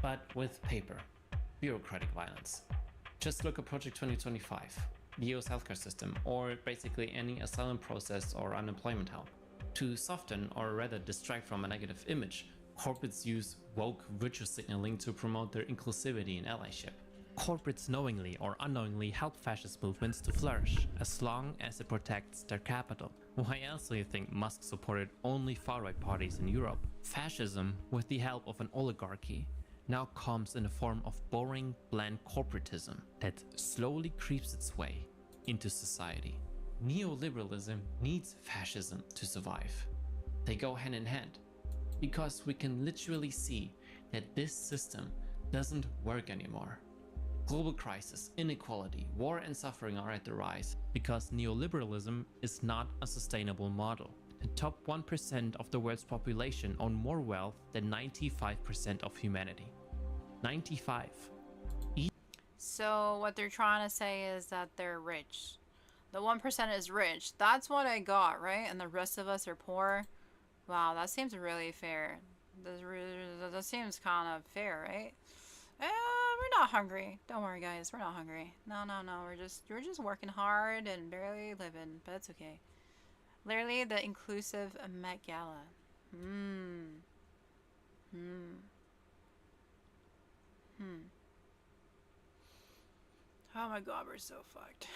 but with paper, bureaucratic violence. Just look at Project 2025. the US healthcare system, or basically any asylum process or unemployment help. To soften or rather distract from a negative image, corporates use woke virtue signaling to promote their inclusivity and allyship. Corporates knowingly or unknowingly help fascist movements to flourish as long as it protects their capital. Why else do you think Musk supported only far-right parties in Europe? Fascism, with the help of an oligarchy, now comes in the form of boring, bland corporatism that slowly creeps its way into society. Neoliberalism needs fascism to survive. They go hand in hand, because we can literally see that this system doesn't work anymore. Global crisis, inequality, war and suffering are at the rise because neoliberalism is not a sustainable model. The top 1% of the world's population own more wealth than 95% of humanity. 95. So what they're trying to say is that they're rich. The 1% is rich. That's what I got, right? And the rest of us are poor. Wow, that seems really fair. That seems kind of fair, right? We're not hungry. Don't worry, guys. We're not hungry. No. We're just working hard and barely living, but it's okay. Literally, the inclusive Met Gala. Oh my god, we're so fucked.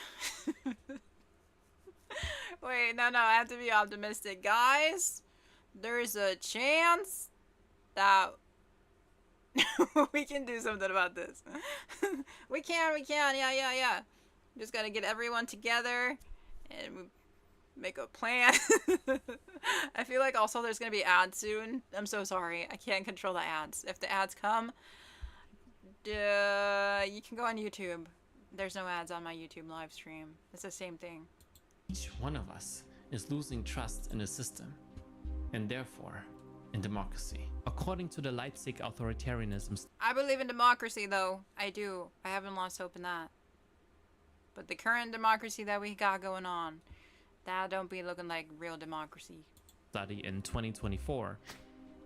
Wait, no, I have to be optimistic. Guys, there's a chance that we can do something about this. we can, yeah. Just gotta get everyone together and make a plan. I feel like also there's gonna be ads soon. I'm so sorry. I can't control the ads. If the ads come, you can go on YouTube. There's no ads on my YouTube live stream. It's the same thing. Each one of us is losing trust in the system, and therefore in democracy. According to the Leipzig authoritarianism, I believe in democracy, though. I do. I haven't lost hope in that. But the current democracy that we got going on, that don't be looking like real democracy. Study in 2024,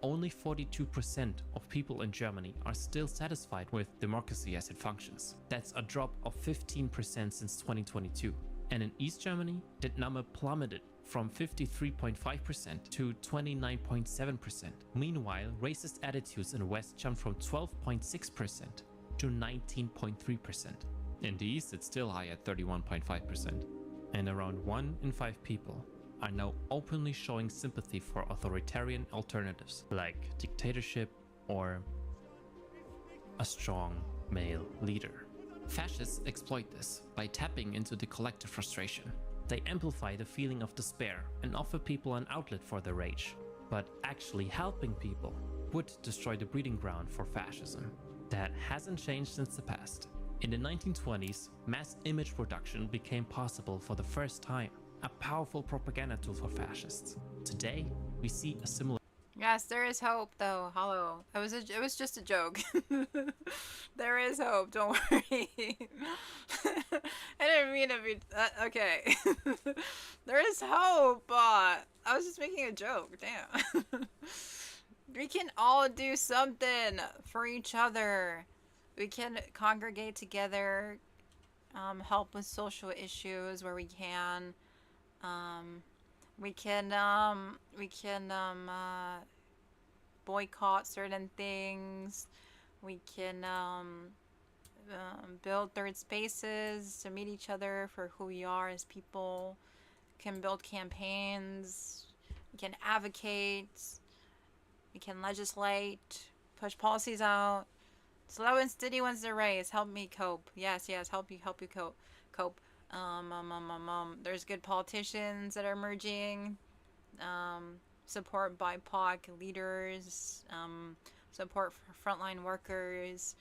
only 42% of people in Germany are still satisfied with democracy as it functions. That's a drop of 15% since 2022. And in East Germany, that number plummeted from 53.5% to 29.7%. Meanwhile, racist attitudes in the West jumped from 12.6% to 19.3%. In the East, it's still high at 31.5%. And around 1 in 5 people are now openly showing sympathy for authoritarian alternatives like dictatorship or a strong male leader. Fascists exploit this by tapping into the collective frustration. They amplify the feeling of despair and offer people an outlet for their rage. But actually helping people would destroy the breeding ground for fascism. That hasn't changed since the past. In the 1920s, mass image production became possible for the first time, a powerful propaganda tool for fascists. Today, we see a similar... Yes, there is hope, though. Hello. It was just a joke. There is hope. Don't worry. I didn't mean to be... okay. There is hope, but I was just making a joke. Damn. We can all do something for each other. We can congregate together, help with social issues where we can. We can boycott certain things. We can build third spaces to meet each other for who we are as people. We can build campaigns. We can advocate. We can legislate. Push policies out. Slow and steady wins the race. Help me cope. Yes, help you cope. There's good politicians that are emerging. Support BIPOC leaders. Support for frontline workers.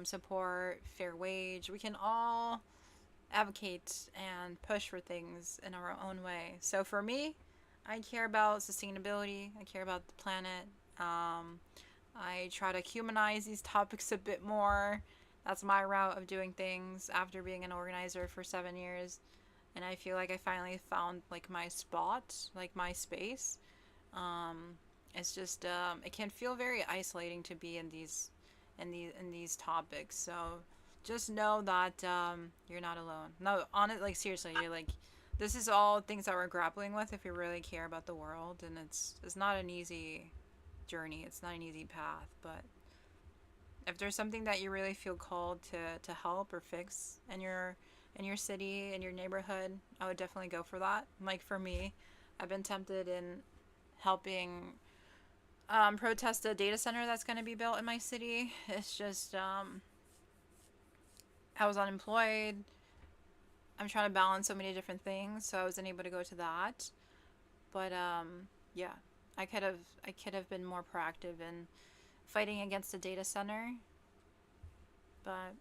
Support fair wage. We can all advocate and push for things in our own way. So for me, I care about sustainability. I care about the planet. I try to humanize these topics a bit more. That's my route of doing things after being an organizer for 7 years. And I feel like I finally found like my spot, like my space. It's just it can feel very isolating to be in these topics. So just know that you're not alone. No, on it, like seriously, you're like, this is all things that we're grappling with if we really care about the world, and it's not an easy journey. It's not an easy path, but if there's something that you really feel called to help or fix in your city, in your neighborhood, I would definitely go for that. Like for me, I've been tempted in helping protest a data center that's going to be built in my city. It's just I was unemployed. I'm trying to balance so many different things, so I wasn't able to go to that. But yeah, I could have been more proactive in fighting against a data center. But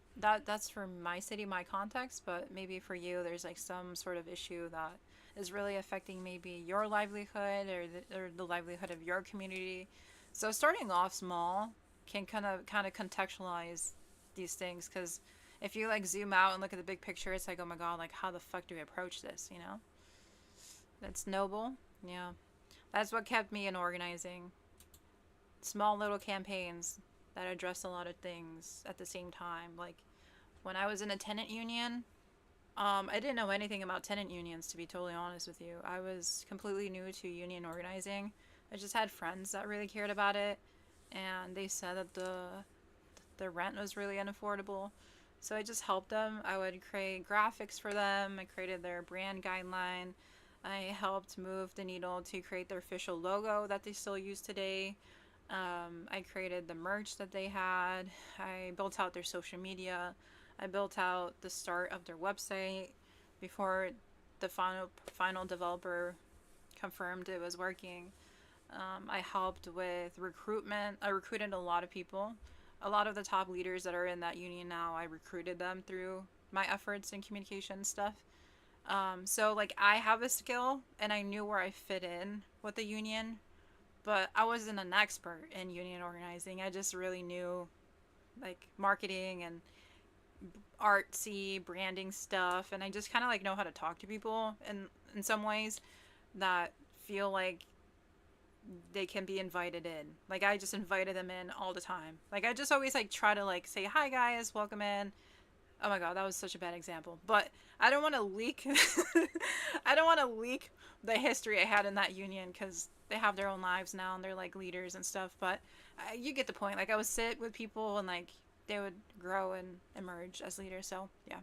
that's for my city, my context. But maybe for you, there's like some sort of issue that is really affecting maybe your livelihood or the livelihood of your community. So starting off small can kind of contextualize these things, because if you like zoom out and look at the big picture, it's like, oh my god, like how the fuck do we approach this, you know? That's noble. Yeah. That's what kept me in organizing. Small little campaigns that address a lot of things at the same time. Like when I was in a tenant union, I didn't know anything about tenant unions, to be totally honest with you. I was completely new to union organizing. I just had friends that really cared about it, and they said that the rent was really unaffordable. So I just helped them. I would create graphics for them. I created their brand guideline. I helped move the needle to create their official logo that they still use today. I created the merch that they had. I built out their social media. I built out the start of their website before the final developer confirmed it was working. I helped with recruitment. I recruited a lot of people. A lot of the top leaders that are in that union now, I recruited them through my efforts in communication stuff. So like I have a skill and I knew where I fit in with the union, but I wasn't an expert in union organizing. I just really knew like marketing and artsy branding stuff, and I just kind of like know how to talk to people in some ways that feel like they can be invited in. Like I just invited them in all the time. Like I just always like try to like say, hi guys, welcome in. Oh my god, that was such a bad example. But I don't want to leak I don't want to leak the history I had in that union, because they have their own lives now and they're like leaders and stuff. But you get the point. Like I would sit with people and like they would grow and emerge as leaders. So yeah.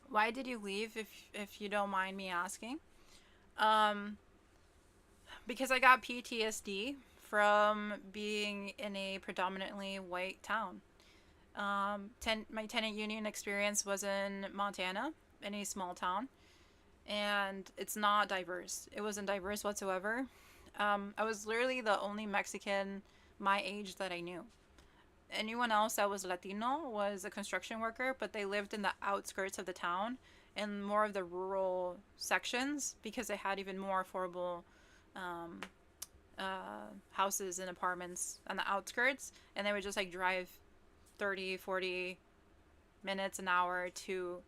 Why did you leave, if you don't mind me asking? Because I got PTSD from being in a predominantly white town. My tenant union experience was in Montana, in a small town, and it's not diverse. It wasn't diverse whatsoever. I was literally the only Mexican my age that I knew. Anyone else that was Latino was a construction worker, but they lived in the outskirts of the town in more of the rural sections, because they had even more affordable houses and apartments on the outskirts, and they would just like drive 30-40 minutes an hour to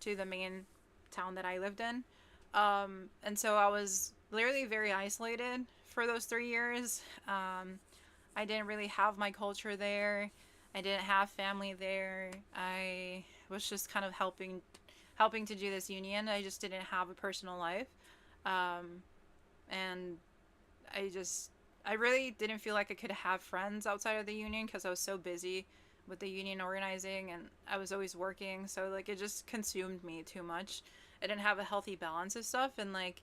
the main town that I lived in. And so I was literally very isolated for those 3 years. I didn't really have my culture there. I didn't have family there. I was just kind of helping to do this union. I just didn't have a personal life. And I really didn't feel like I could have friends outside of the union, because I was so busy with the union organizing and I was always working. So like it just consumed me too much. I didn't have a healthy balance of stuff. And like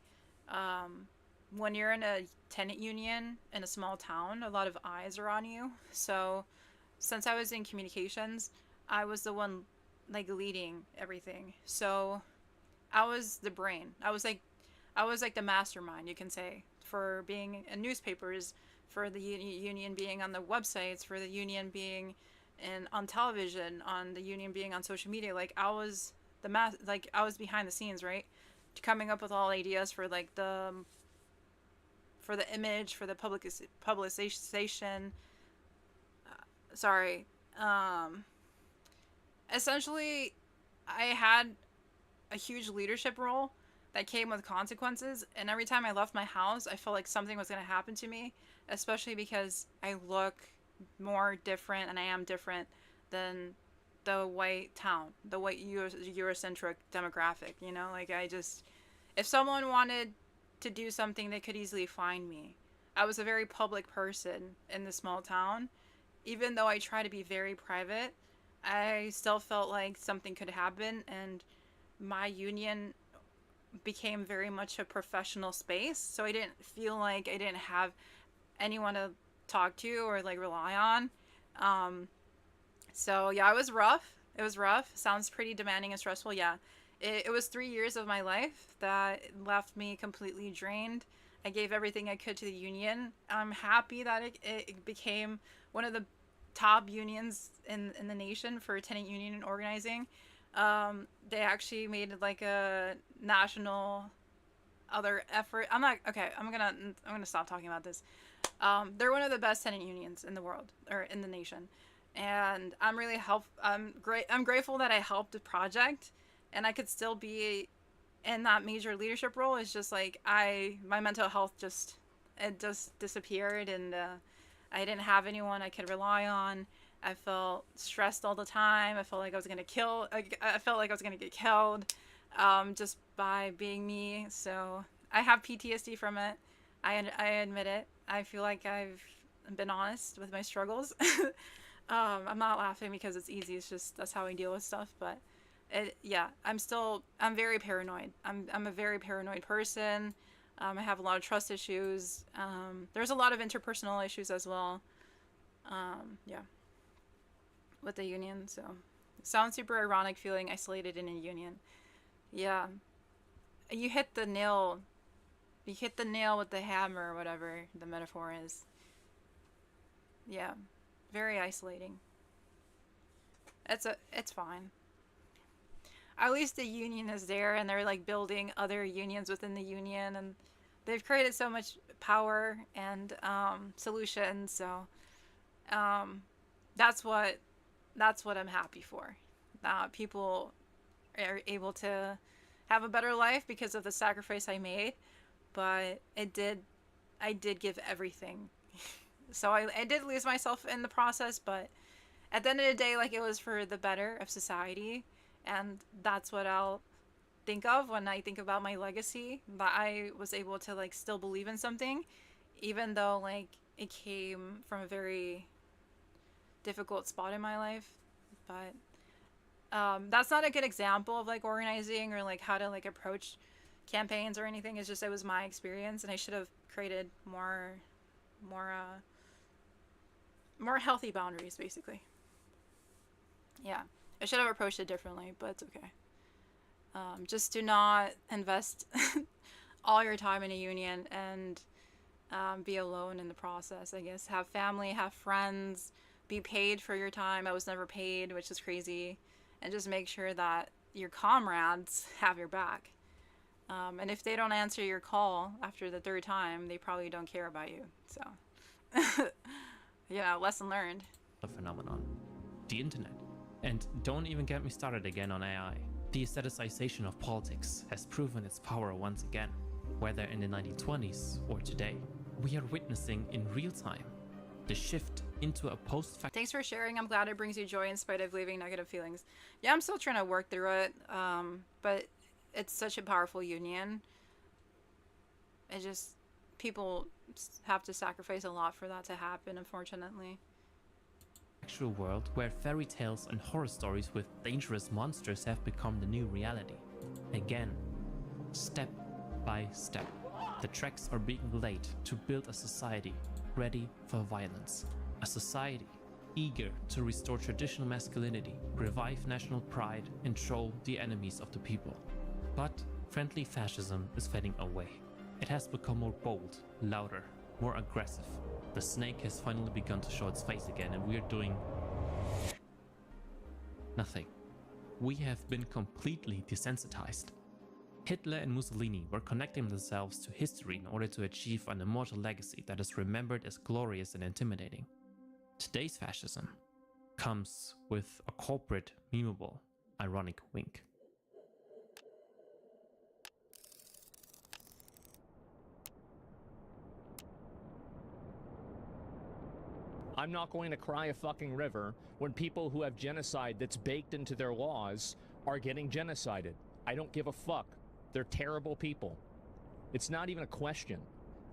when you're in a tenant union in a small town, a lot of eyes are on you. So since I was in communications, I was the one like leading everything. So I was the brain. I was like the mastermind, you can say, for being in newspapers, for the union being on the websites, for the union being on television, on the union being on social media. Like I was I was behind the scenes, right? Coming up with all ideas for like for the image, for the publication. Essentially, I had a huge leadership role that came with consequences, and every time I left my house, I felt like something was going to happen to me, especially because I look more different and I am different than the white town, the white Eurocentric demographic, you know? Like, if someone wanted to do something, they could easily find me. I was a very public person in the small town. Even though I try to be very private, I still felt like something could happen, and my union became very much a professional space, so I didn't feel like I didn't have anyone to talk to or like rely on. So yeah, it was rough. It was rough. Sounds pretty demanding and stressful. Yeah. It was 3 years of my life that left me completely drained. I gave everything I could to the union. I'm happy that it became one of the top unions in the nation for tenant union and organizing. They actually made like a national other effort. I'm gonna stop talking about this. They're one of the best tenant unions in the world, or in the nation, and I'm grateful that I helped the project, and I could still be in that major leadership role. It's just like my mental health just disappeared, and I didn't have anyone I could rely on. I felt stressed all the time. I felt like I was gonna get killed, just by being me. So I have PTSD from it. I admit it. I feel like I've been honest with my struggles. I'm not laughing because it's easy. It's just that's how I deal with stuff. But I'm very paranoid. I'm a very paranoid person. I have a lot of trust issues. There's a lot of interpersonal issues as well. With the union. So it sounds super ironic feeling isolated in a union. Yeah. You hit the nail with the hammer, or whatever the metaphor is. Yeah. Very isolating. It's fine. At least the union is there, and they're like building other unions within the union, and they've created so much power and solutions. So that's what I'm happy for. People are able to have a better life because of the sacrifice I made, but I did give everything. So I did lose myself in the process, but at the end of the day, like, it was for the better of society, and that's what I'll think of when I think about my legacy, that I was able to like still believe in something, even though like it came from a very difficult spot in my life. But that's not a good example of like organizing or like how to like approach campaigns or anything. It's just, it was my experience, and I should have created more healthy boundaries, basically. Yeah, I should have approached it differently, but it's okay. Just do not invest all your time in a union and be alone in the process, I guess. Have family, have friends, be paid for your time. I was never paid, which is crazy. And just make sure that your comrades have your back. And if they don't answer your call after the third time, they probably don't care about you. So, lesson learned. The phenomenon. The internet. And don't even get me started again on AI. The aestheticization of politics has proven its power once again, whether in the 1920s or today. We are witnessing in real time the shift into a post-fact. Thanks for sharing. I'm glad it brings you joy in spite of leaving negative feelings. Yeah, I'm still trying to work through it, but it's such a powerful union. It just, people have to sacrifice a lot for that to happen, unfortunately. Actual world where fairy tales and horror stories with dangerous monsters have become the new reality. Again, step by step, the tracks are being laid to build a society ready for violence. A society eager to restore traditional masculinity, revive national pride, and troll the enemies of the people. But friendly fascism is fading away. It has become more bold, louder, more aggressive. The snake has finally begun to show its face again, and we are doing nothing. We have been completely desensitized. Hitler and Mussolini were connecting themselves to history in order to achieve an immortal legacy that is remembered as glorious and intimidating. Today's fascism comes with a corporate, memeable, ironic wink. I'm not going to cry a fucking river when people who have genocide that's baked into their laws are getting genocided. I don't give a fuck. They're terrible people. It's not even a question.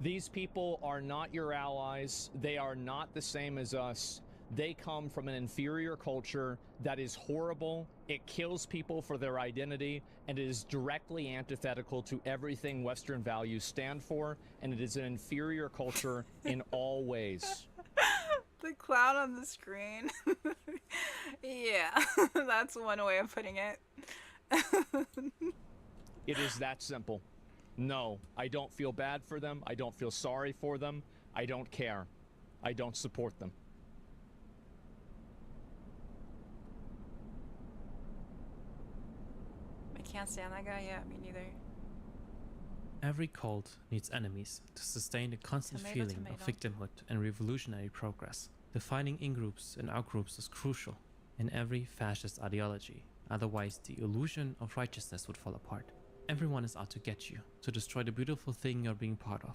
These people are not your allies. They are not the same as us. They come from an inferior culture that is horrible. It kills people for their identity, and it is directly antithetical to everything Western values stand for, and it is an inferior culture in all ways. The cloud on the screen. Yeah, that's one way of putting it. It is that simple. No, I don't feel bad for them. I don't feel sorry for them. I don't care. I don't support them. I can't stand that guy. Yeah, me neither. Every cult needs enemies to sustain the constant feeling of victimhood and revolutionary progress. Defining in-groups and out-groups is crucial in every fascist ideology, otherwise the illusion of righteousness would fall apart. Everyone is out to get you, to destroy the beautiful thing you're being part of,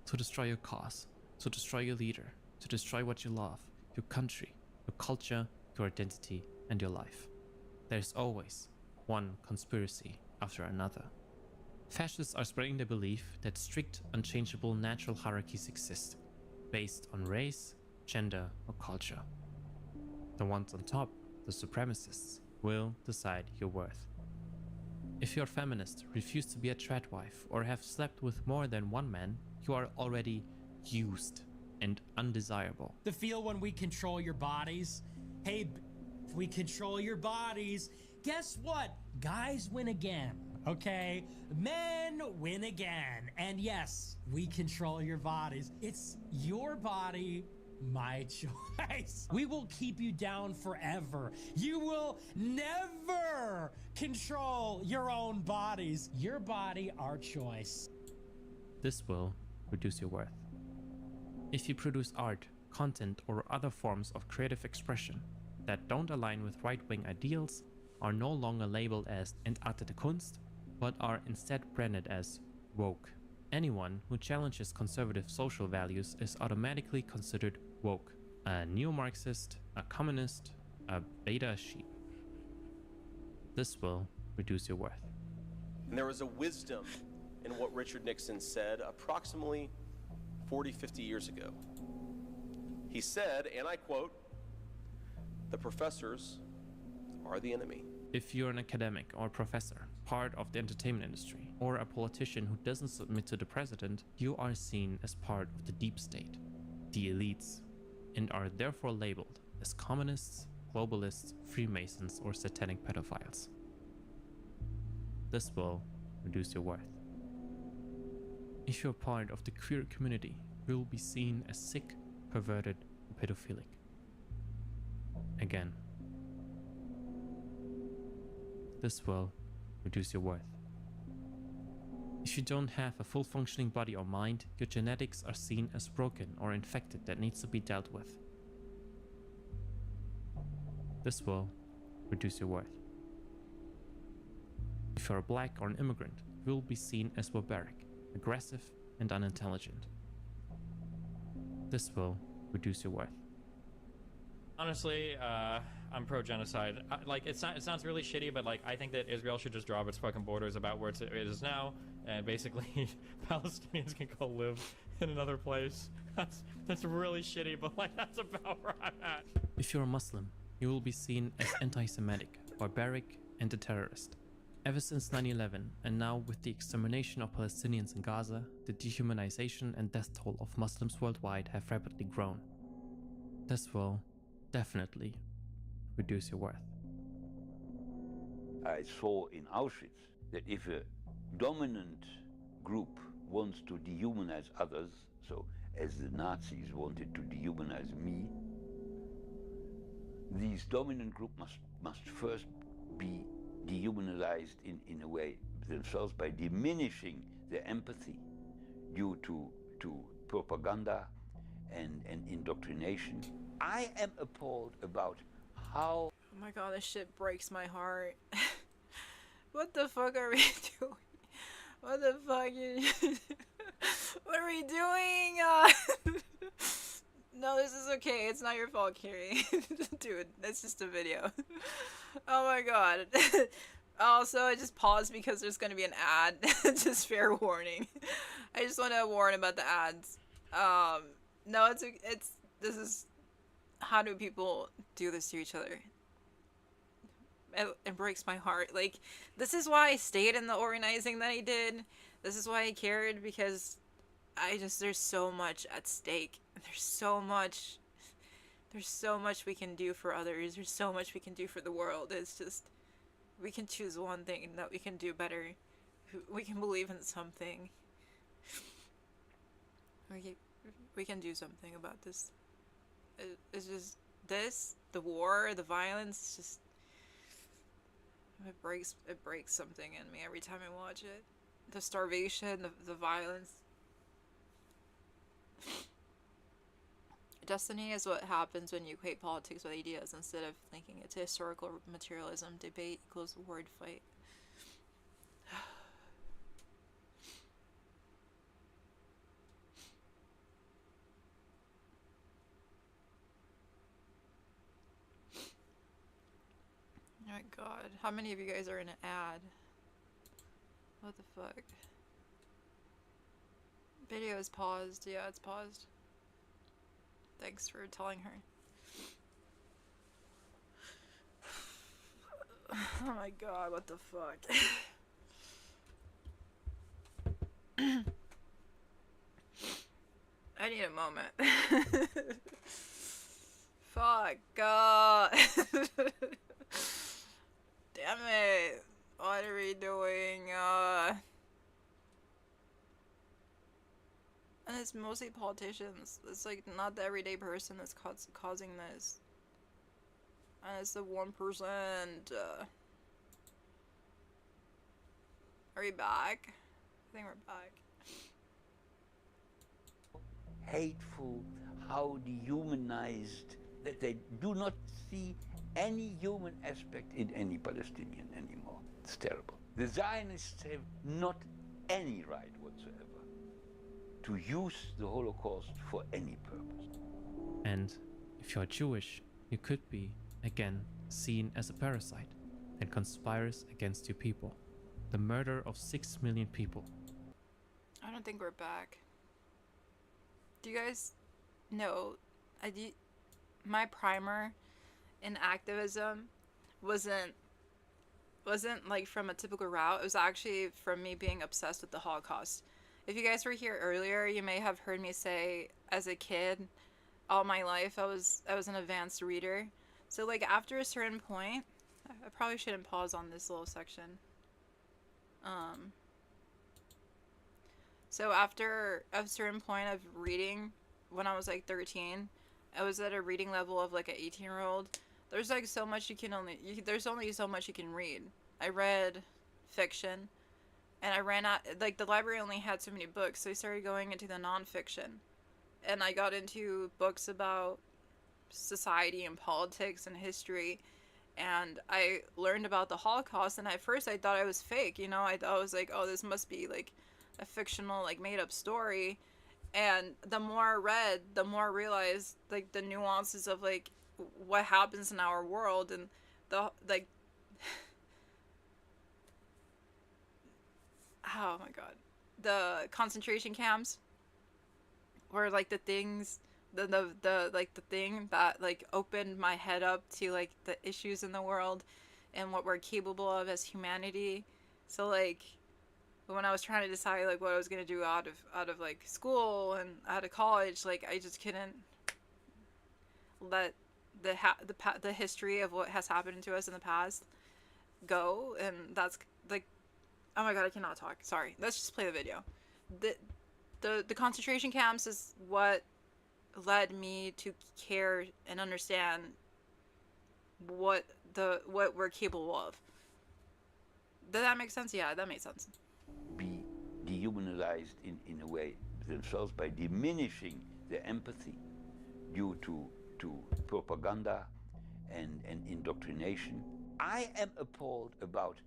to destroy your cause, to destroy your leader, to destroy what you love, your country, your culture, your identity, and your life. There's always one conspiracy after another. Fascists are spreading the belief that strict, unchangeable natural hierarchies exist, based on race, gender, or culture. The ones on top, the supremacists, will decide your worth. If you're feminist, refuse to be a tradwife, or have slept with more than one man, you are already used and undesirable. The feel when we control your bodies. Hey, if we control your bodies, guess what? Guys win again, okay? Men win again. And yes, we control your bodies. It's your body, my choice. We will keep you down forever. You will never control your own bodies. Your body, our choice. This will reduce your worth. If you produce art, content, or other forms of creative expression that don't align with right-wing ideals, are no longer labeled as entartete Kunst, but are instead branded as woke. Anyone who challenges conservative social values is automatically considered woke, a neo-Marxist, a communist, a beta sheep. This will reduce your worth. And there was a wisdom in what Richard Nixon said approximately 40, 50 years ago. He said, and I quote, "The professors are the enemy." If you're an academic or professor, part of the entertainment industry, or a politician who doesn't submit to the president, you are seen as part of the deep state, the elites, and are therefore labeled as communists, globalists, Freemasons, or satanic pedophiles. This will reduce your worth. If you're part of the queer community, you will be seen as sick, perverted, and pedophilic. Again, this will reduce your worth. If you don't have a full functioning body or mind, your genetics are seen as broken or infected that needs to be dealt with. This will reduce your worth. If you're black or an immigrant, you will be seen as barbaric, aggressive, and unintelligent. This will reduce your worth. Honestly, I'm pro-genocide. It sounds really shitty, but I think that Israel should just draw up its fucking borders about where it is now, and basically Palestinians can go live in another place. That's really shitty, but that's about where I'm at. If you're a Muslim, you will be seen as anti-Semitic, barbaric, and a terrorist. Ever since 9/11, and now with the extermination of Palestinians in Gaza, the dehumanization and death toll of Muslims worldwide have rapidly grown. This will definitely reduce your worth. I saw in Auschwitz that if a dominant group wants to dehumanize others, so as the Nazis wanted to dehumanize me, these dominant group must first be dehumanized in a way themselves by diminishing their empathy due to propaganda and indoctrination. I am appalled about how... Oh my god, this shit breaks my heart. What the fuck are we doing? What the fuck? What are we doing? No. No, this is okay. It's not your fault, Cari. Dude, that's just a video. Oh my god. Also, I just paused because there's gonna be an ad. Just fair warning. I just want to warn about the ads. No, this is, how do people do this to each other? It breaks my heart. Like, this is why I stayed in the organizing that I did. This is why I cared, because there's so much at stake. There's so much we can do for others. There's so much we can do for the world. It's just, we can choose one thing that we can do better. We can believe in something. We can do something about this. It's just this, the war, the violence, just it breaks something in me every time I watch it. The starvation, the violence. Destiny is what happens when you equate politics with ideas instead of linking it to historical materialism. Debate equals word fight. Oh my god, how many of you guys are in an ad? What the fuck? Video is paused. Yeah, it's paused. Thanks for telling her. Oh my god, what the fuck? I need a moment. Fuck god. Damn it. What are we doing? And it's mostly politicians. It's like not the everyday person that's causing this. And it's the 1%. Are we back? I think we're back. Hateful, how dehumanized, that they do not see any human aspect in any Palestinian anymore. It's terrible. The Zionists have not any right whatsoever to use the Holocaust for any purpose. And if you're Jewish, you could be, again, seen as a parasite that conspires against your people. The murder of 6 million people. I don't think we're back. Do you guys know, my primer in activism wasn't like from a typical route. It was actually from me being obsessed with the Holocaust. If you guys were here earlier, you may have heard me say, as a kid, all my life I was an advanced reader. So like after a certain point, I probably shouldn't pause on this little section. So after a certain point of reading, when I was like 13, I was at a reading level of like an 18-year-old. There's like so much there's only so much you can read. I read fiction, and I ran out, like the library only had so many books, so I started going into the nonfiction. And I got into books about society and politics and history, and I learned about the Holocaust, and at first I thought it was fake, you know? I thought it was like, oh, this must be like a fictional, like made up story. And the more I read, the more I realized like the nuances of like what happens in our world, and the like oh my god, the concentration camps were like the things, the like the thing that like opened my head up to like the issues in the world and what we're capable of as humanity. So like when I was trying to decide like what I was gonna do out of like school and out of college, like I just couldn't let the history of what has happened to us in the past go. And that's like, oh my god, I cannot talk. Sorry. Let's just play the video. The concentration camps is what led me to care and understand what we're capable of. Does that make sense? Yeah, that makes sense. Be dehumanized in a way themselves by diminishing their empathy due to propaganda and indoctrination. I am appalled about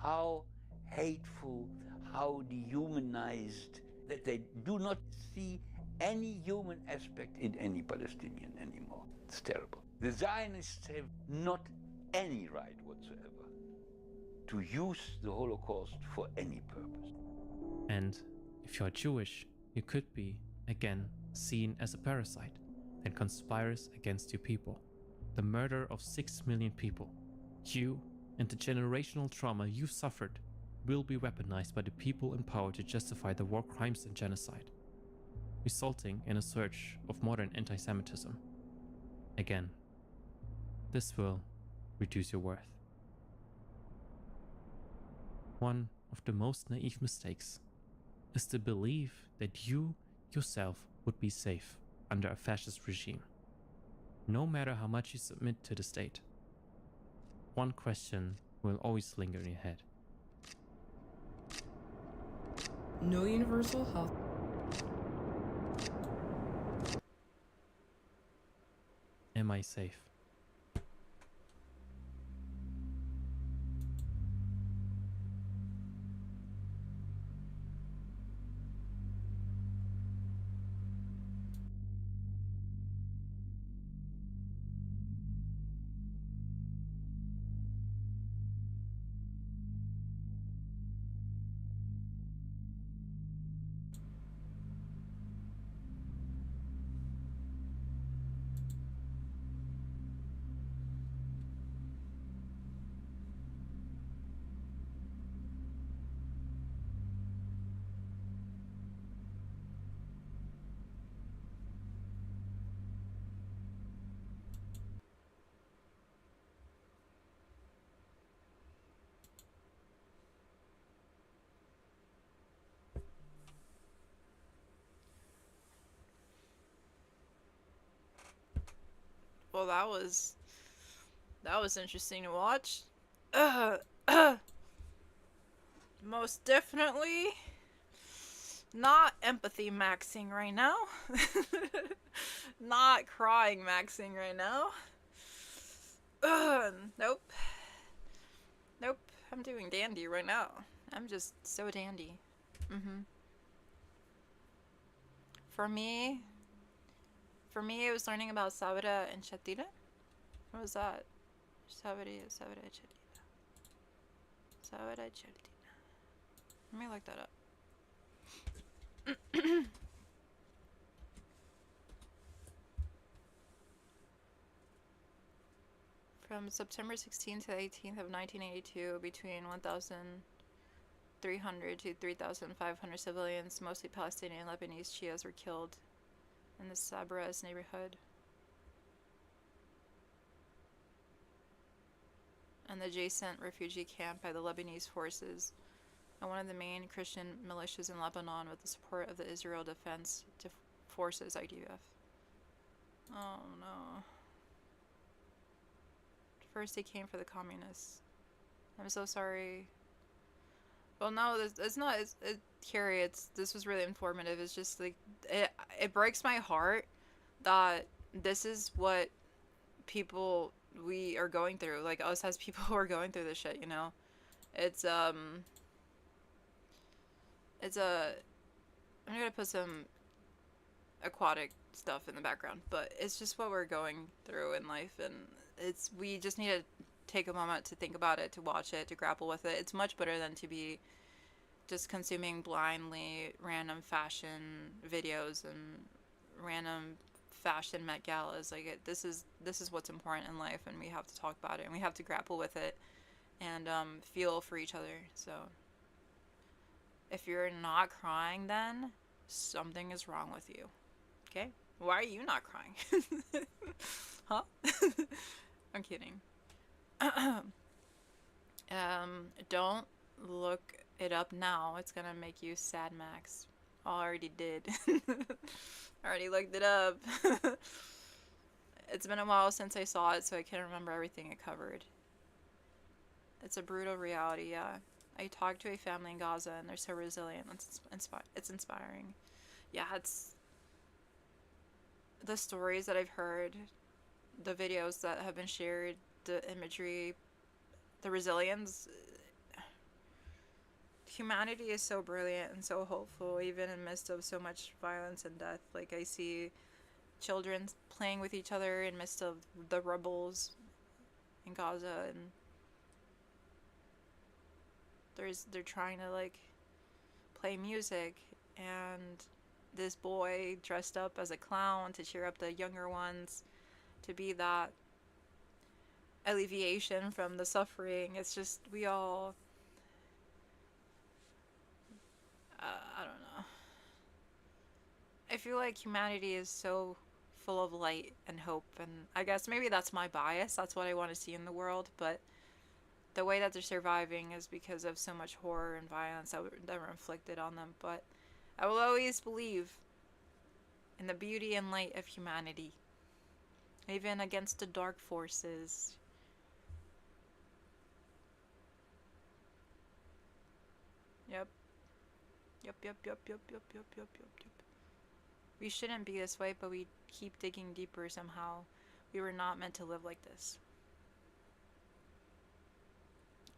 how hateful, how dehumanized, that they do not see any human aspect in any Palestinian anymore. It's terrible. The Zionists have not any right whatsoever to use the Holocaust for any purpose. And if you're Jewish, you could be, again, seen as a parasite that conspires against your people. The murder of 6 million people. You and the generational trauma you've suffered will be weaponized by the people in power to justify the war crimes and genocide, resulting in a surge of modern anti-Semitism. Again, this will reduce your worth. One of the most naive mistakes is to believe that you yourself would be safe under a fascist regime, no matter how much you submit to the state. One question will always linger in your head. No universal health. Am I safe? Well, that was interesting to watch. Most definitely not empathy maxing right now. Not crying maxing right now. Nope. Nope. I'm doing dandy right now. I'm just so dandy. For me, it was learning about Sabra and Chatila. What was that? Sabra Chatila. Sabra Chatila. Let me look that up. From September 16th to 18th of 1982, between 1,300 to 3,500 civilians, mostly Palestinian and Lebanese Shias, were killed in the Sabras neighborhood. And the adjacent refugee camp by the Lebanese forces, and one of the main Christian militias in Lebanon with the support of the Israel Defense Forces, IDF. Oh no. First they came for the communists. I'm so sorry. Well, no, it's not. Cari, this was really informative. It's just like it breaks my heart that this is what we are going through. Like us as people who are going through this shit. You know, it's I'm gonna put some aquatic stuff in the background, but it's just what we're going through in life, and we just need to take a moment to think about it, to watch it, to grapple with it. It's much better than to be just consuming blindly random fashion videos and random fashion Met Galas. Like this is what's important in life, and we have to talk about it, and we have to grapple with it, and feel for each other. So if you're not crying, then something is wrong with you. Okay? Why are you not crying? Huh? I'm kidding. Don't look it up now. It's gonna make you sad, Max. I already did. I already looked it up. It's been a while since I saw it, so I can't remember everything it covered. It's a brutal reality, yeah. I talked to a family in Gaza, and they're so resilient. It's inspiring. Yeah, it's the stories that I've heard, the videos that have been shared, the imagery, the resilience. humanity is so brilliant and so hopeful, even in midst of so much violence and death. Like, I see children playing with each other in midst of the rebels in Gaza, and they're trying to like play music, and this boy dressed up as a clown to cheer up the younger ones, to be that alleviation from the suffering. It's just, we all, I don't know. I feel like humanity is so full of light and hope, and I guess maybe that's my bias. That's what I want to see in the world, but the way that they're surviving is because of so much horror and violence that were inflicted on them. But I will always believe in the beauty and light of humanity, even against the dark forces. Yep. Yep. We shouldn't be this way, but we keep digging deeper somehow. We were not meant to live like this.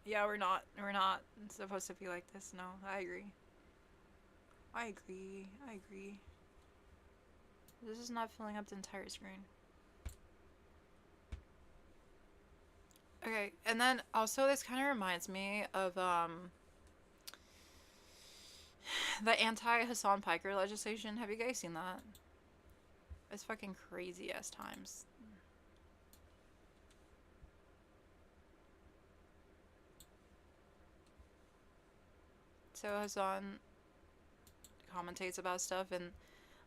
Yeah, we're not supposed to be like this. No, I agree. This is not filling up the entire screen. Okay, and then also this kind of reminds me of the anti-Hassan Piker legislation. Have you guys seen that? It's fucking crazy ass times. So Hassan commentates about stuff, and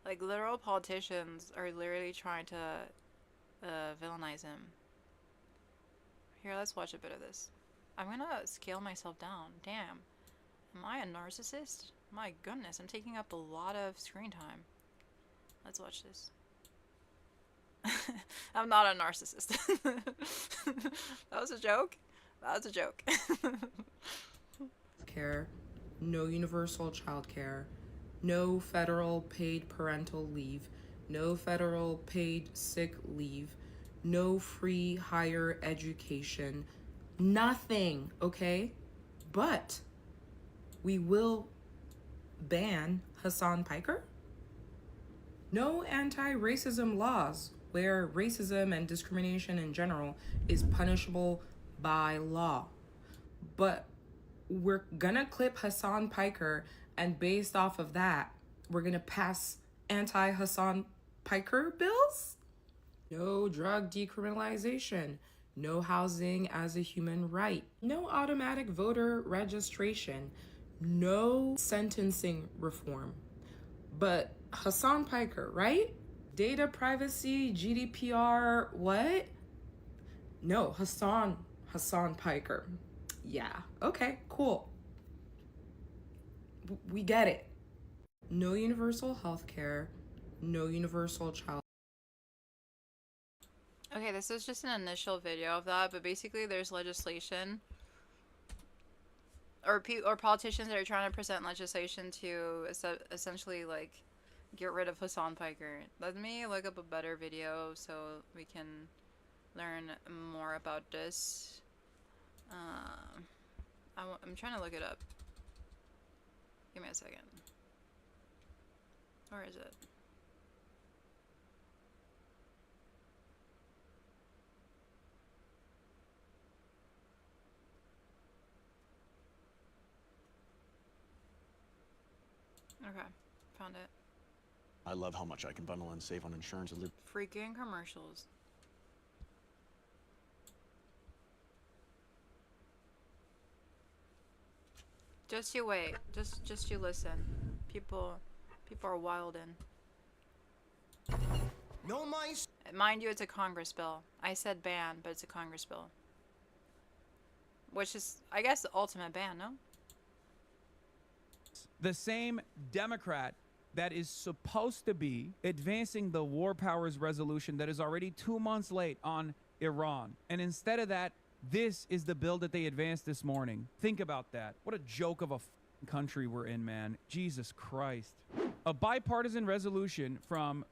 like literal politicians are literally trying to villainize him. Here, let's watch a bit of this. I'm gonna scale myself down. Damn. Am I a narcissist? My goodness, I'm taking up a lot of screen time. Let's watch this. I'm not a narcissist. That was a joke? That was a joke. Care, no universal child care, no federal paid parental leave, no federal paid sick leave, no free higher education, nothing, okay? But we will ban Hassan Piker? No anti-racism laws where racism and discrimination in general is punishable by law. But we're gonna clip Hassan Piker, and based off of that, we're gonna pass anti-Hassan Piker bills? No drug decriminalization, no housing as a human right, no automatic voter registration, no sentencing reform. But Hassan Piker, right? Data privacy, GDPR, what? No, Hassan Piker. Yeah, okay, cool. We get it. No universal health care, no universal child. Okay, this is just an initial video of that, but basically there's legislation or politicians that are trying to present legislation to essentially like get rid of Hassan Piker. Let me look up a better video so we can learn more about this. I'm trying to look it up. Give me a second. Where is it? Okay, found it. I love how much I can bundle and save on insurance and live. Freaking commercials. Just you wait. Just you listen. People are wildin'. No mice. Mind you, it's a Congress bill. I said ban, but it's a Congress bill. Which is, I guess, the ultimate ban, no? The same Democrat that is supposed to be advancing the war powers resolution that is already 2 months late on Iran. And instead of that, this is the bill that they advanced this morning. Think about that. What a joke of a country we're in, man. Jesus Christ. A bipartisan resolution from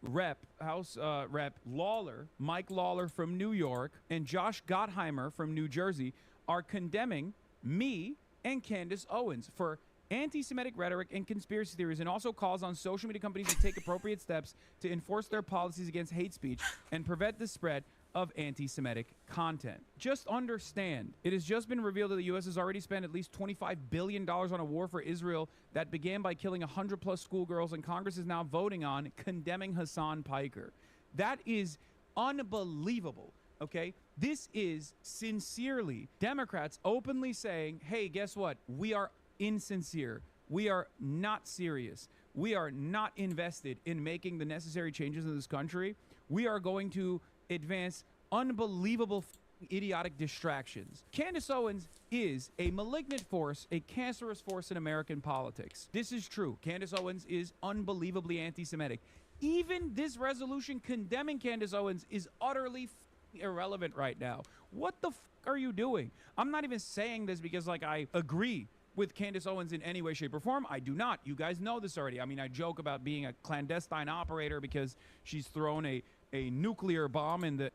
House Rep Lollll, Mike Lollll from New York, and Josh Gottheimer from New Jersey are condemning me and Candace Owens for anti-Semitic rhetoric and conspiracy theories, and also calls on social media companies to take appropriate steps to enforce their policies against hate speech and prevent the spread of anti-Semitic content. Just understand, it has just been revealed that the U.S. has already spent at least $25 billion on a war for Israel that began by killing 100+ schoolgirls, and Congress is now voting on condemning Hassan Piker. That is unbelievable, okay? This is sincerely Democrats openly saying, hey, guess what? We are insincere. We are not serious. We are not invested in making the necessary changes in this country. We are going to advance unbelievable idiotic distractions. Candace Owens is a malignant force, a cancerous force in American politics. This is true. Candace Owens is unbelievably anti-Semitic. Even this resolution condemning Candace Owens is utterly irrelevant right now. What the are you doing? I'm not even saying this because like I agree with Candace Owens in any way, shape, or form. I do not. You guys know this already. I mean, I joke about being a clandestine operator because she's thrown a nuclear bomb in the...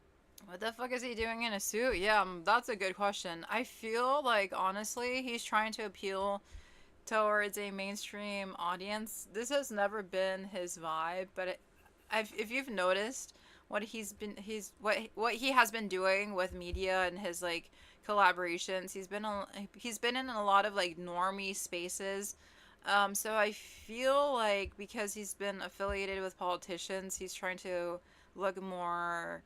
What the fuck is he doing in a suit? Yeah, that's a good question. I feel like, honestly, he's trying to appeal towards a mainstream audience. This has never been his vibe, but if you've noticed what he has been doing with media and his like collaborations, he's been in a lot of like normie spaces. So I feel like because he's been affiliated with politicians, he's trying to look more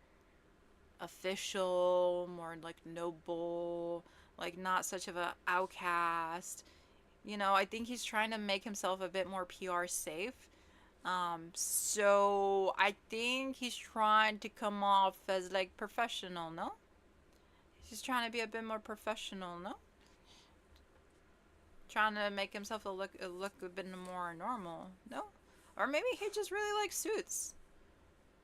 official, more like noble, like not such of a outcast. You know, I think he's trying to make himself a bit more PR safe. So I think he's trying to come off as like professional, no? He's trying to be a bit more professional, no? Trying to make himself look a bit more normal, no? Or maybe he just really likes suits.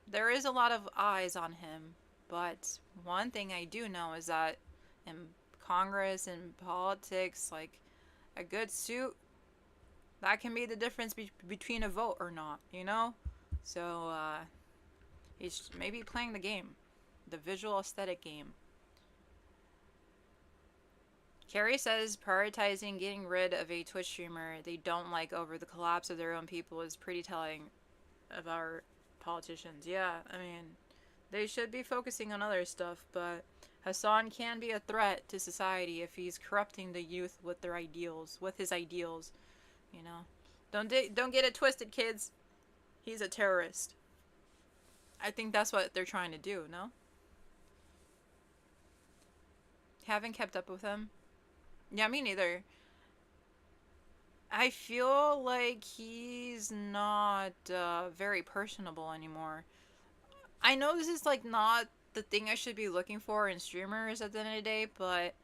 There is a lot of eyes on him, but one thing I do know is that in Congress and politics, like a good suit, that can be the difference between a vote or not, you know? So, he's maybe playing the game, the visual aesthetic game. Cari says prioritizing getting rid of a Twitch streamer they don't like over the collapse of their own people is pretty telling of our politicians. Yeah, I mean, they should be focusing on other stuff, but Hassan can be a threat to society if he's corrupting the youth with their ideals, with his ideals, you know. Don't get it twisted, kids. He's a terrorist. I think that's what they're trying to do, no? Haven't kept up with him. Yeah, me neither. I feel like he's not very personable anymore. I know this is like not the thing I should be looking for in streamers at the end of the day, but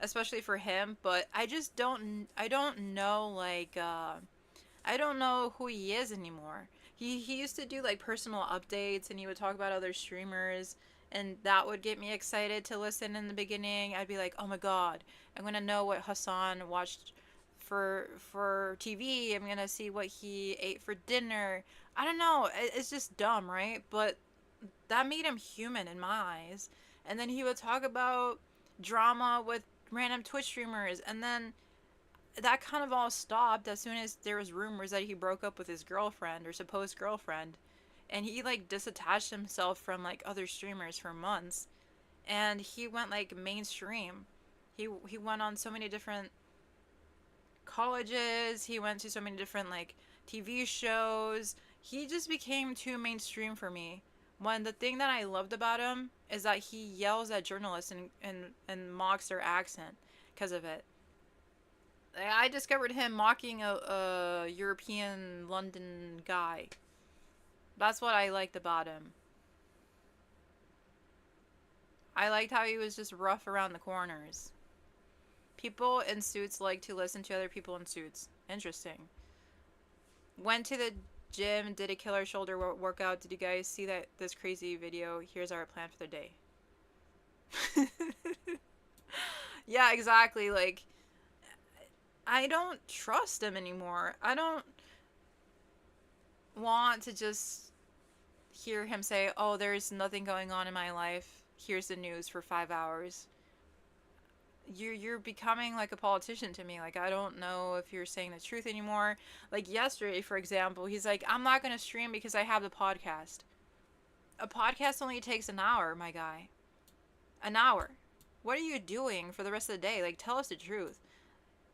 especially for him, but I don't know, like I don't know who he is anymore. He used to do like personal updates and he would talk about other streamers, and that would get me excited to listen in the beginning. I'd be like, oh my god, I'm gonna know what Hassan watched for TV. I'm gonna see what he ate for dinner. I don't know, it's just dumb, right? But that made him human in my eyes. And then he would talk about drama with random Twitch streamers, and then that kind of all stopped as soon as there was rumors that he broke up with his girlfriend or supposed girlfriend, and he like disattached himself from like other streamers for months, and he went like mainstream. He went on so many different colleges, he went to so many different like TV shows. He just became too mainstream for me. When the thing that I loved about him is that he yells at journalists and mocks their accent because of it. I discovered him mocking a European London guy. That's what I liked about him. I liked how he was just rough around the corners. People in suits like to listen to other people in suits. Interesting. Went to the gym, did a killer shoulder workout. Did you guys see this crazy video? Here's our plan for the day. Yeah, exactly. Like, I don't trust him anymore. I don't want to just hear him say, oh, there's nothing going on in my life. Here's the news for 5 hours. you're becoming like a politician to me. Like, I don't know if you're saying the truth anymore. Like yesterday, for example, he's like, I'm not gonna stream because I have the podcast. A podcast only takes an hour, my guy. An hour. What are you doing for the rest of the day? Like, tell us the truth.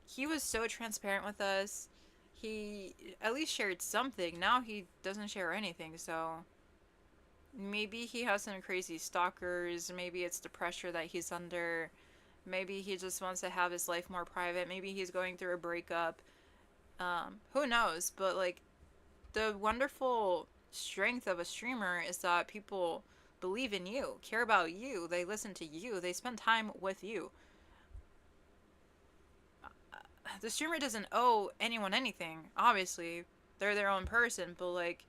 He was so transparent with us. He at least shared something. Now he doesn't share anything, so maybe he has some crazy stalkers. Maybe it's the pressure that he's under. Maybe he just wants to have his life more private. Maybe he's going through a breakup. Who knows? But, like, the wonderful strength of a streamer is that people believe in you, care about you, they listen to you, they spend time with you. The streamer doesn't owe anyone anything, obviously. They're their own person, but, like,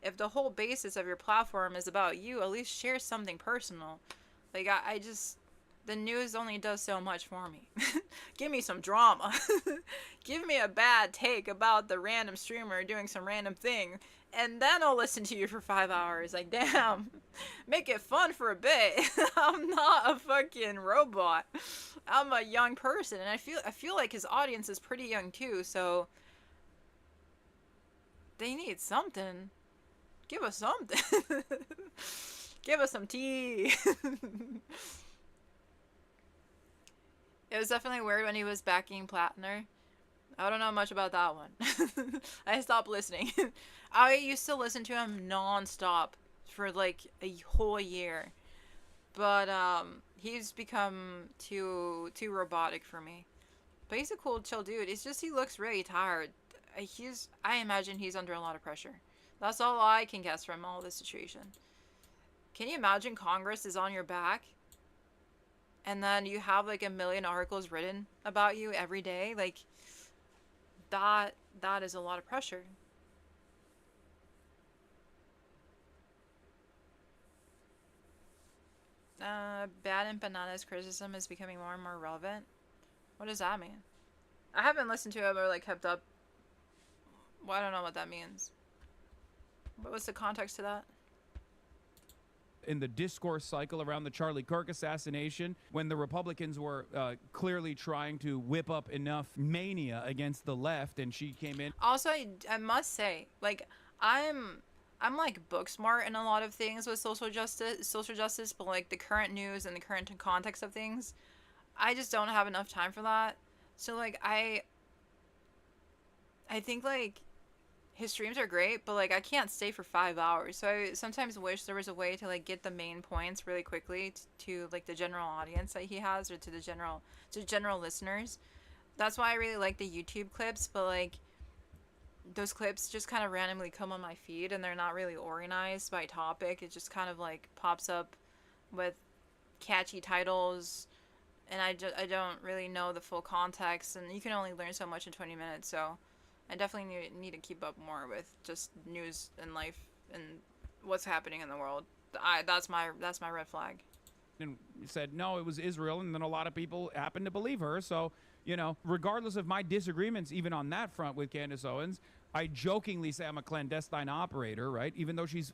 if the whole basis of your platform is about you, at least share something personal. Like, I just... The news only does so much for me. Give me some drama. Give me a bad take about the random streamer doing some random thing, and then I'll listen to you for 5 hours. Like, damn. Make it fun for a bit. I'm not a fucking robot. I'm a young person, and I feel like his audience is pretty young too, so they need something. Give us something. Give us some tea. It was definitely weird when he was backing Platner. I don't know much about that one. I stopped listening. I used to listen to him non-stop for like a whole year. But he's become too robotic for me. But he's a cool, chill dude. It's just he looks really tired. I imagine he's under a lot of pressure. That's all I can guess from all this situation. Can you imagine Congress is on your back? And then you have like 1 million articles written about you every day. Like, that is a lot of pressure. Bad and bananas criticism is becoming more and more relevant. What does that mean? I haven't listened to it or like kept up. Well, I don't know what that means. What was the context to that? In the discourse cycle around the Charlie Kirk assassination, when the Republicans were clearly trying to whip up enough mania against the left, and she came in. Also, I must say, like, I'm like book smart in a lot of things with social justice, but like the current news and the current context of things, I just don't have enough time for that. So like I think like his streams are great, but like I can't stay for 5 hours. So I sometimes wish there was a way to like get the main points really quickly to like the general audience that he has, or to the general listeners. That's why I really like the YouTube clips, but like those clips just kind of randomly come on my feed and they're not really organized by topic. It just kind of like pops up with catchy titles, and I don't really know the full context, and you can only learn so much in 20 minutes, so I definitely need to keep up more with just news and life and what's happening in the world. That's my red flag. And said, no, it was Israel, and then a lot of people happened to believe her. So, you know, regardless of my disagreements, even on that front with Candace Owens, I jokingly say I'm a clandestine operator, right? Even though she's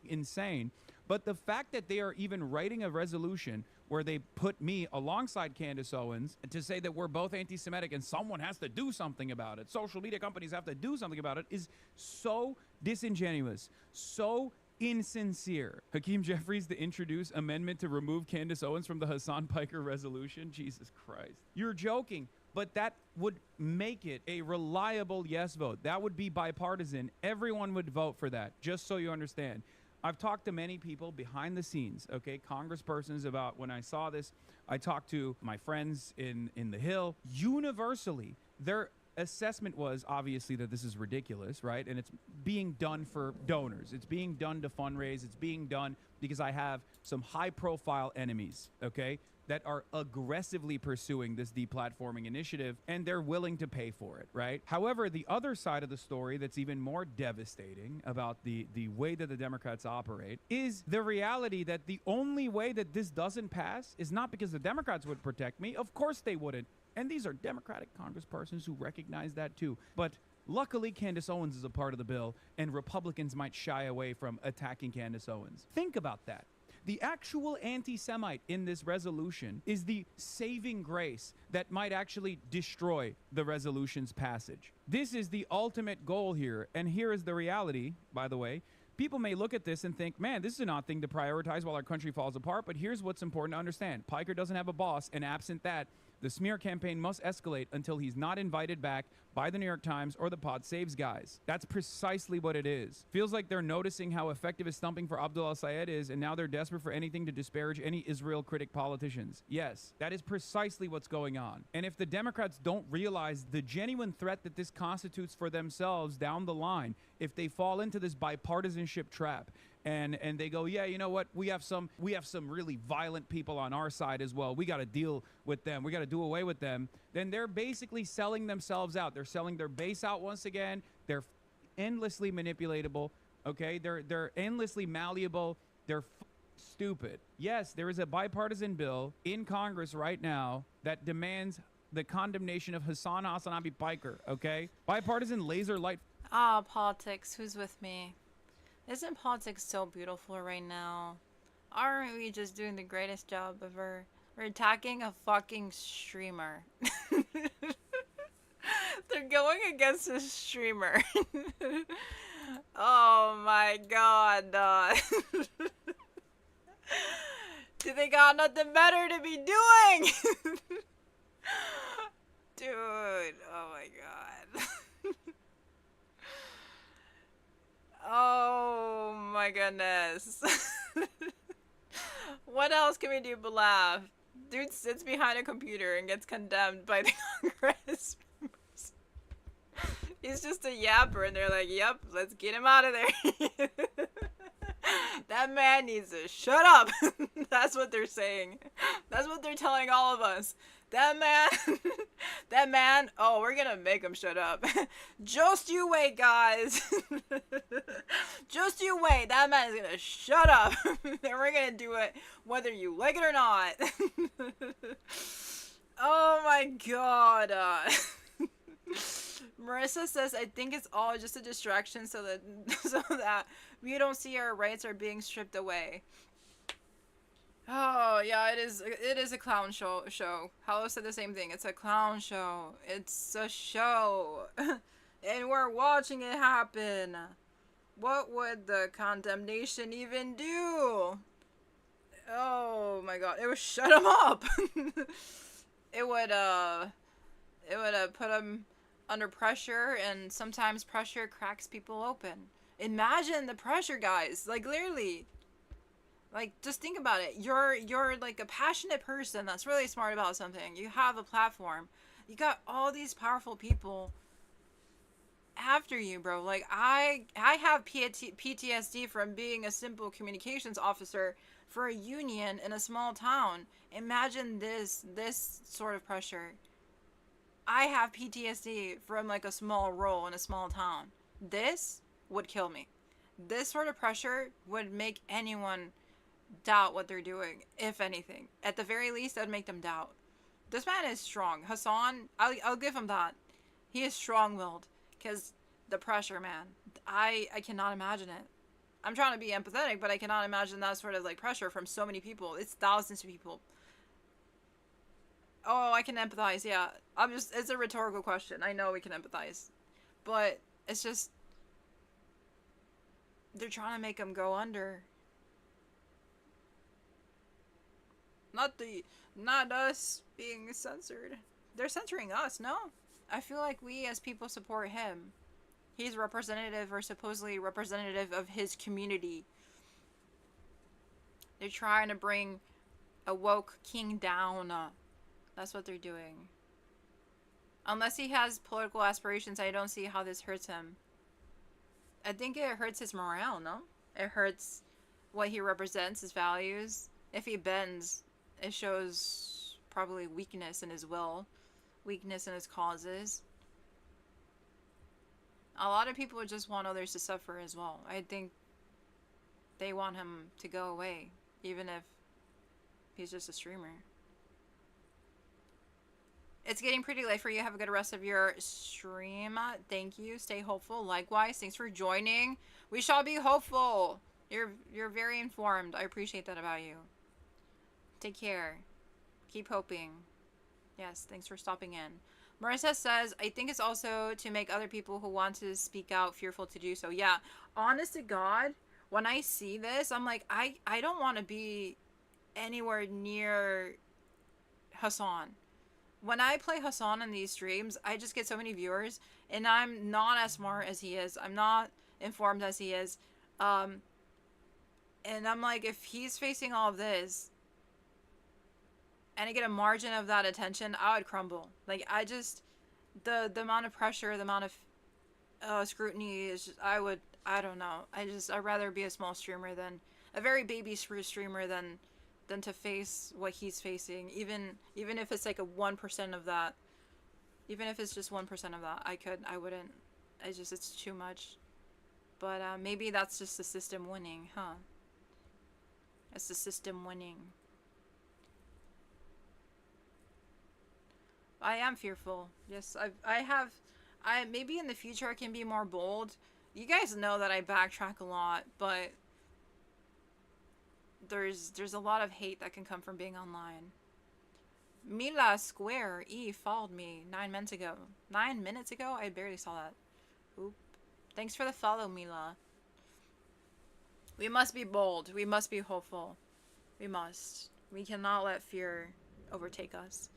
insane. But the fact that they are even writing a resolution where they put me alongside Candace Owens to say that we're both anti-Semitic and someone has to do something about it, social media companies have to do something about it, is so disingenuous, so insincere. Hakeem Jeffries to introduce amendment to remove Candace Owens from the Hassan Piker resolution. Jesus Christ. You're joking, but that would make it a reliable yes vote. That would be bipartisan. Everyone would vote for that, just so you understand. I've talked to many people behind the scenes, okay, congresspersons, about when I saw this. I talked to my friends in the Hill. Universally, their assessment was obviously that this is ridiculous, right? And it's being done for donors. It's being done to fundraise. It's being done because I have some high-profile enemies, okay, that are aggressively pursuing this deplatforming initiative, and they're willing to pay for it, right? However, the other side of the story that's even more devastating about the way that the Democrats operate is the reality that the only way that this doesn't pass is not because the Democrats would protect me. Of course they wouldn't. And these are Democratic congresspersons who recognize that too. But luckily, Candace Owens is a part of the bill, and Republicans might shy away from attacking Candace Owens. Think about that. The actual anti-Semite in this resolution is the saving grace that might actually destroy the resolution's passage. This is the ultimate goal here, and here is the reality, by the way. People may look at this and think, man, this is an odd thing to prioritize while our country falls apart, but here's what's important to understand. Piker doesn't have a boss, and absent that, the smear campaign must escalate until he's not invited back by the New York Times or the Pod Saves guys. That's precisely what it is. Feels like they're noticing how effective his thumping for Abdul al-Sayed is, and now they're desperate for anything to disparage any Israel critic politicians. Yes, that is precisely what's going on. And if the Democrats don't realize the genuine threat that this constitutes for themselves down the line, if they fall into this bipartisanship trap, and they go, yeah, you know what, we have some really violent people on our side as well, we got to deal with them, we got to do away with them, then they're basically selling themselves out. They're selling their base out once again. They're endlessly manipulatable, okay? They're endlessly malleable. They're stupid. Yes, there is a bipartisan bill in Congress right now that demands the condemnation of Hassan Hasanabi Piker, okay? Bipartisan laser light. Ah, politics, who's with me? Isn't politics so beautiful right now? Aren't we just doing the greatest job ever? We're attacking a fucking streamer. They're going against a streamer. Oh my god. Do they got nothing better to be doing? Dude, oh my god. Oh my goodness. What else can we do but laugh? Dude sits behind a computer and gets condemned by the Congress members. He's just a yapper and they're like, yep, let's get him out of there. That man needs to shut up. That's what they're saying. That's what they're telling all of us. That man, oh, we're gonna make him shut up. Just you wait, guys. Just you wait. That man is gonna shut up. And we're gonna do it whether you like it or not. Oh my god. Marissa says, I think it's all just a distraction so that we don't see our rights are being stripped away. Oh, yeah, it is a clown show. Hello said the same thing. It's a clown show. It's a show. And we're watching it happen. What would the condemnation even do? Oh my god. It would shut him up. It would put him under pressure, and sometimes pressure cracks people open. Imagine the pressure, guys. Like, literally. Like, just think about it. You're like a passionate person that's really smart about something. You have a platform. You got all these powerful people after you, bro. Like, I have PTSD from being a simple communications officer for a union in a small town. Imagine this sort of pressure. I have PTSD from like a small role in a small town. This would kill me. This sort of pressure would make anyone doubt what they're doing, if anything. At the very least, that'd make them doubt. This man is strong. Hassan, I'll give him that. He is strong-willed. Because the pressure, man. I cannot imagine it. I'm trying to be empathetic, but I cannot imagine that sort of like pressure from so many people. It's thousands of people. Oh, I can empathize, yeah. It's a rhetorical question. I know we can empathize. But it's just, they're trying to make him go under. Not us being censored. They're censoring us, no? I feel like we as people support him. He's representative or supposedly representative of his community. They're trying to bring a woke king down. That's what they're doing. Unless he has political aspirations, I don't see how this hurts him. I think it hurts his morale, no? It hurts what he represents, his values. If he bends, it shows probably weakness in his will, weakness in his causes. A lot of people just want others to suffer as well. I think they want him to go away, even if he's just a streamer. It's getting pretty late for you. Have a good rest of your stream. Thank you. Stay hopeful. Likewise. Thanks for joining. We shall be hopeful. You're very informed. I appreciate that about you. Take care. Keep hoping. Yes, thanks for stopping in. Marissa says, I think it's also to make other people who want to speak out fearful to do so. Yeah, honest to God, when I see this, I'm like, I don't want to be anywhere near Hassan. When I play Hassan in these streams, I just get so many viewers, and I'm not as smart as he is. I'm not informed as he is. And I'm like, if he's facing all of this, and I get a margin of that attention, I would crumble. Like, I just, the amount of pressure, the amount of scrutiny is just, I don't know. I'd rather be a small streamer than, a very baby streamer than to face what he's facing. Even if it's like a 1% of that, even if it's just 1% of that, I wouldn't, it's too much. But maybe that's just the system winning, huh? It's the system winning. I am fearful. Yes, I maybe in the future I can be more bold. You guys know that I backtrack a lot, but there's a lot of hate that can come from being online. Mila Square E followed me 9 minutes ago. 9 minutes ago? I barely saw that. Oop. Thanks for the follow, Mila. We must be bold. We must be hopeful. We must. We cannot let fear overtake us.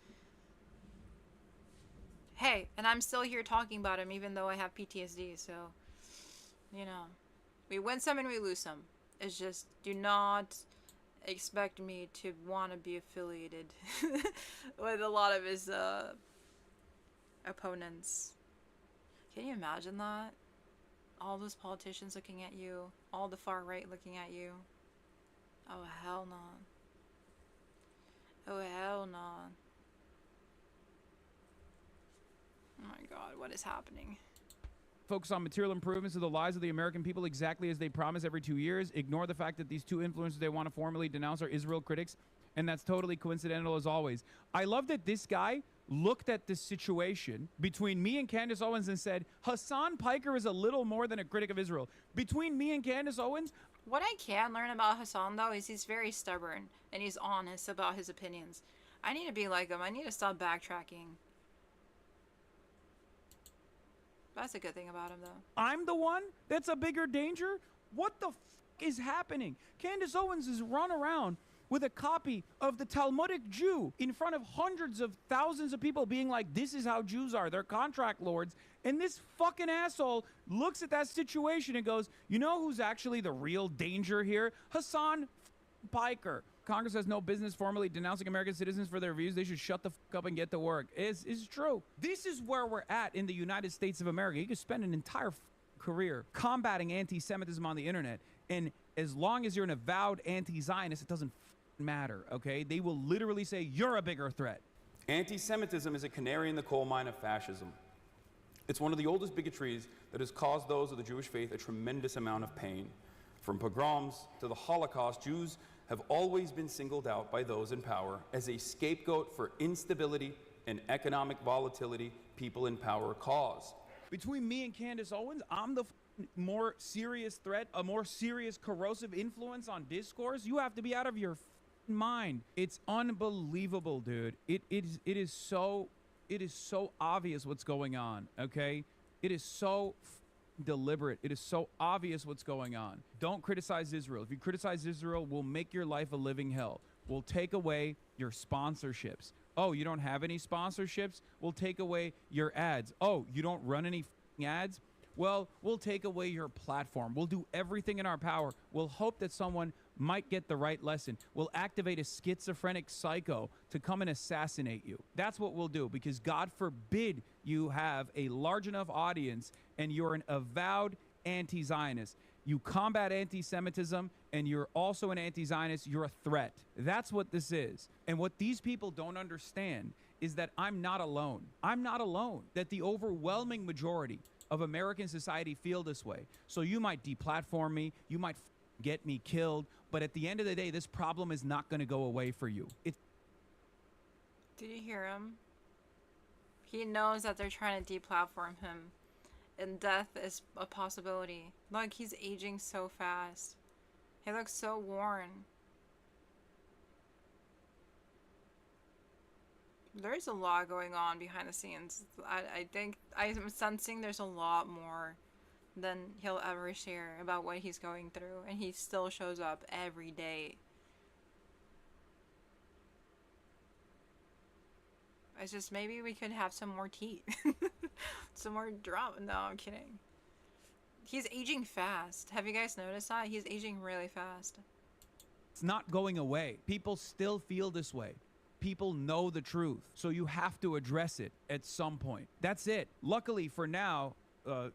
Hey, and I'm still here talking about him even though I have PTSD, so, you know. We win some and we lose some. It's just, do not expect me to want to be affiliated with a lot of his opponents. Can you imagine that? All those politicians looking at you, all the far right looking at you. Oh, hell no. Oh, hell no. Oh my god, what is happening? Focus on material improvements to the lives of the American people exactly as they promise every 2 years. Ignore the fact that these two influencers they want to formally denounce are Israel critics, and that's totally coincidental as always. I love that this guy looked at this situation between me and Candace Owens and said, Hassan Piker is a little more than a critic of Israel. Between me and Candace Owens... What I can learn about Hassan, though, is he's very stubborn, and he's honest about his opinions. I need to be like him. I need to stop backtracking. That's a good thing about him, though. I'm the one that's a bigger danger? What the f is happening? Candace Owens is run around with a copy of the Talmudic Jew in front of hundreds of thousands of people being like, this is how Jews are. They're contract lords. And this fucking asshole looks at that situation and goes, you know who's actually the real danger here? Hassan Piker. Congress has no business formally denouncing American citizens for their views. They should shut the fuck up and get to work. It's true. This is where we're at in the United States of America. You could spend an entire career combating anti-Semitism on the internet, and as long as you're an avowed anti-Zionist, it doesn't matter, okay? They will literally say, you're a bigger threat. Anti-Semitism is a canary in the coal mine of fascism. It's one of the oldest bigotries that has caused those of the Jewish faith a tremendous amount of pain. From pogroms to the Holocaust, Jews have always been singled out by those in power as a scapegoat for instability and economic volatility people in power cause. Between me and Candace Owens, I'm the more serious threat, a more serious corrosive influence on discourse. You have to be out of your mind. It's unbelievable, dude. It is so obvious what's going on, okay? It is so deliberate. It is so obvious what's going on. Don't criticize Israel. If you criticize Israel, we'll make your life a living hell. We'll take away your sponsorships. Oh, you don't have any sponsorships? We'll take away your ads. Oh, you don't run any ads? Well, we'll take away your platform. We'll do everything in our power. We'll hope that someone might get the right lesson. We'll activate a schizophrenic psycho to come and assassinate you. That's what we'll do, because God forbid you have a large enough audience and you're an avowed anti-Zionist. You combat anti-Semitism and you're also an anti-Zionist. You're a threat. That's what this is. And what these people don't understand is that I'm not alone. I'm not alone. That the overwhelming majority of American society feel this way. So you might deplatform me, you might get me killed, but at the end of the day, this problem is not going to go away for you. Did you hear him? He knows that they're trying to deplatform him, and death is a possibility. Like, he's aging so fast. He looks so worn. There's a lot going on behind the scenes. I think I'm sensing there's a lot more than he'll ever share about what he's going through, and he still shows up every day. It's just maybe we could have some more tea. Some more drama. No, I'm kidding. He's aging fast. Have you guys noticed that? He's aging really fast. It's not going away. People still feel this way. People know the truth. So you have to address it at some point. That's it. Luckily for now,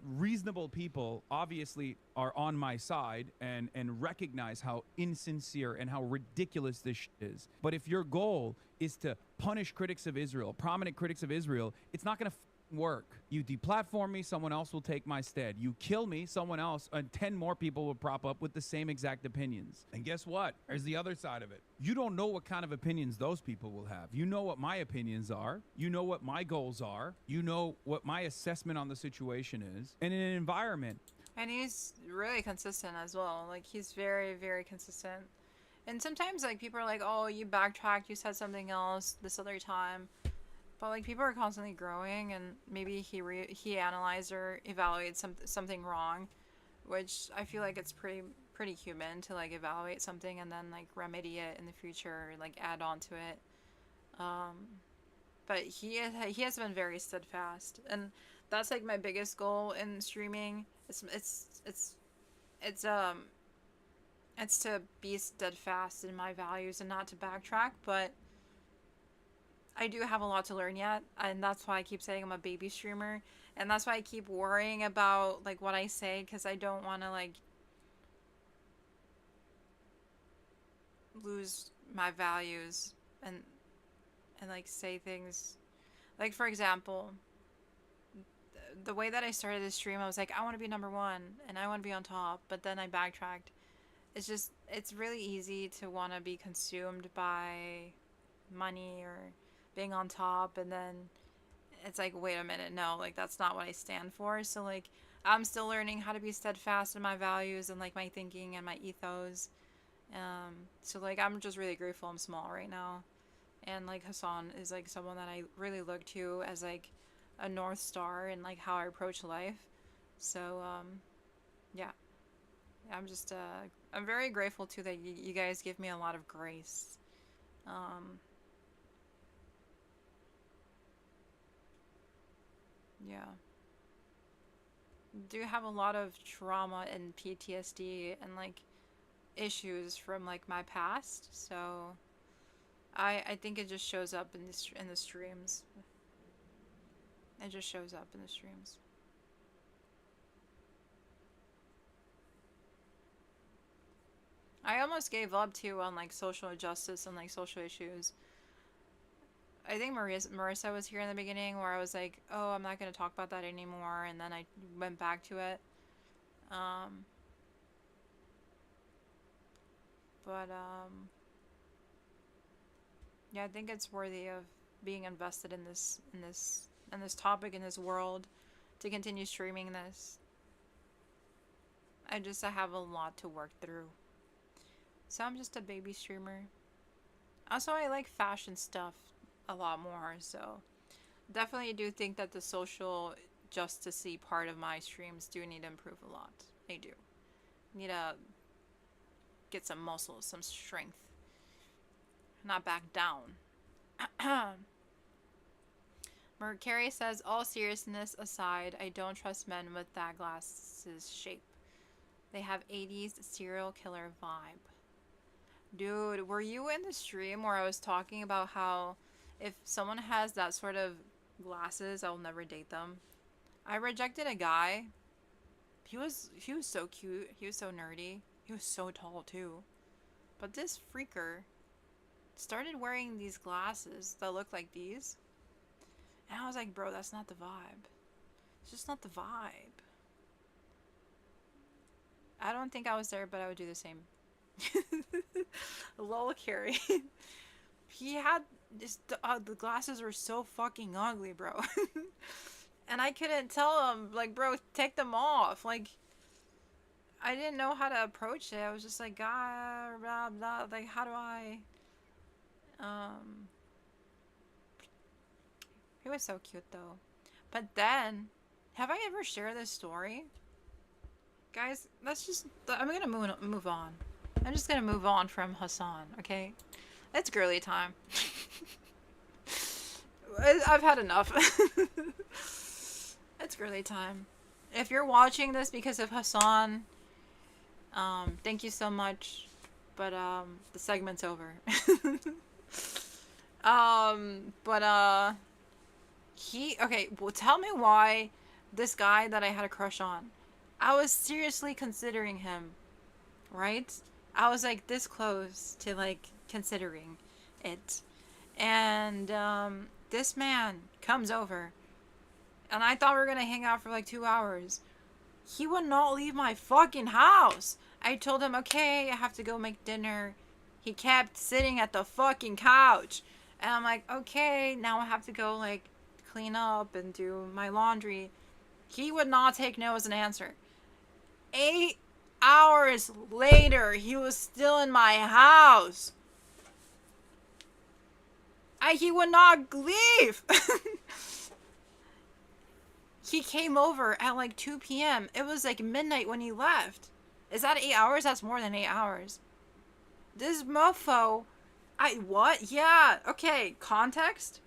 reasonable people obviously are on my side and recognize how insincere and how ridiculous this is. But if your goal is to punish critics of Israel, prominent critics of Israel, it's not going to work. You deplatform me, someone else will take my stead. You kill me, someone else, and 10 more people will prop up with the same exact opinions. And guess what? There's the other side of it. You don't know what kind of opinions those people will have. You know what my opinions are. You know what my goals are. You know what my assessment on the situation is. And in an environment. And he's really consistent as well. Like, he's very, very consistent. And sometimes, like, people are like, oh, you backtracked, you said something else this other time. But, like, people are constantly growing, and maybe he analyzed or evaluated something wrong, which I feel like it's pretty human to, like, evaluate something and then, like, remedy it in the future, or, like, add on to it. But he has been very steadfast, and that's, like, my biggest goal in streaming. It's to be steadfast in my values and not to backtrack, but I do have a lot to learn yet, and that's why I keep saying I'm a baby streamer, and that's why I keep worrying about, like, what I say, because I don't want to, like, lose my values and like, say things, like, for example, the way that I started this stream, I was like, I want to be #1, and I want to be on top, but then I backtracked. It's really easy to want to be consumed by money or being on top, and then it's like, wait a minute, no, like, that's not what I stand for. So, like, I'm still learning how to be steadfast in my values and, like, my thinking and my ethos. So, like, I'm just really grateful I'm small right now, and, like, Hassan is, like, someone that I really look to as, like, a North Star in, like, how I approach life. So, yeah, I'm just I'm very grateful too that you guys give me a lot of grace. Yeah. Do have a lot of trauma and PTSD and, like, issues from, like, my past, so I think it just shows up in the streams. It just shows up in the streams. I almost gave up too on, like, social justice and, like, social issues. I think Marissa was here in the beginning where I was like, oh, I'm not going to talk about that anymore, and then I went back to it. Yeah, I think it's worthy of being invested in this topic, in this world, to continue streaming this. I have a lot to work through. So I'm just a baby streamer. Also, I like fashion stuff a lot more, so definitely do think that the social justice-y part of my streams do need to improve a lot. They do. Need to get some muscles, some strength. Not back down. Cari says, all seriousness aside, I don't trust men with that glasses shape. They have 80s serial killer vibe. Dude, were you in the stream where I was talking about how if someone has that sort of glasses, I'll never date them? I rejected a guy. He was so cute. He was so nerdy. He was so tall too. But this freaker started wearing these glasses that look like these. And I was like, bro, that's not the vibe. It's just not the vibe. I don't think I was there, but I would do the same. Lollll, Cari. He had this, the glasses were so fucking ugly, bro. And I couldn't tell him, like, bro, take them off. Like, I didn't know how to approach it. I was just like, God, blah, blah. Like, how do I? He was so cute though. But then, have I ever shared this story? Guys, let's just. I'm gonna move on. I'm just gonna move on from Hassan. Okay, it's girly time. I've had enough. It's girly time. If you're watching this because of Hassan, thank you so much. But the segment's over. Okay, well, tell me why this guy that I had a crush on, I was seriously considering him, right? I was like this close to like considering it. And this man comes over, and I thought we were gonna hang out for like 2 hours. He would not leave my fucking house. I told him, okay, I have to go make dinner. He kept sitting at the fucking couch. And I'm like, okay, now I have to go like clean up and do my laundry. He would not take no as an answer. 8 hours later, he was still in my house. He would not leave. He came over at like 2 p.m. It was like midnight when he left. Is that 8 hours? That's more than 8 hours. This mofo... What? Yeah. Okay, context?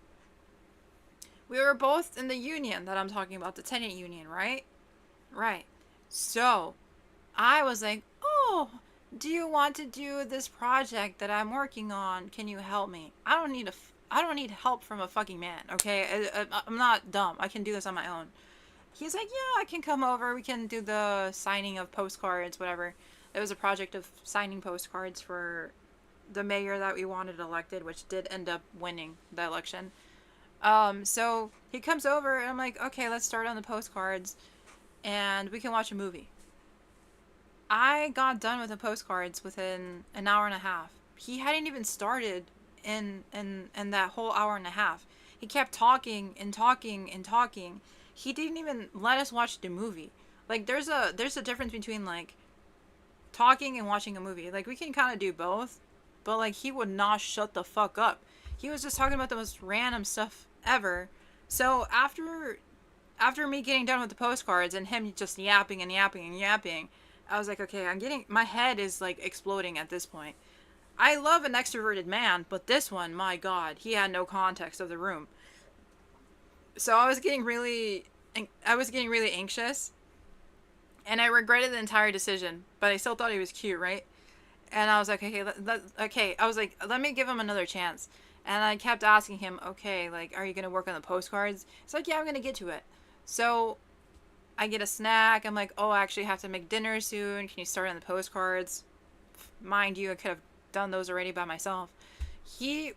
We were both in the union that I'm talking about, the tenant union, right? Right. So, I was like, oh, do you want to do this project that I'm working on? Can you help me? I don't need help from a fucking man, okay? I'm not dumb. I can do this on my own. He's like, yeah, I can come over. We can do the signing of postcards, whatever. It was a project of signing postcards for the mayor that we wanted elected, which did end up winning the election. So he comes over, and I'm like, okay, let's start on the postcards, and we can watch a movie. I got done with the postcards within an hour and a half. He hadn't even started in that whole hour and a half. He kept talking and talking and talking. He didn't even let us watch the movie. Like, there's a difference between like talking and watching a movie. Like, we can kind of do both, but like, he would not shut the fuck up. He was just talking about the most random stuff ever. So after me getting done with the postcards and him just yapping and yapping and yapping, I was like, okay, my head is like exploding at this point. I love an extroverted man, but this one, my God, he had no context of the room. So I was getting really anxious, and I regretted the entire decision, but I still thought he was cute, right? And I was like, okay, I was like, let me give him another chance. And I kept asking him, okay, like, are you going to work on the postcards? He's like, yeah, I'm going to get to it. So I get a snack. I'm like, oh, I actually have to make dinner soon. Can you start on the postcards? Mind you, I could have done those already by myself. He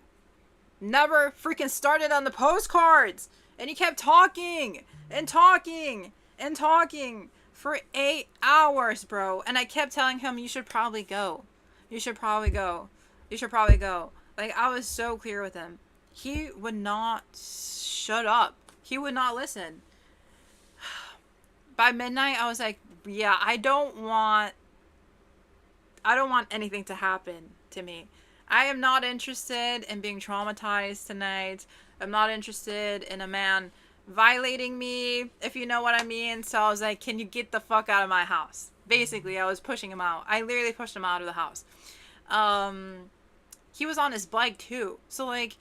never freaking started on the postcards. And he kept talking and talking and talking for 8 hours, bro. And I kept telling him, you should probably go. You should probably go. You should probably go. Like, I was so clear with him. He would not shut up. He would not listen. By midnight, I was like, yeah, I don't want anything to happen to me. I am not interested in being traumatized tonight. I'm not interested in a man violating me, if you know what I mean. So I was like, can you get the fuck out of my house? Basically, I was pushing him out. I literally pushed him out of the house. He was on his bike too. So like,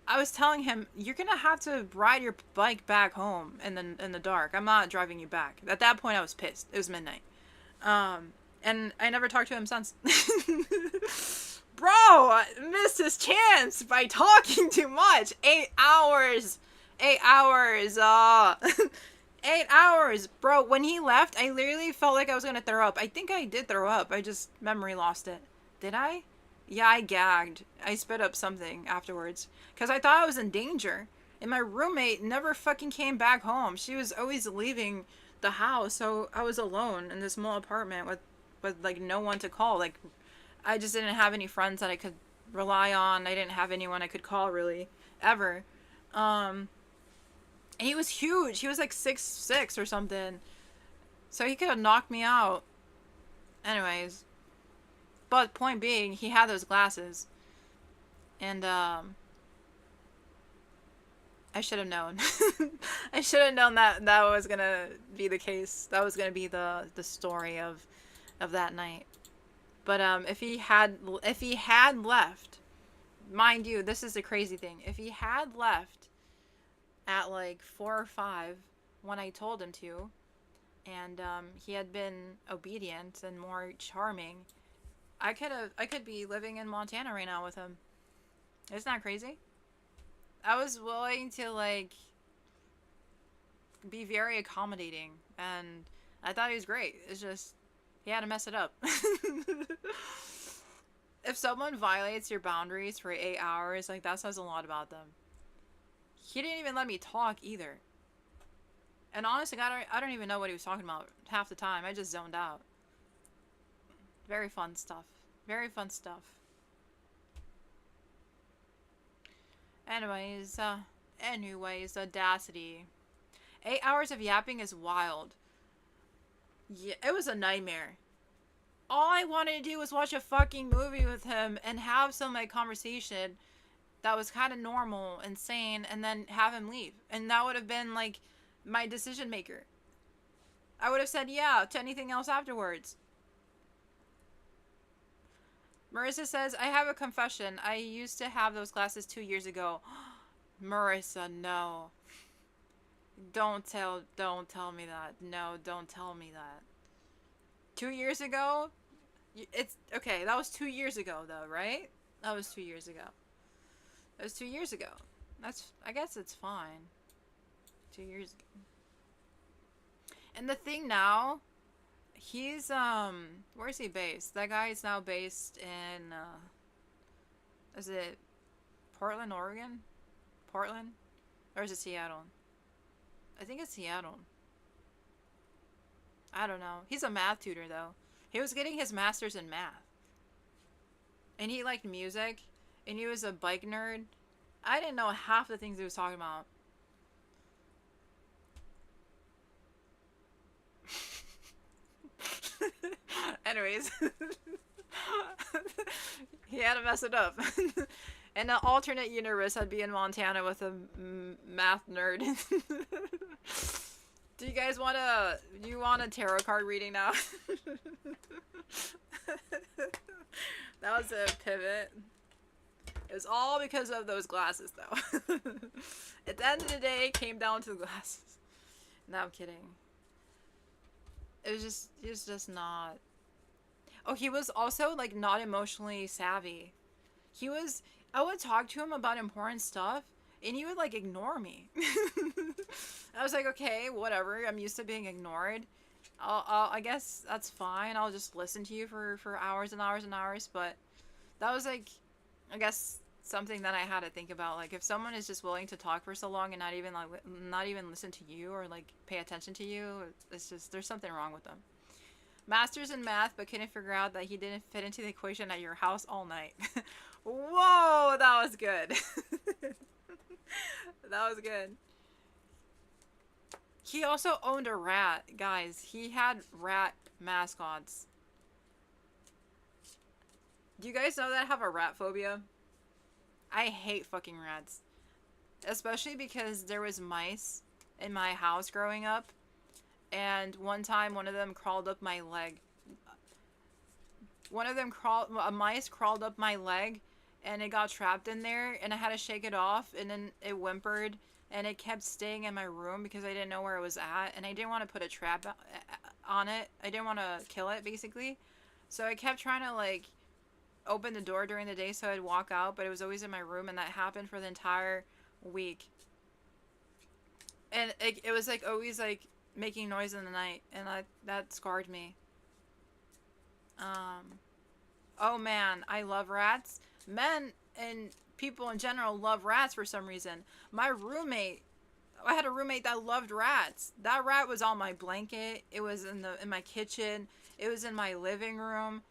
I was telling him, you're gonna have to ride your bike back home in the dark. I'm not driving you back. At that point, I was pissed. It was midnight. And I never talked to him since. Bro, I missed his chance by talking too much. 8 hours. 8 hours. 8 hours. Bro, when he left, I literally felt like I was gonna throw up. I think I did throw up. I just memory lost it. Did I? Yeah, I gagged. I spit up something afterwards. Because I thought I was in danger. And my roommate never fucking came back home. She was always leaving the house. So I was alone in this small apartment with like no one to call. Like, I just didn't have any friends that I could rely on. I didn't have anyone I could call really ever. And he was huge. He was like 6'6" or something. So he could have knocked me out Anyways, but point being, he had those glasses, and I should have known. I should have known that that was gonna be the case. That was gonna be the story of that night. But if he had left, mind you, this is the crazy thing. If he had left at like 4 or 5 when I told him to, and he had been obedient and more charming, I could be living in Montana right now with him. Isn't that crazy? I was willing to like be very accommodating, and I thought he was great. It's just he had to mess it up. If someone violates your boundaries for 8 hours, like that says a lot about them. He didn't even let me talk either. And honestly, I don't even know what he was talking about half the time. I just zoned out. Very fun stuff. Very fun stuff. Anyways, Audacity. 8 hours of yapping is wild. Yeah, it was a nightmare. All I wanted to do was watch a fucking movie with him and have some like conversation that was kind of normal and sane, and then have him leave. And that would have been like my decision maker. I would have said yeah to anything else afterwards. Marissa says, I have a confession. I used to have those glasses 2 years ago. Marissa, no. Don't tell me that. No, don't tell me that. 2 years ago? It's okay, that was 2 years ago though, right? That was 2 years ago. That was 2 years ago. I guess it's fine. 2 years ago. And the thing now, he's where's he based? That guy is now based in is it Portland, Oregon? Portland? Or is it Seattle? I think it's Seattle. I don't know. He's a math tutor though. He was getting his master's in math. And he liked music, and he was a bike nerd. I didn't know half the things he was talking about. Anyways, he had to mess it up. In an alternate universe, I'd be in Montana with a math nerd. Do you guys want a tarot card reading now? That was a pivot. It was all because of those glasses, though. At the end of the day, it came down to the glasses. No, I'm kidding. He was just not. Oh, he was also like not emotionally savvy. I would talk to him about important stuff, and he would like ignore me. I was like, okay, whatever. I'm used to being ignored. I guess that's fine. I'll just listen to you for hours and hours and hours. But that was like, I guess something that I had to think about. Like, if someone is just willing to talk for so long and not even listen to you or like pay attention to you, it's just there's something wrong with them. Master's in math, but couldn't figure out that he didn't fit into the equation at your house all night. Whoa, that was good. That was good. He also owned a rat, guys. He had rat mascots. Do you guys know that I have a rat phobia? I hate fucking rats. Especially because there was mice in my house growing up. And one time, one of them crawled up my leg. A mice crawled up my leg, and it got trapped in there, and I had to shake it off, and then it whimpered, and it kept staying in my room because I didn't know where it was at, and I didn't want to put a trap on it. I didn't want to kill it, basically. So I kept trying to, like, open the door during the day so I'd walk out, but it was always in my room, and that happened for the entire week. And it was, like, always, like, making noise in the night, and that scarred me. Oh man, I love rats. Men and people in general love rats for some reason. I had a roommate that loved rats. That rat was on my blanket. It was in my kitchen. It was in my living room.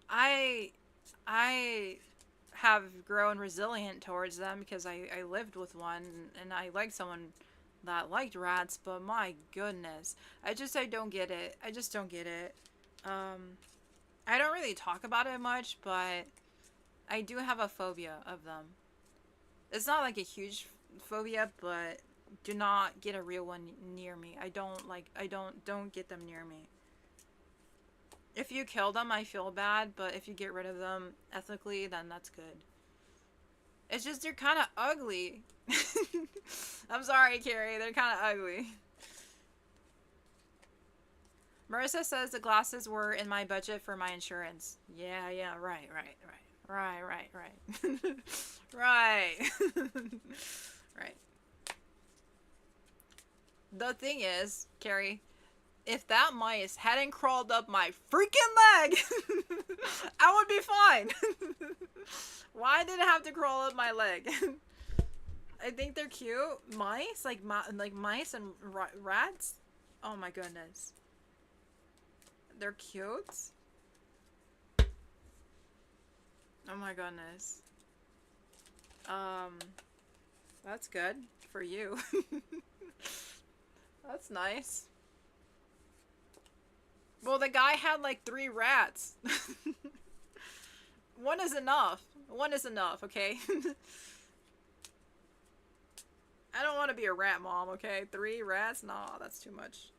I have grown resilient towards them because I lived with one, and I liked someone that liked rats, but my goodness. I don't get it. I just don't get it. I don't really talk about it much, but I do have a phobia of them. It's not like a huge phobia, but do not get a real one near me. Don't get them near me. If you kill them, I feel bad, but if you get rid of them ethically, then that's good. It's just they're kind of ugly. I'm sorry, Cari. They're kind of ugly. Marissa says the glasses were in my budget for my insurance. Yeah, right. Right. Right. Right. The thing is, Cari, if that mice hadn't crawled up my freaking leg, I would be fine. Why did it have to crawl up my leg? I think they're cute. Mice? Like mice and rats? Oh my goodness. They're cute. Oh my goodness. That's good for you. That's nice. Well, the guy had like 3 rats. One is enough. One is enough, okay? I don't want to be a rat mom, okay? 3 rats? Nah, that's too much.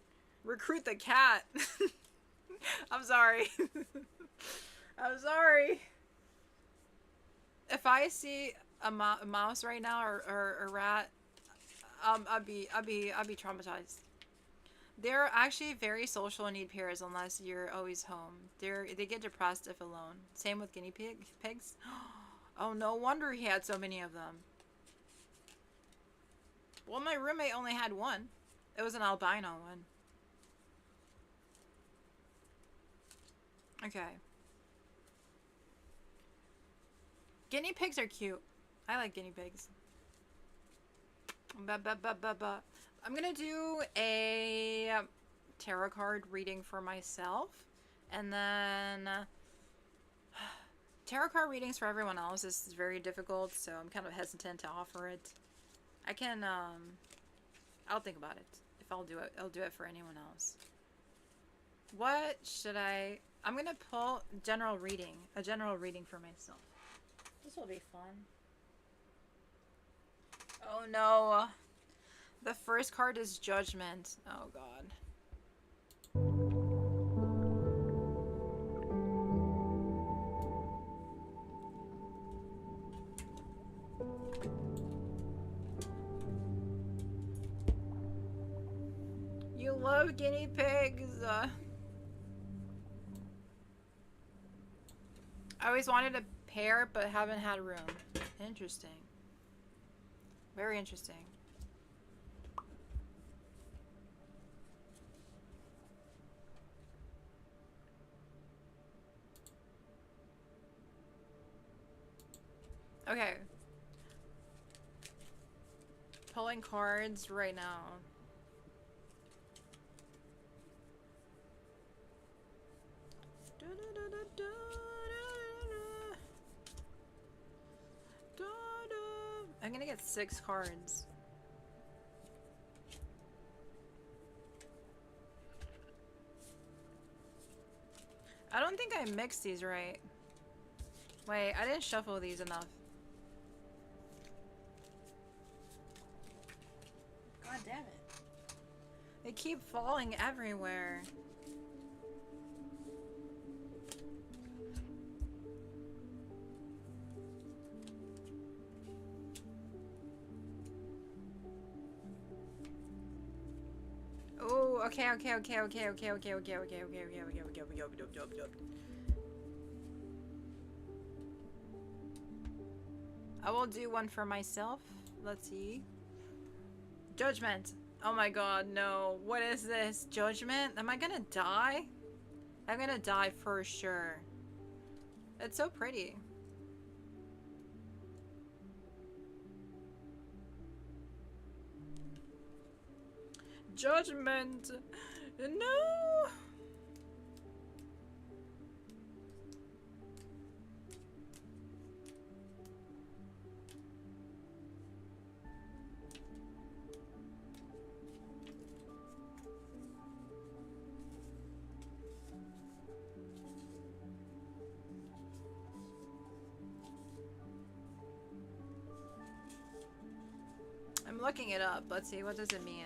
Recruit the cat. I'm sorry. I'm sorry. If I see a mouse right now or a rat, I'd be traumatized. They're actually very social and need peers unless you're always home. They get depressed if alone. Same with guinea pigs. Oh, no wonder he had so many of them. Well, my roommate only had one. It was an albino one. Okay. Guinea pigs are cute. I like guinea pigs. I'm gonna do a tarot card reading for myself, and then tarot card readings for everyone else is very difficult, so I'm kind of hesitant to offer it. I can I'll think about it. If I'll do it for anyone else. What should I'm gonna pull a general reading for myself. This will be fun. Oh no. The first card is Judgment. Oh god. You love guinea pigs. I always wanted a pair, but haven't had room. Interesting. Very interesting. Okay. Pulling cards right now. I'm gonna get 6 cards. I don't think I mixed these right. Wait, I didn't shuffle these enough. God damn it. They keep falling everywhere. Oh, okay. I will do one for myself. Let's see. Judgment. Oh my god, no. What is this? Judgment? Am I gonna die? I'm gonna die for sure. It's so pretty. Judgment. No. looking it up. Let's see, what does it mean?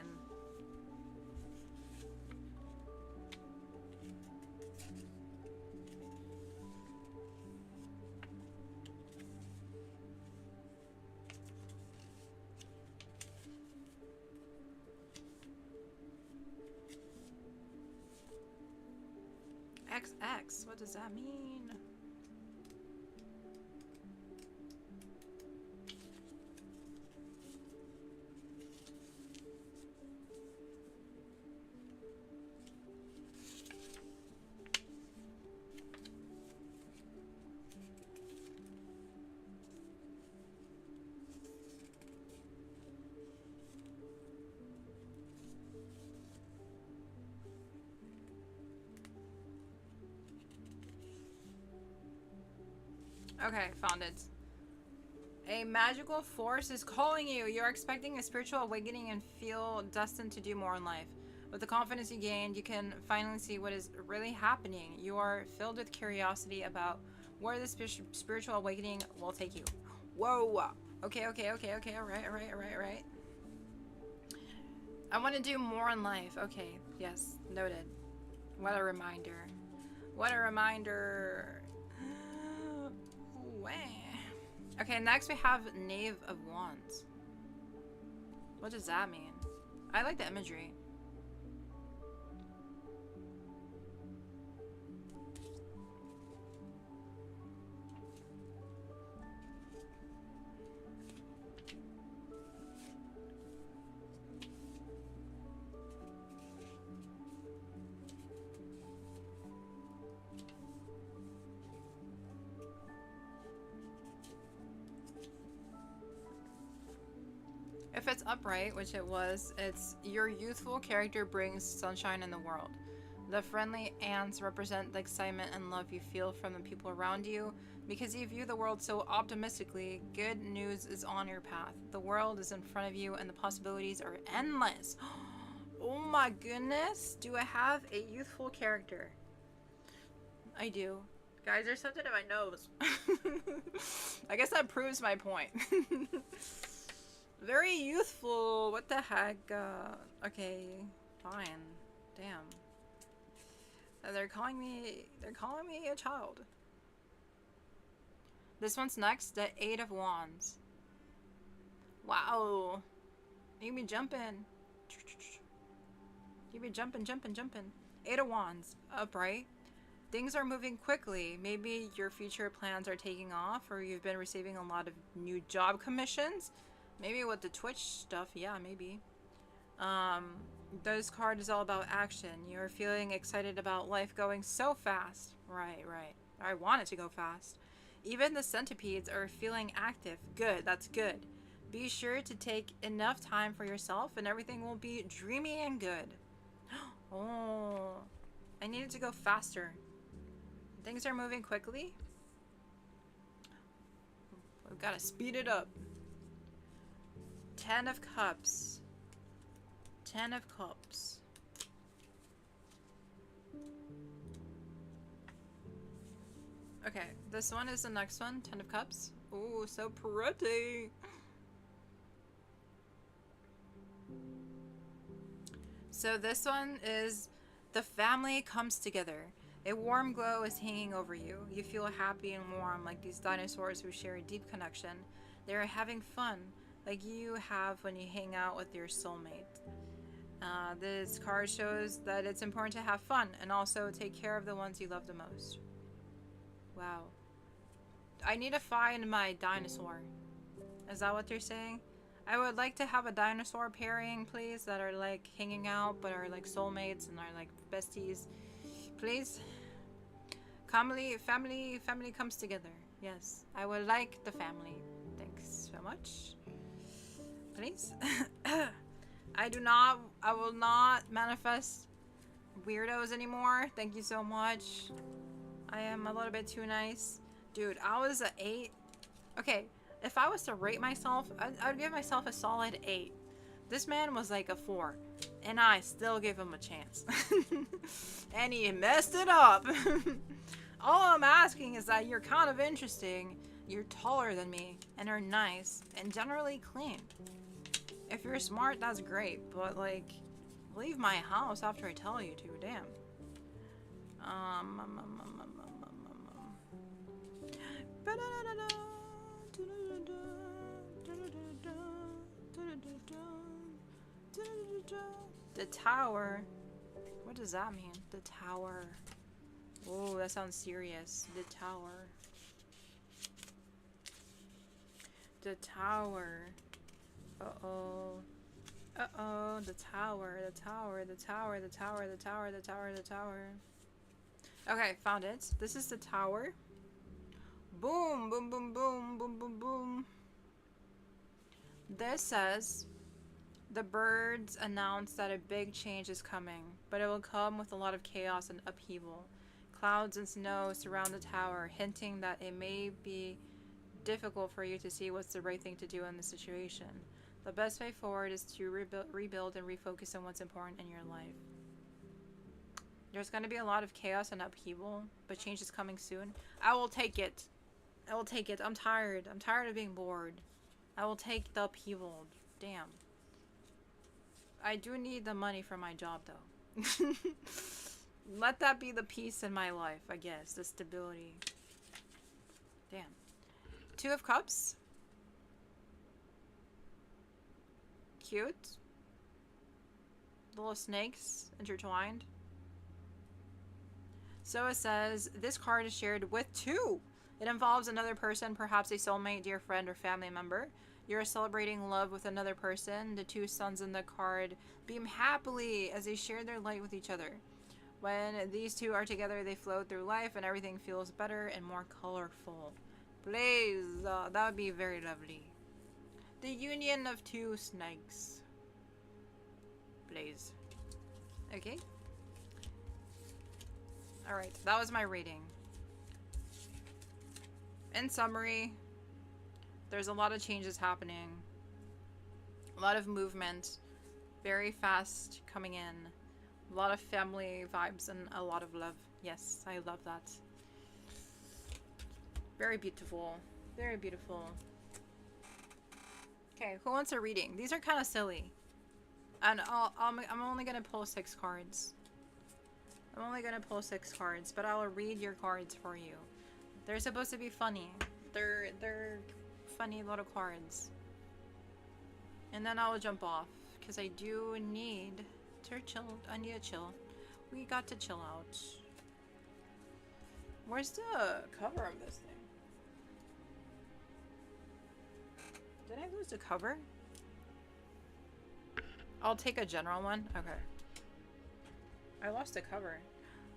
XX, what does that mean? Okay, found it. A magical force is calling you. You're expecting a spiritual awakening and feel destined to do more in life. With the confidence you gained, you can finally see what is really happening. You are filled with curiosity about where this spiritual awakening will take you. Whoa. Okay. Alright. I want to do more in life. Okay, yes, noted. What a reminder. What a reminder. Okay, next we have Knave of Wands. What does that mean? I like the imagery. If it's upright, which it was, it's your youthful character brings sunshine in the world. The friendly ants represent the excitement and love you feel from the people around you. Because you view the world so optimistically, good news is on your path. The world is in front of you and the possibilities are endless. Oh my goodness. Do I have a youthful character? I do. Guys, there's something in my nose. I guess that proves my point. Very youthful. What the heck? Okay, fine. Damn. They're calling me a child. This one's next, the Eight of Wands. Wow. You be jumping. You be jumping. Eight of Wands. Upright. Things are moving quickly. Maybe your future plans are taking off, or you've been receiving a lot of new job commissions. Maybe with the Twitch stuff, yeah, maybe. This card is all about action. You're feeling excited about life going so fast. Right. I want it to go fast. Even the centipedes are feeling active. Good, that's good. Be sure to take enough time for yourself and everything will be dreamy and good. Oh, I needed to go faster. Things are moving quickly. We've got to speed it up. 10 of Cups. 10 of Cups. Okay, this one is the next one. 10 of Cups. Ooh, so pretty. So this one is the family comes together. A warm glow is hanging over you. You feel happy and warm like these dinosaurs who share a deep connection. They are having fun. Like you have when you hang out with your soulmate. This card shows that it's important to have fun and also take care of the ones you love the most. Wow. I need to find my dinosaur. Is that what they're saying? I would like to have a dinosaur pairing, please, that are like hanging out but are like soulmates and are like besties. Please. Family comes together. Yes, I would like the family. Thanks so much. Please. I will not manifest weirdos anymore. Thank you so much. I am a little bit too nice. Dude, I was an 8. Okay, if I was to rate myself, I'd give myself a solid 8. This man was like a 4. And I still gave him a chance. And he messed it up. All I'm asking is that you're kind of interesting, you're taller than me, and are nice, and generally clean. If you're smart, that's great, but like, leave my house after I tell you to. Damn. The tower. What does that mean? The tower. Oh, that sounds serious. The tower. The tower. Uh-oh. Uh-oh. The tower. The tower. The tower. The tower. The tower. The tower. The tower. Okay, found it. This is the tower. Boom. Boom, boom, boom. Boom, boom, boom. This says, the birds announce that a big change is coming, but it will come with a lot of chaos and upheaval. Clouds and snow surround the tower, hinting that it may be difficult for you to see what's the right thing to do in the situation. The best way forward is to rebuild and refocus on what's important in your life. There's going to be a lot of chaos and upheaval, but change is coming soon. I will take it. I will take it. I'm tired. I'm tired of being bored. I will take the upheaval. Damn. I do need the money for my job, though. Let that be the peace in my life, I guess. The stability. Damn. Two of Cups. Cute. Little snakes intertwined. So it says, this card is shared with two. It involves another person, perhaps a soulmate, dear friend, or family member. You're celebrating love with another person. The two suns in the card beam happily as they share their light with each other. When these two are together, they float through life and everything feels better and more colorful. Please, that would be very lovely. The union of two snakes. Please. Okay. Alright, that was my reading. In summary, there's a lot of changes happening. A lot of movement. Very fast coming in. A lot of family vibes and a lot of love. Yes, I love that. Very beautiful. Very beautiful. Okay, who wants a reading? These are kind of silly. And I'm only going to pull 6 cards. I'm only going to pull 6 cards, but I will read your cards for you. They're supposed to be funny. They're funny little cards. And then I will jump off, because I do need to chill. I need to chill. We got to chill out. Where's the cover of this thing? Did I lose the cover? I'll take a general one. Okay. I lost the cover.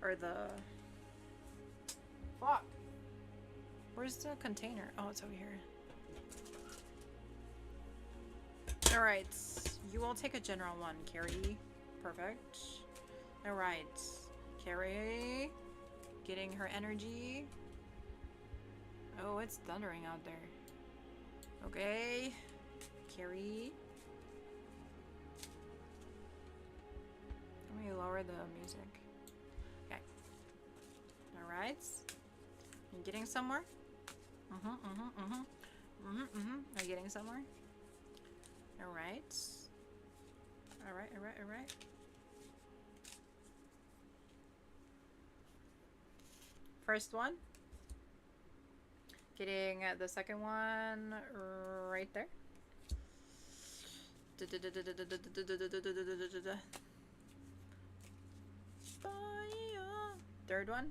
Or the... Fuck. Where's the container? Oh, it's over here. Alright. You will take a general one, Cari. Perfect. Alright. Cari. Getting her energy. Oh, it's thundering out there. Okay. Cari. Let me lower the music. Okay. Alright. You getting somewhere? Are you getting somewhere? Alright. Alright. First one. Getting the second one right there. Third one.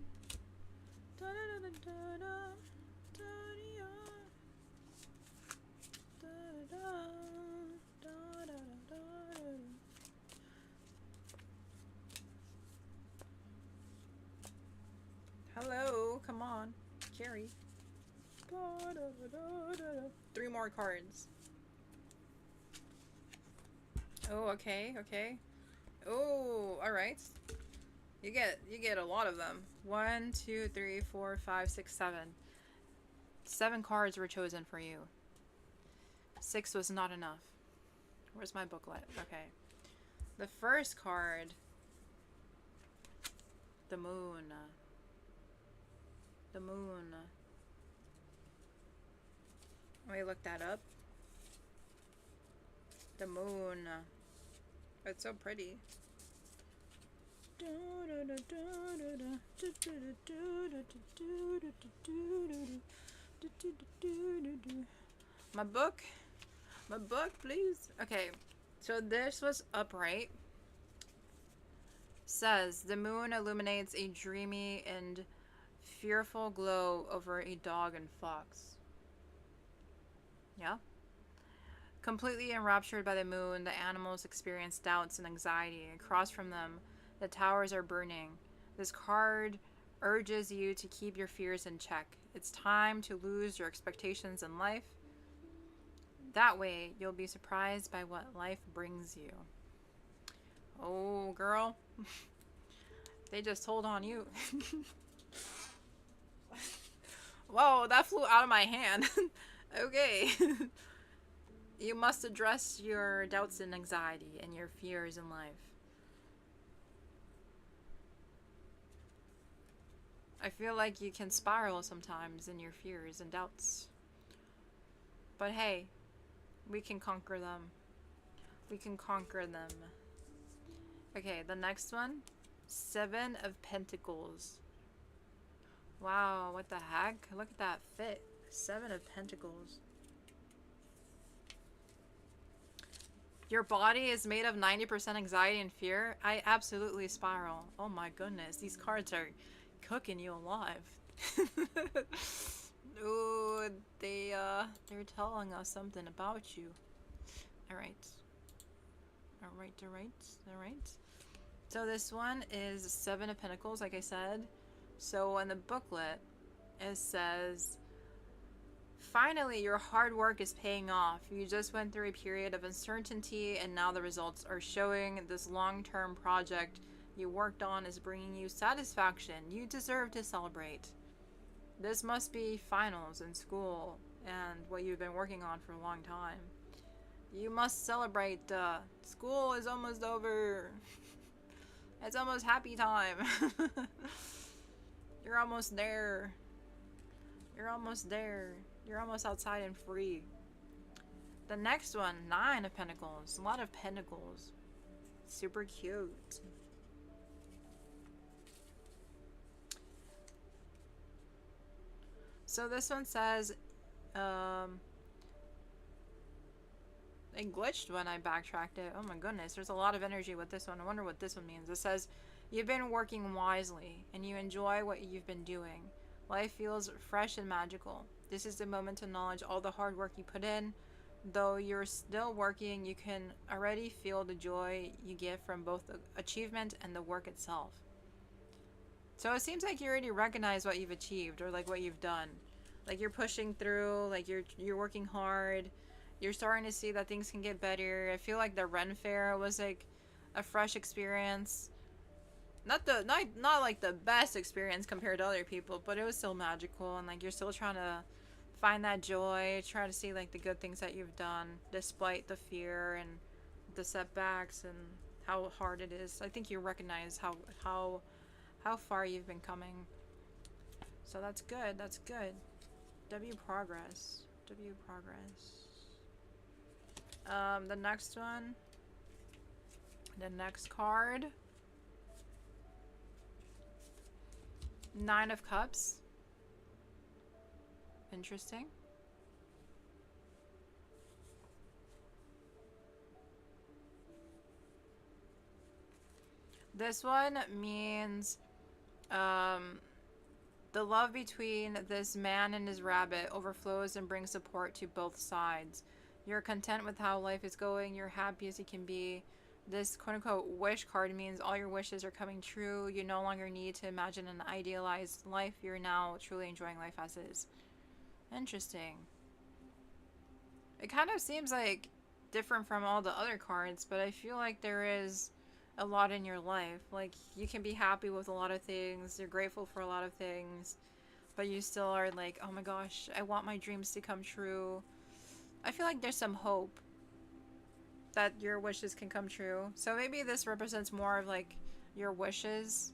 Hello, come on, Cari. 3 more cards. Oh, okay. Oh, all right. You get a lot of them. 1, 2, 3, 4, 5, 6, 7. 7 cards were chosen for you. 6 was not enough. Where's my booklet? Okay. The first card. The moon. The moon. Let me look that up. The moon. It's so pretty. My book? My book, please? Okay, so this was upright. Says, the moon illuminates a dreamy and fearful glow over a dog and fox. Yeah? Completely enraptured by the moon, the animals experience doubts and anxiety. Across from them, the towers are burning. This card urges you to keep your fears in check. It's time to lose your expectations in life. That way, you'll be surprised by what life brings you. Oh, girl. They just told on you. Whoa, that flew out of my hand. Okay. You must address your doubts and anxiety and your fears in life. I feel like you can spiral sometimes in your fears and doubts. But hey, we can conquer them. We can conquer them. Okay, the next one. 7 of Pentacles. Wow, what the heck? Look at that fit. 7 of Pentacles. Your body is made of 90% anxiety and fear. I absolutely spiral. Oh my goodness, these cards are cooking you alive. Ooh, they're telling us something about you. Alright. Alright. So this one is 7 of Pentacles, like I said. So in the booklet, it says, finally, your hard work is paying off. You just went through a period of uncertainty and now the results are showing. This long-term project you worked on is bringing you satisfaction. You deserve to celebrate. This must be finals in school and what you've been working on for a long time. You must celebrate. School is almost over. It's almost happy time. You're almost there. You're almost there. You're almost outside and free. The next one, 9 of Pentacles. A lot of pentacles. Super cute. So this one says, it glitched when I backtracked it. Oh my goodness, there's a lot of energy with this one. I wonder what this one means. It says, you've been working wisely and you enjoy what you've been doing. Life feels fresh and magical. This is the moment to acknowledge all the hard work you put in. Though you're still working, you can already feel the joy you get from both the achievement and the work itself. So it seems like you already recognize what you've achieved or like what you've done. Like you're pushing through, like you're working hard. You're starting to see that things can get better. I feel like the Ren Fair was like a fresh experience. Not like the best experience compared to other people, but it was still magical and like you're still trying to find that joy, try to see like the good things that you've done despite the fear and the setbacks and how hard it is. I think you recognize how far you've been coming. So that's good. That's good. W progress. W progress. The next one. The next card. 9 of Cups. Interesting. This one means the love between this man and his rabbit overflows and brings support to both sides. You're content with how life is going. You're happy as you can be. This quote-unquote wish card means all your wishes are coming true. You no longer need to imagine an idealized life. You're now truly enjoying life as is. Interesting. It kind of seems like different from all the other cards, but I feel like there is a lot in your life. Like, you can be happy with a lot of things. You're grateful for a lot of things. But you still are like, oh my gosh, I want my dreams to come true. I feel like there's some hope that your wishes can come true. So maybe this represents more of like your wishes.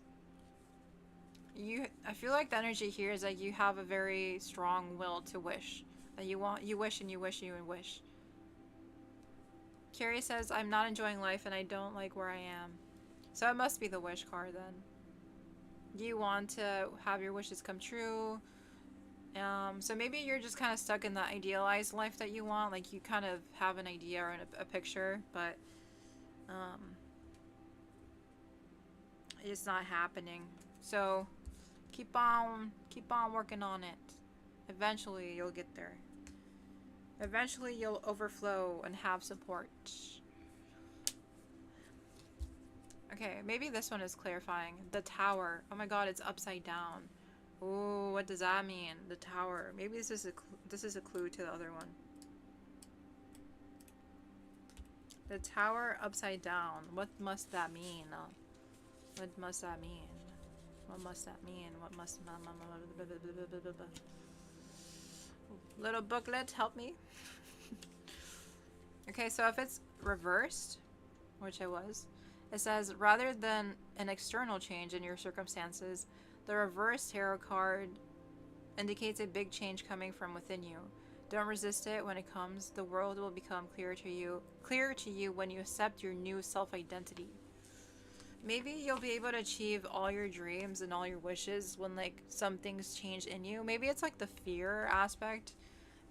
I feel like the energy here is that you have a very strong will to wish. That you wish and you wish and you wish. Cari says, I'm not enjoying life and I don't like where I am. So it must be the wish card then. You want to have your wishes come true. So maybe you're just kind of stuck in the idealized life that you want. Like you kind of have an idea or a picture, but it's not happening. So keep on working on it. Eventually you'll get there. Eventually you'll overflow and have support. Okay, maybe this one is clarifying. The tower. Oh my god, it's upside down. Ooh, what does that mean? The tower. Maybe this is a clue to the other one. The tower upside down. What must that mean? What must that mean? What must that mean? What must... Little booklet, help me. Okay, so if it's reversed, which it was, it says, rather than an external change in your circumstances, the reverse tarot card indicates a big change coming from within you. Don't resist it when it comes. The world will become clearer to you when you accept your new self-identity. Maybe you'll be able to achieve all your dreams and all your wishes when like some things change in you. Maybe it's like the fear aspect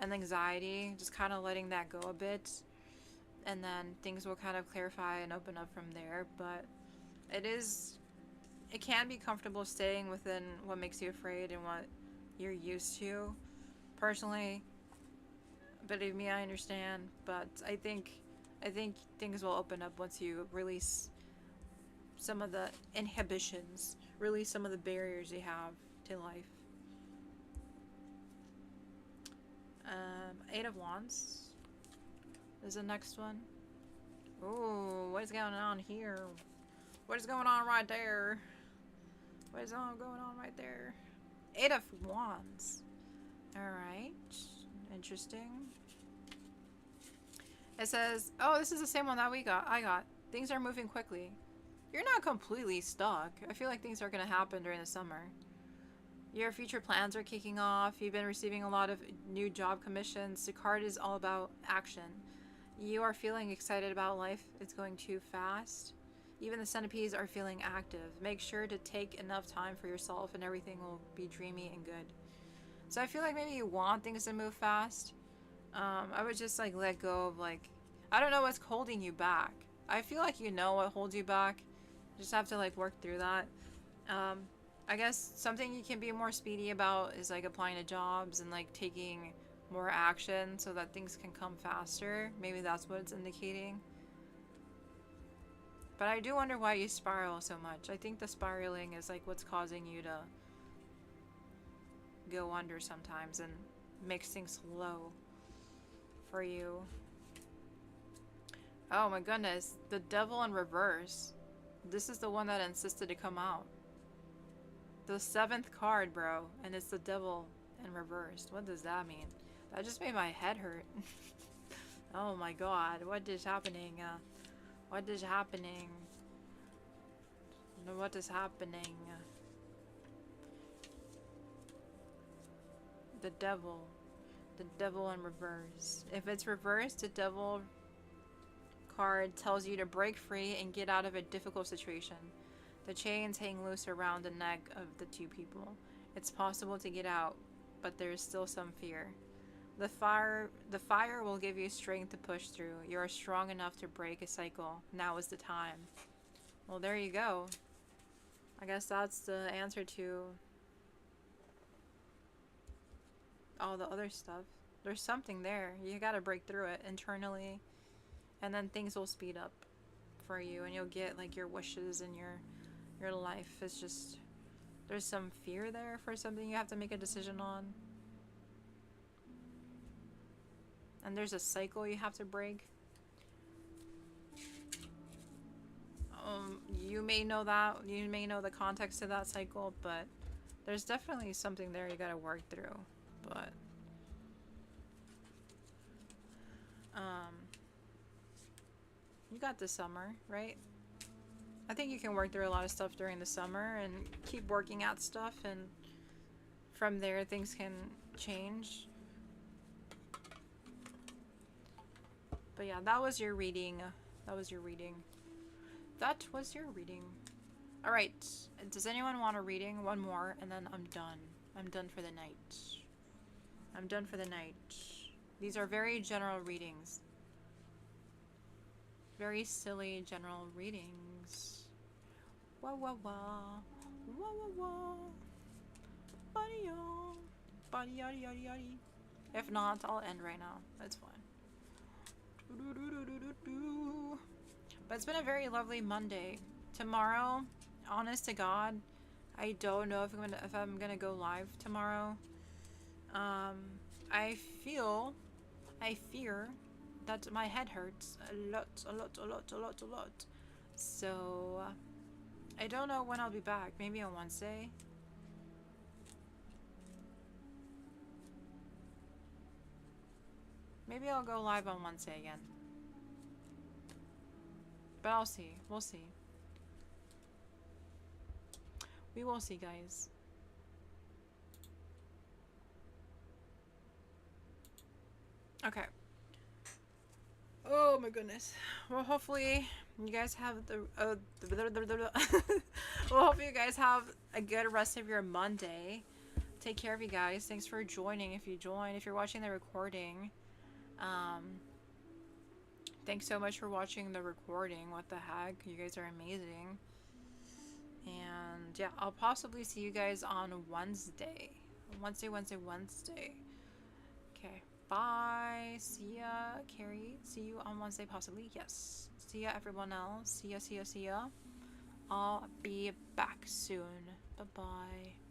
and anxiety, just kind of letting that go a bit, and then things will kind of clarify and open up from there. But it can be comfortable staying within what makes you afraid and what you're used to. Personally, believe me, I understand, but I think things will open up once you release some of the inhibitions, release some of the barriers you have to life. Eight of Wands is the next one. Ooh, what is going on here? What is going on right there? What is all going on right there? Eight of Wands. Alright. Interesting. It says, oh, this is the same one that I got. Things are moving quickly. You're not completely stuck. I feel like things are going to happen during the summer. Your future plans are kicking off. You've been receiving a lot of new job commissions. The card is all about action. You are feeling excited about life. It's going too fast. Even the centipedes are feeling active. Make sure to take enough time for yourself and everything will be dreamy and good. So I feel like maybe you want things to move fast. I would just like let go of like, I don't know what's holding you back. I feel like you know what holds you back. You just have to like work through that. I guess something you can be more speedy about is like applying to jobs and like taking more action so that things can come faster. Maybe that's what it's indicating. But I do wonder why you spiral so much. I think the spiraling is like what's causing you to go under sometimes and makes things slow for you. Oh my goodness, the devil in reverse. This is the one that insisted to come out. The 7th card, bro, and it's the devil in reverse. What does that mean? That just made my head hurt. Oh my god, what is happening? What is happening? What is happening? The devil. The devil in reverse. If it's reversed, the devil card tells you to break free and get out of a difficult situation. The chains hang loose around the neck of the two people. It's possible to get out, but there is still some fear. The fire will give you strength to push through. You are strong enough to break a cycle. Now is the time. Well, there you go. I guess that's the answer to all the other stuff. There's something there. You gotta break through it internally, and then things will speed up for you, and you'll get like your wishes and your life. It's just, there's some fear there for something you have to make a decision on. And there's a cycle you have to break. You may know that, you may know the context of that cycle, but there's definitely something there you gotta work through. But you got the summer, right? I think you can work through a lot of stuff during the summer and keep working at stuff, and from there things can change. But yeah, that was your reading. That was your reading. That was your reading. Alright, does anyone want a reading? One more, and then I'm done. I'm done for the night. I'm done for the night. These are very general readings. Very silly general readings. Wah wah wah. Wah wah wah. Buddy yo. Buddy yaddy yaddy yaddy. If not, I'll end right now. That's fine. But it's been a very lovely Monday. Tomorrow, honest to God, I don't know if I'm gonna go live tomorrow. I fear that my head hurts a lot. So I don't know when I'll be back. Maybe on Wednesday. Maybe I'll go live on Wednesday again. But I'll see. We'll see. We will see, guys. Okay. Oh my goodness. Well, hopefully you guys have the well, hopefully you guys have a good rest of your Monday. Take care of you guys. Thanks for joining. If you join, if you're watching the recording, thanks so much for watching the recording. What the heck? You guys are amazing. And yeah, I'll possibly see you guys on Wednesday. Wednesday. Okay. Bye. See ya, Cari. See you on Wednesday, possibly. Yes. See ya, everyone else. See ya. I'll be back soon. Bye-bye.